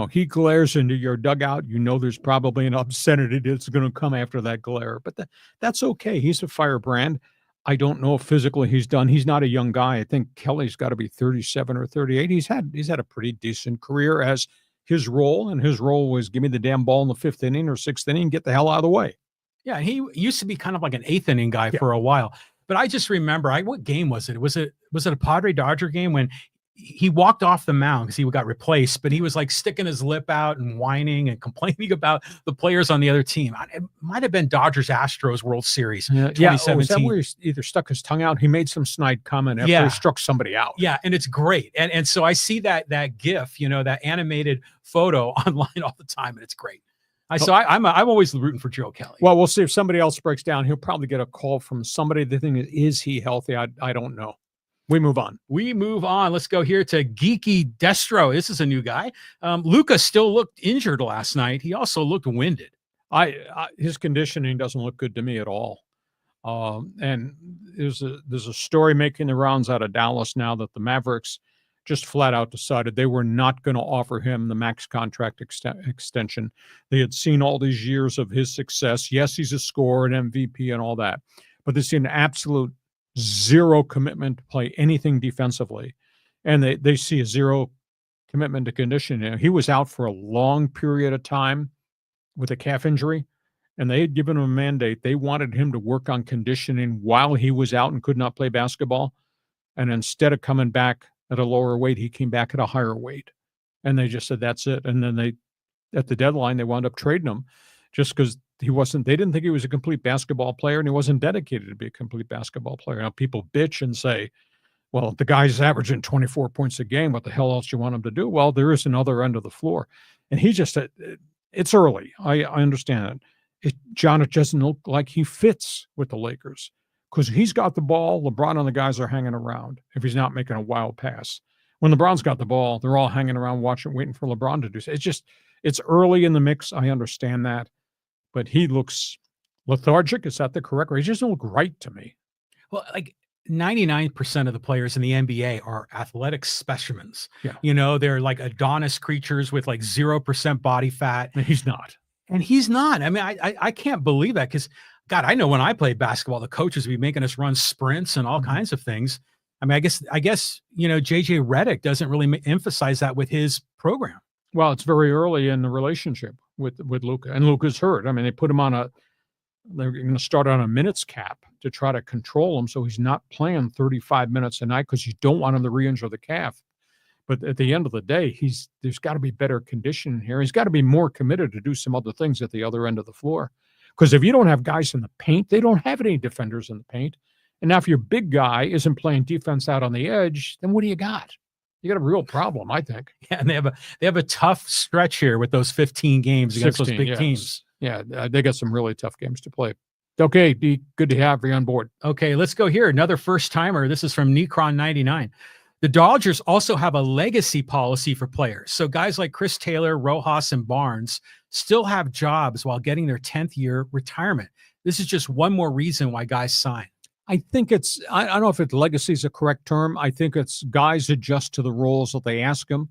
He glares into your dugout. There's probably an obscenity that's going to come after that glare, but that's okay. He's a firebrand. I don't know if physically he's done. He's not a young guy. I think Kelly's got to be 37 or 38. He's had a pretty decent career as his role, and his role was give me the damn ball in the 5th inning or 6th inning and get the hell out of the way. Yeah, he used to be kind of like an 8th inning guy for a while. But I just remember, what game was it? Was it a Padre-Dodger game when he walked off the mound because he got replaced, but he was like sticking his lip out and whining and complaining about the players on the other team. It might have been Dodgers-Astros World Series 2017. Was that where he either stuck his tongue out? He made some snide comment after he struck somebody out. Yeah, and it's great. And so I see that GIF, that animated photo online all the time, and it's great. I'm always rooting for Joe Kelly. Well, we'll see if somebody else breaks down. He'll probably get a call from somebody. The thing is he healthy? I don't know. We move on. Let's go here to Geeky Destro. This is a new guy. Luka still looked injured last night. He also looked winded. His conditioning doesn't look good to me at all. And there's a story making the rounds out of Dallas now that the Mavericks just flat out decided they were not going to offer him the max contract extension. They had seen all these years of his success. Yes, he's a scorer, an MVP, and all that, but they see an absolute zero commitment to play anything defensively, and they see a zero commitment to conditioning. He was out for a long period of time with a calf injury, and they had given him a mandate. They wanted him to work on conditioning while he was out and could not play basketball, and instead of coming back at a lower weight, he came back at a higher weight, and they just said that's it. And then at the deadline, they wound up trading him just because they didn't think he was a complete basketball player, and he wasn't dedicated to be a complete basketball player. Now people bitch and say, well, the guy's averaging 24 points a game. What the hell else do you want him to do? Well, there is another end of the floor. And he just, it's early. I understand it. It doesn't look like he fits with the Lakers because he's got the ball. LeBron and the guys are hanging around if he's not making a wild pass. When LeBron's got the ball, they're all hanging around waiting for LeBron to do so. It's early in the mix. I understand that. But he looks lethargic. Is that the correct word? He doesn't look right to me. Well, like 99% of the players in the NBA are athletic specimens. Yeah. They're like Adonis creatures with like 0% body fat. And he's not. I mean, I can't believe that because, God, I know when I played basketball, the coaches would be making us run sprints and all kinds of things. I mean, I guess JJ Redick doesn't really emphasize that with his program. Well, it's very early in the relationship with Luka, and Luka's hurt. I mean, they put him they're going to start on a minutes cap to try to control him so he's not playing 35 minutes a night because you don't want him to re-injure the calf. But at the end of the day, there's got to be better conditioning here. He's got to be more committed to do some other things at the other end of the floor. Because if you don't have guys in the paint, they don't have any defenders in the paint. And now if your big guy isn't playing defense out on the edge, then what do you got? You got a real problem, I think. Yeah, and they have a tough stretch here with those 15 games against those big teams. Yeah, they got some really tough games to play. Okay, D, good to have you on board. Okay, let's go here. Another first-timer. This is from Necron99. The Dodgers also have a legacy policy for players. So guys like Chris Taylor, Rojas, and Barnes still have jobs while getting their 10th year retirement. This is just one more reason why guys sign. I think I don't know if legacy is a correct term. I think it's guys adjust to the roles that they ask them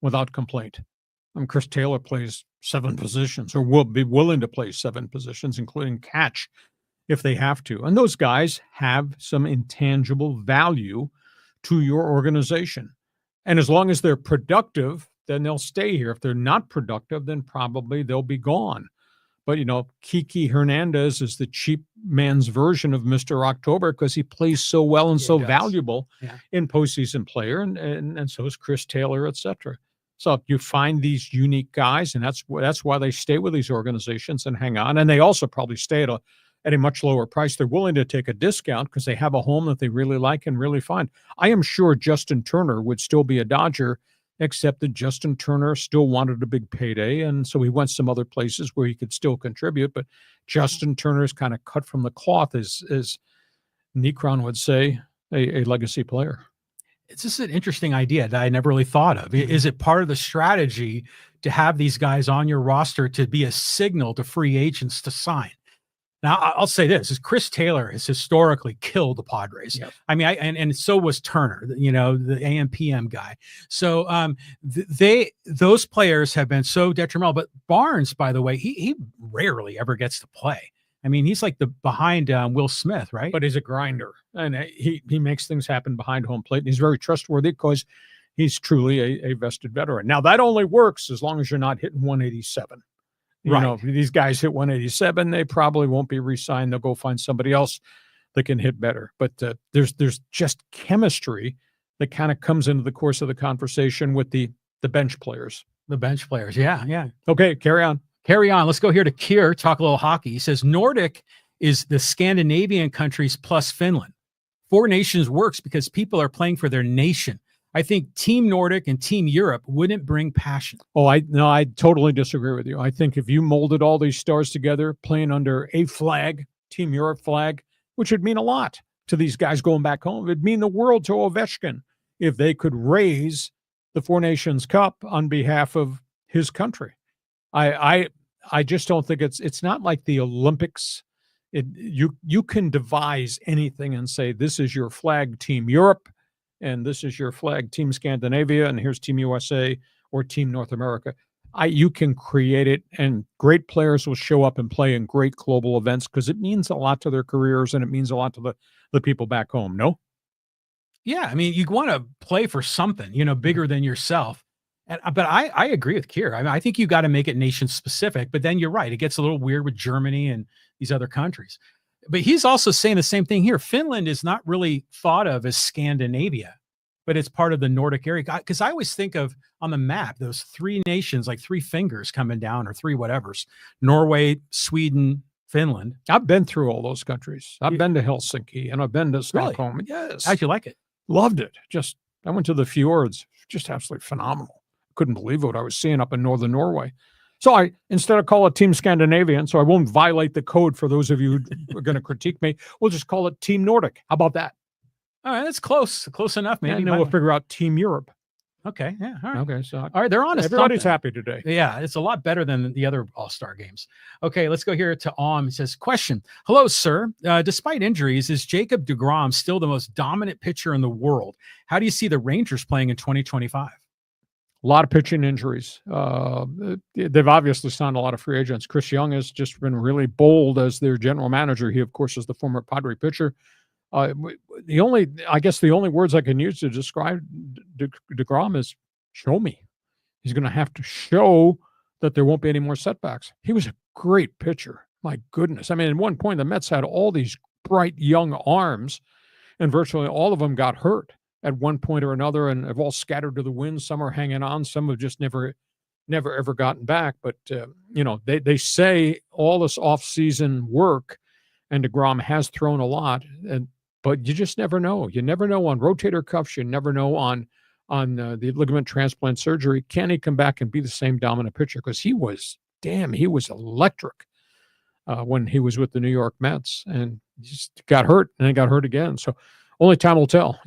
without complaint. Chris Taylor plays 7 positions or will be willing to play 7 positions, including catch if they have to. And those guys have some intangible value to your organization. And as long as they're productive, then they'll stay here. If they're not productive, then probably they'll be gone. But, Kiki Hernandez is the cheap man's version of Mr. October because he plays so well and so valuable in postseason player. And so is Chris Taylor, et cetera. So you find these unique guys, and that's why they stay with these organizations and hang on. And they also probably stay at a much lower price. They're willing to take a discount because they have a home that they really like and really find. I am sure Justin Turner would still be a Dodger, except that Justin Turner still wanted a big payday, and so he went some other places where he could still contribute. But Justin Turner is kind of cut from the cloth, as Necron would say, a legacy player. It's just an interesting idea that I never really thought of. Is it part of the strategy to have these guys on your roster to be a signal to free agents to sign? Now, I'll say this: is Chris Taylor has historically killed the Padres. Yep. I mean, and so was Turner, the AM/PM guy. So those players have been so detrimental. But Barnes, by the way, he rarely ever gets to play. I mean, he's like the behind Will Smith, right? But he's a grinder, and he makes things happen behind home plate. And he's very trustworthy because he's truly a vested veteran. Now, that only works as long as you're not hitting 187. If these guys hit 187, they probably won't be re-signed. They'll go find somebody else that can hit better. But there's just chemistry that kind of comes into the course of the conversation with the bench players. The bench players, yeah. Okay, carry on. Let's go here to Kier, talk a little hockey. He says Nordic is the Scandinavian countries plus Finland. 4 nations works because people are playing for their nation. I think Team Nordic and Team Europe wouldn't bring passion. Oh, I totally disagree with you. I think if you molded all these stars together, playing under a flag, Team Europe flag, which would mean a lot to these guys going back home, it'd mean the world to Ovechkin if they could raise the 4 Nations Cup on behalf of his country. I just don't think it's not like the Olympics. You can devise anything and say, this is your flag, Team Europe, and this is your flag, Team Scandinavia, and here's Team USA or Team North America. You can create it, and great players will show up and play in great global events because it means a lot to their careers and it means a lot to the people back home, no? Yeah, I mean, you want to play for something, bigger than yourself. But I agree with Kier. I mean, I think you got to make it nation specific, but then you're right. It gets a little weird with Germany and these other countries. But he's also saying the same thing here. Finland is not really thought of as Scandinavia, but it's part of the Nordic area. Because I always think of on the map, those 3 nations, like 3 fingers coming down or 3 whatevers, Norway, Sweden, Finland. I've been through all those countries. I've been to Helsinki and I've been to Stockholm. Really? Yes. How'd you like it? Loved it. I went to the fjords. Just absolutely phenomenal. Couldn't believe what I was seeing up in northern Norway. So instead of call it Team Scandinavian, so I won't violate the code for those of you who are going to critique me, we'll just call it Team Nordic. How about that? All right, that's close enough. Maybe. And then we'll figure out Team Europe. Okay, yeah, all right. Okay, so all right, they're on. Everybody's happy today. Yeah, it's a lot better than the other All-Star games. Okay, let's go here to He says, question. Hello, sir. Despite injuries, is Jacob deGrom still the most dominant pitcher in the world? How do you see the Rangers playing in 2025? A lot of pitching injuries. They've obviously signed a lot of free agents. Chris Young has just been really bold as their general manager. He, of course, is the former Padre pitcher. The only words I can use to describe deGrom is show me. He's going to have to show that there won't be any more setbacks. He was a great pitcher. My goodness. I mean, at one point, the Mets had all these bright young arms, and virtually all of them got hurt at one point or another, and have all scattered to the wind. Some are hanging on. Some have just never ever gotten back. But, they say all this offseason work, and deGrom has thrown a lot, but you just never know. You never know on rotator cuffs. You never know on the ligament transplant surgery. Can he come back and be the same dominant pitcher? Because he was electric when he was with the New York Mets, and just got hurt and then got hurt again. So only time will tell.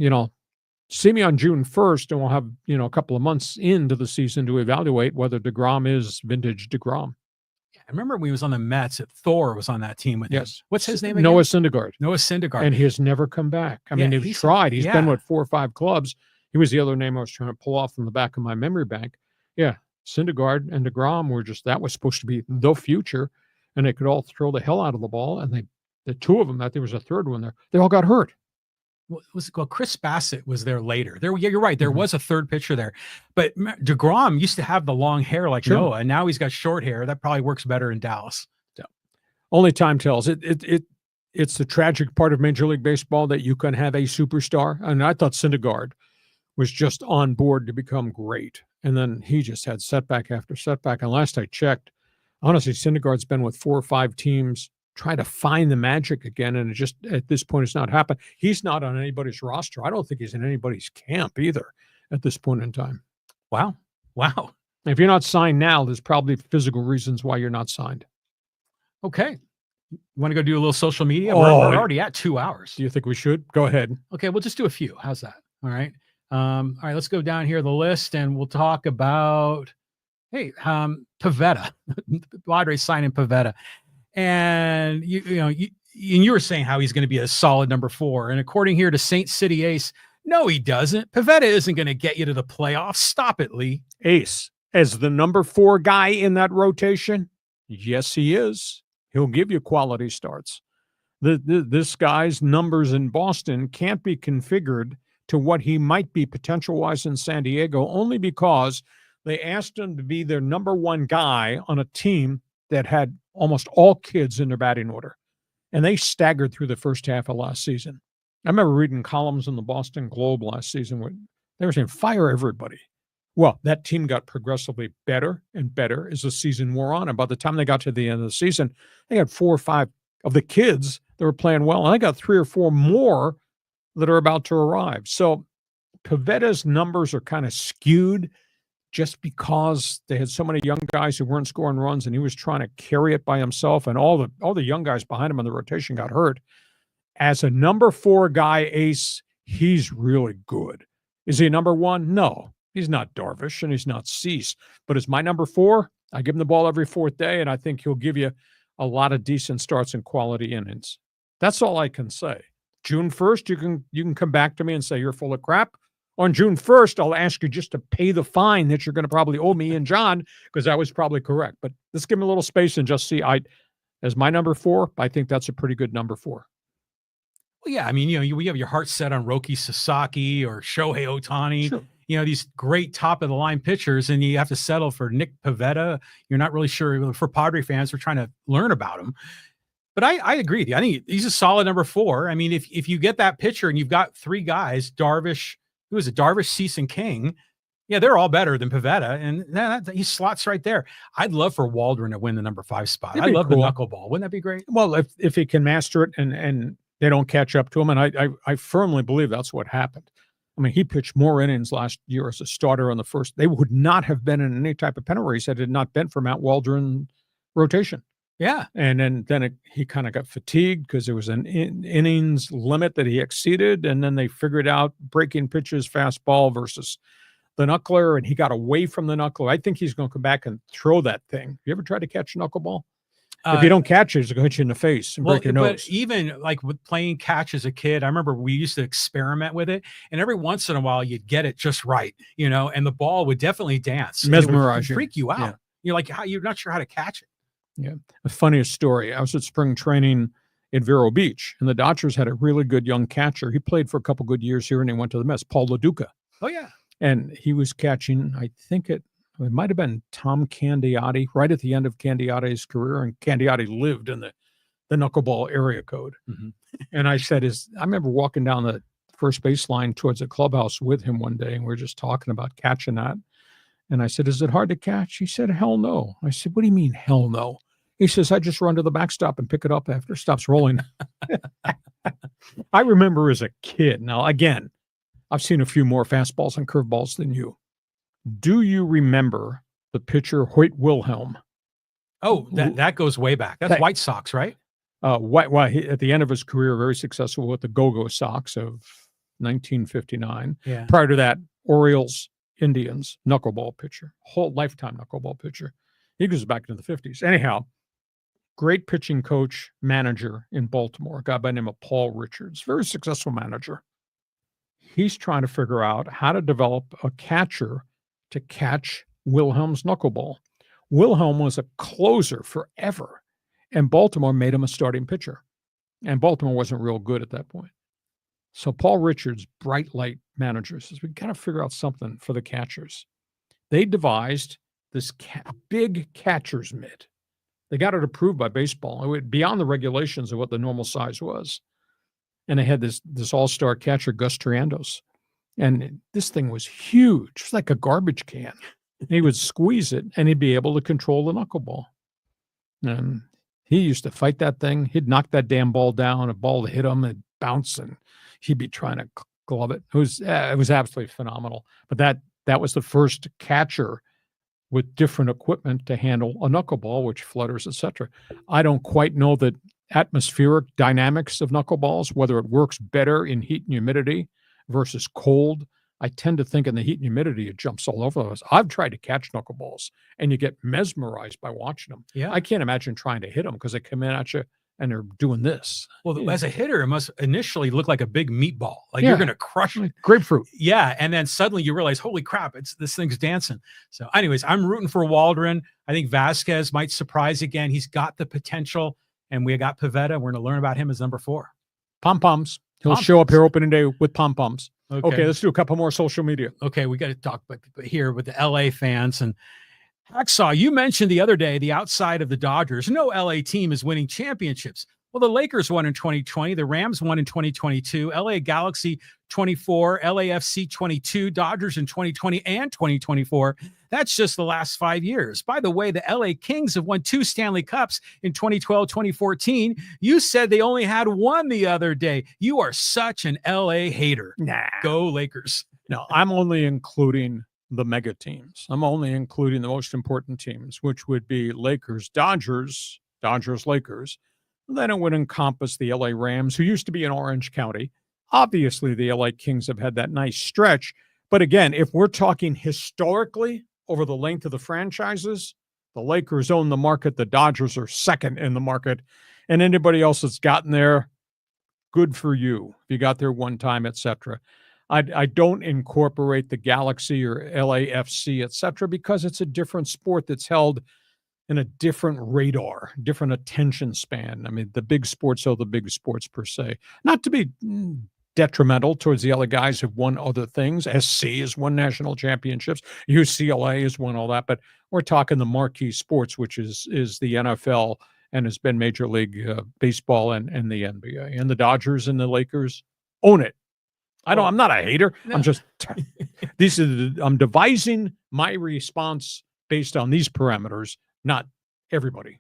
See me on June 1st, and we'll have a couple of months into the season to evaluate whether deGrom is vintage deGrom. I remember when he was on the Mets. Thor was on that team with him. What's his name again? Noah Syndergaard. And he has never come back. I mean, he's tried. He's been with 4 or 5 clubs. He was the other name I was trying to pull off from the back of my memory bank. Yeah, Syndergaard and deGrom were that was supposed to be the future, and they could all throw the hell out of the ball, and they The two of them, I think there was a third one there. They all got hurt. Well, Chris Bassett was there later. Yeah, you're right. There Mhm. was a third pitcher there, but DeGrom used to have the long hair like Sure. Noah, and now he's got short hair. That probably works better in Dallas. Only time tells. It's the tragic part of Major League Baseball that you can have a superstar. And I thought Syndergaard was just on board to become great, and then he just had setback after setback. And last I checked, honestly, Syndergaard's been with 4 or 5 teams trying to find the magic again, and it just at this point it's not happened. He's not on anybody's roster. I don't think he's in anybody's camp either at this point in time. Wow. If you're not signed now, there's probably physical reasons why you're not signed. Okay. You want to go do a little social media? Oh, We're already at 2 hours. Do you think we should? Go ahead. Okay, we'll just do a few. How's that? All right. All right, let's go down here the list and we'll talk about Pivetta. Padres signing Pivetta. And you were saying how he's going to be a solid number 4. And according here to Saint City Ace, no, he doesn't. Pivetta isn't going to get you to the playoffs. Stop it, Lee. Ace, as the number 4 guy in that rotation, yes, he is. He'll give you quality starts. This guy's numbers in Boston can't be configured to what he might be potential-wise in San Diego, only because they asked him to be their number 1 guy on a team that had almost all kids in their batting order. And they staggered through the first half of last season. I remember reading columns in the Boston Globe last season where they were saying, fire everybody. Well, that team got progressively better and better as the season wore on. And by the time they got to the end of the season, they had 4 or 5 of the kids that were playing well. And they got 3 or 4 more that are about to arrive. So Pivetta's numbers are kind of skewed just because they had so many young guys who weren't scoring runs, and he was trying to carry it by himself, and all the young guys behind him in the rotation got hurt. As a number 4 guy, Ace, he's really good. Is he a number 1? No. He's not Darvish and he's not Cease, but as my number 4, I give him the ball every 4th day, and I think he'll give you a lot of decent starts and quality innings. That's all I can say. June 1st, you can come back to me and say you're full of crap. On June 1st, I'll ask you just to pay the fine that you're going to probably owe me and John, because I was probably correct. But let's give him a little space and just see. As my number 4, I think that's a pretty good number 4. Well, yeah, I mean, we have your heart set on Roki Sasaki or Shohei Ohtani. Sure. These great top-of-the-line pitchers, and you have to settle for Nick Pivetta. You're not really sure. For Padre fans, we're trying to learn about him. But I agree with you. I think he's a solid number 4. I mean, if you get that pitcher and you've got 3 guys, Darvish, who is it? Darvish, Cease, and King. Yeah, they're all better than Pivetta, and he slots right there. I'd love for Waldron to win the number 5 spot. I love the knuckleball. Wouldn't that be great? Well, if he can master it and they don't catch up to him, and I firmly believe that's what happened. I mean, he pitched more innings last year as a starter on the first. They would not have been in any type of pennant race had it not been for Matt Waldron rotation. Yeah. And then he kind of got fatigued because there was an innings limit that he exceeded. And then they figured out breaking pitches, fastball versus the knuckler, and he got away from the knuckler. I think he's going to come back and throw that thing. You ever try to catch a knuckleball? If you don't catch it, it's going to hit you in the face and break your nose. But even like with playing catch as a kid, I remember we used to experiment with it, and every once in a while you'd get it just right, and the ball would definitely dance. Mesmerize you. Freak you out. Yeah. You're like, you're not sure how to catch it. Yeah. The funniest story, I was at spring training in Vero Beach, and the Dodgers had a really good young catcher. He played for a couple good years here, and he went to the Mets, Paul LaDuca. Oh, yeah. And he was catching, I think it might have been Tom Candiotti right at the end of Candiotti's career, and Candiotti lived in the knuckleball area code. Mm-hmm. And I said, I remember walking down the first baseline towards the clubhouse with him one day, and we were just talking about catching that. And I said, is it hard to catch? He said, hell no. I said, what do you mean, hell no? He says, I just run to the backstop and pick it up after it stops rolling. I remember as a kid. Now, again, I've seen a few more fastballs and curveballs than you. Do you remember the pitcher Hoyt Wilhelm? Oh, that goes way back. That's White Sox, right? He, at the end of his career, very successful with the Go-Go Sox of 1959. Yeah. Prior to that, Orioles, Indians, knuckleball pitcher, whole lifetime knuckleball pitcher. He goes back into the 50s. Anyhow, great pitching coach, manager in Baltimore, a guy by the name of Paul Richards, very successful manager. He's trying to figure out how to develop a catcher to catch Wilhelm's knuckleball. Wilhelm was a closer forever, and Baltimore made him a starting pitcher. And Baltimore wasn't real good at that point. So Paul Richards, bright light manager, says, we got to figure out something for the catchers. They devised this big catcher's mitt. They got it approved by baseball. It went beyond the regulations of what the normal size was. And they had this all-star catcher, Gus Triandos. And this thing was huge. It was like a garbage can. And he would squeeze it, and he'd be able to control the knuckleball. And he used to fight that thing. He'd knock that damn ball down. A ball hit him, it'd bounce, and he'd be trying to glove it. It was absolutely phenomenal. But that was the first catcher with different equipment to handle a knuckleball, which flutters, etc. I don't quite know the atmospheric dynamics of knuckleballs, whether it works better in heat and humidity versus cold. I tend to think in the heat and humidity, it jumps all over us. I've tried to catch knuckleballs, and you get mesmerized by watching them. Yeah. I can't imagine trying to hit them because they come in at you and they're doing this. Well, as a hitter, it must initially look like a big meatball. Like you're going to crush it. Grapefruit. Yeah. And then suddenly you realize, holy crap, this thing's dancing. So anyways, I'm rooting for Waldron. I think Vasquez might surprise again. He's got the potential. And we got Pivetta. We're going to learn about him as number 4. Pom-poms. He'll show up here opening day with pom-poms. Okay, let's do a couple more social media. Okay, we got to talk but here with the LA fans. And Hacksaw, you mentioned the other day, the outside of the Dodgers, no LA team is winning championships. Well, the Lakers won in 2020. The Rams won in 2022. LA Galaxy 24, LAFC 22, Dodgers in 2020 and 2024. That's just the last 5 years. By the way, the LA Kings have won 2 Stanley Cups in 2012, 2014. You said they only had 1 the other day. You are such an LA hater. Nah. Go Lakers. No, I'm only including the mega teams. I'm only including the most important teams, which would be Lakers, Dodgers, Lakers. Then it would encompass the LA Rams, who used to be in Orange County. Obviously, the LA Kings have had that nice stretch. But again, if we're talking historically over the length of the franchises, the Lakers own the market. The Dodgers are second in the market. And anybody else that's gotten there, good for you. If you got there one time, etc. I don't incorporate the Galaxy or LAFC, etc., because it's a different sport that's held in a different radar, different attention span. I mean, the big sports are the big sports per se. Not to be detrimental towards the other guys who've won other things. SC has won national championships. UCLA has won all that. But we're talking the marquee sports, which is the NFL and has been Major League Baseball and the NBA. And the Dodgers and the Lakers own it. I'm not a hater. No. I'm just I'm devising my response based on these parameters, not everybody.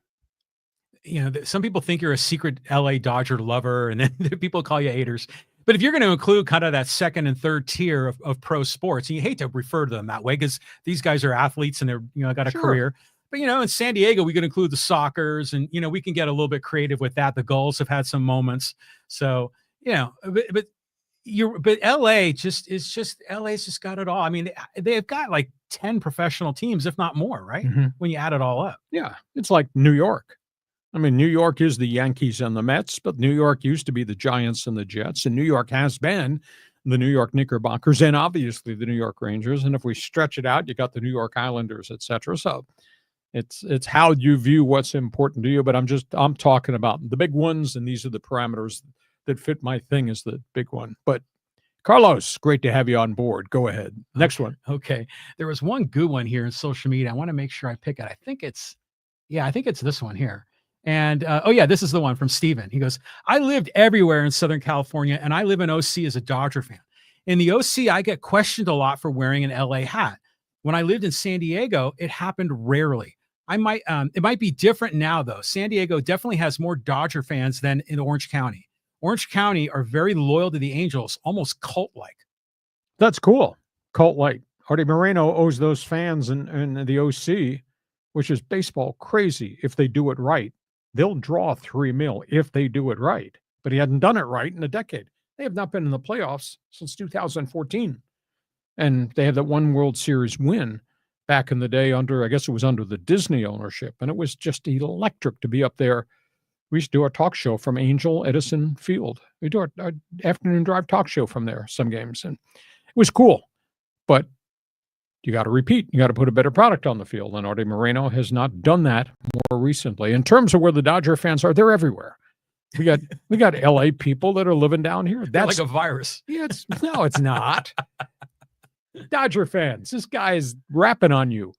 You know, some people think you're a secret LA Dodger lover, and then people call you haters. But if you're going to include kind of that second and third tier of pro sports, and you hate to refer to them that way because these guys are athletes and they're, got a career. But, in San Diego, we could include the Soccers, and, we can get a little bit creative with that. The Gulls have had some moments. So, but LA's just got it all. I mean, they've got like 10 professional teams, if not more, right? Mm-hmm. When you add it all up. Yeah. It's like New York. I mean, New York is the Yankees and the Mets, but New York used to be the Giants and the Jets, and New York has been the New York Knickerbockers and obviously the New York Rangers. And if we stretch it out, you got the New York Islanders, etc. So it's how you view what's important to you. But I'm talking about the big ones, and these are the parameters that fit my thing as the big one. But Carlos, great to have you on board. Go ahead. Next one. Okay. There was one good one here in social media. I want to make sure I pick it. I think it's this one here. And, this is the one from Steven. He goes, I lived everywhere in Southern California, and I live in OC as a Dodger fan. In the OC, I get questioned a lot for wearing an LA hat. When I lived in San Diego, it happened rarely. It might be different now, though. San Diego definitely has more Dodger fans than in Orange County. Orange County are very loyal to the Angels, almost cult-like. That's cool. Cult-like. Arte Moreno owes those fans in the OC, which is baseball crazy if they do it right. They'll draw $3 million if they do it right. But he hadn't done it right in a decade. They have not been in the playoffs since 2014. And they had that one World Series win back in the day under the Disney ownership. And it was just electric to be up there. We used to do our talk show from Angel Edison Field. We do our afternoon drive talk show from there, some games. And it was cool. But you got to repeat. You got to put a better product on the field. And Arte Moreno has not done that more recently. In terms of where the Dodger fans are, they're everywhere. We got LA people that are living down here. They're That's like a virus. yeah, no, it's not. Dodger fans. This guy is rapping on you.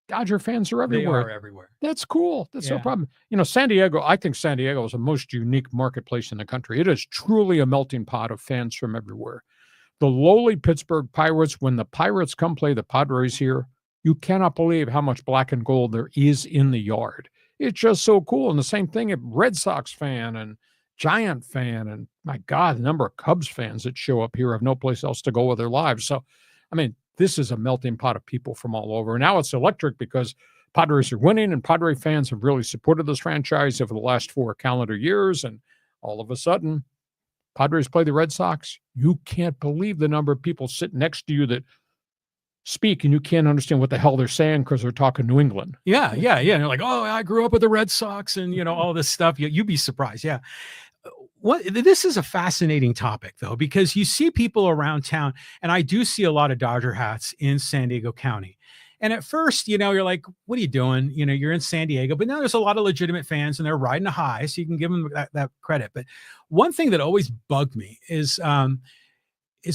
Dodger fans are everywhere. They are everywhere. That's cool. That's no Yeah. problem. You know, San Diego, I think San Diego is the most unique marketplace in the country. It is truly a melting pot of fans from everywhere. The lowly Pittsburgh Pirates, when the Pirates come play the Padres here, you cannot believe how much black and gold there is in the yard. It's just so cool. And the same thing at Red Sox fan and Giant fan. And my God, the number of Cubs fans that show up here have no place else to go with their lives. So, I mean, this is a melting pot of people from all over. And now it's electric because Padres are winning and Padre fans have really supported this franchise over the last 4 calendar years. And all of a sudden, Padres play the Red Sox. You can't believe the number of people sitting next to you that speak and you can't understand what the hell they're saying because they're talking New England. Yeah. And they're like, oh, I grew up with the Red Sox and, all this stuff. You'd be surprised. Yeah. This is a fascinating topic, though, because you see people around town, and I do see a lot of Dodger hats in San Diego County. And at first, you're like, what are you doing? You're in San Diego, but now there's a lot of legitimate fans and they're riding a high. So you can give them that credit. But one thing that always bugged me is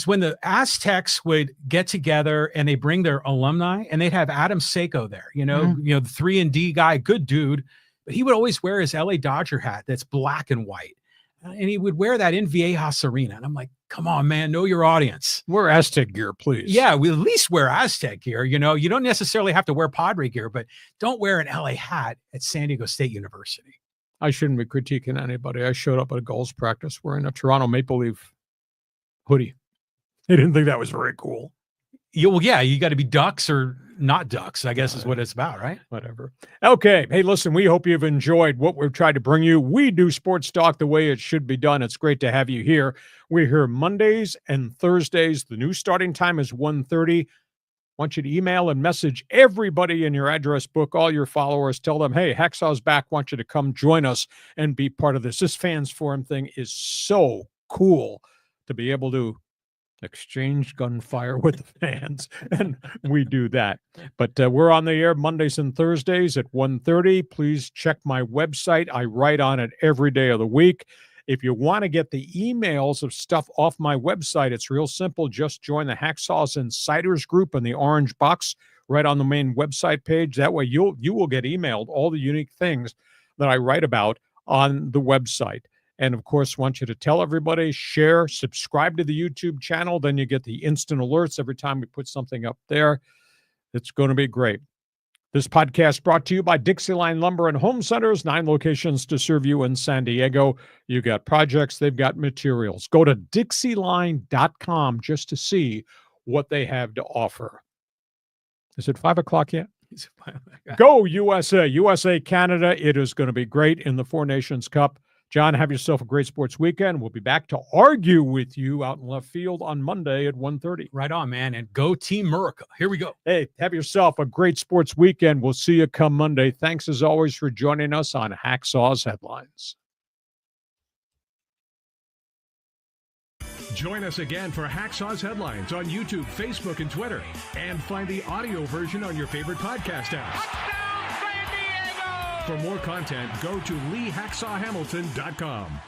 when the Aztecs would get together and they bring their alumni and they'd have Adam Seiko there, the 3-and-D guy, good dude, but he would always wear his LA Dodger hat that's black and white. And he would wear that in Viejas Arena. And I'm like, come on, man, know your audience. Wear Aztec gear, please. Yeah, we at least wear Aztec gear. You don't necessarily have to wear Padre gear, but don't wear an LA hat at San Diego State University. I shouldn't be critiquing anybody. I showed up at a Gulls practice wearing a Toronto Maple Leaf hoodie. They didn't think that was very cool. You got to be Ducks or not Ducks, I guess is what it's about, right? Whatever. Okay. Hey, listen, we hope you've enjoyed what we've tried to bring you. We do sports talk the way it should be done. It's great to have you here. We're here Mondays and Thursdays. The new starting time is 1:30. I want you to email and message everybody in your address book, all your followers. Tell them, hey, Hacksaw's back. Want you to come join us and be part of this. This Fans Forum thing is so cool to be able to exchange gunfire with the fans, and we do that. But we're on the air Mondays and Thursdays at 1:30. Please check my website. I write on it every day of the week. If you want to get the emails of stuff off my website, it's real simple. Just join the Hacksaws Insiders group in the orange box right on the main website page. That way you will get emailed all the unique things that I write about on the website. And, of course, want you to tell everybody, share, subscribe to the YouTube channel. Then you get the instant alerts every time we put something up there. It's going to be great. This podcast brought to you by Dixieline Lumber and Home Centers, 9 locations to serve you in San Diego. You got projects, they've got materials. Go to Dixieline.com just to see what they have to offer. Is it 5 o'clock yet? Go USA, USA, Canada. It is going to be great in the Four Nations Cup. John, have yourself a great sports weekend. We'll be back to argue with you out in left field on Monday at 1:30. Right on, man. And go Team America. Here we go. Hey, have yourself a great sports weekend. We'll see you come Monday. Thanks, as always, for joining us on Hacksaw's Headlines. Join us again for Hacksaw's Headlines on YouTube, Facebook, and Twitter. And find the audio version on your favorite podcast app. For more content, go to LeeHacksawHamilton.com.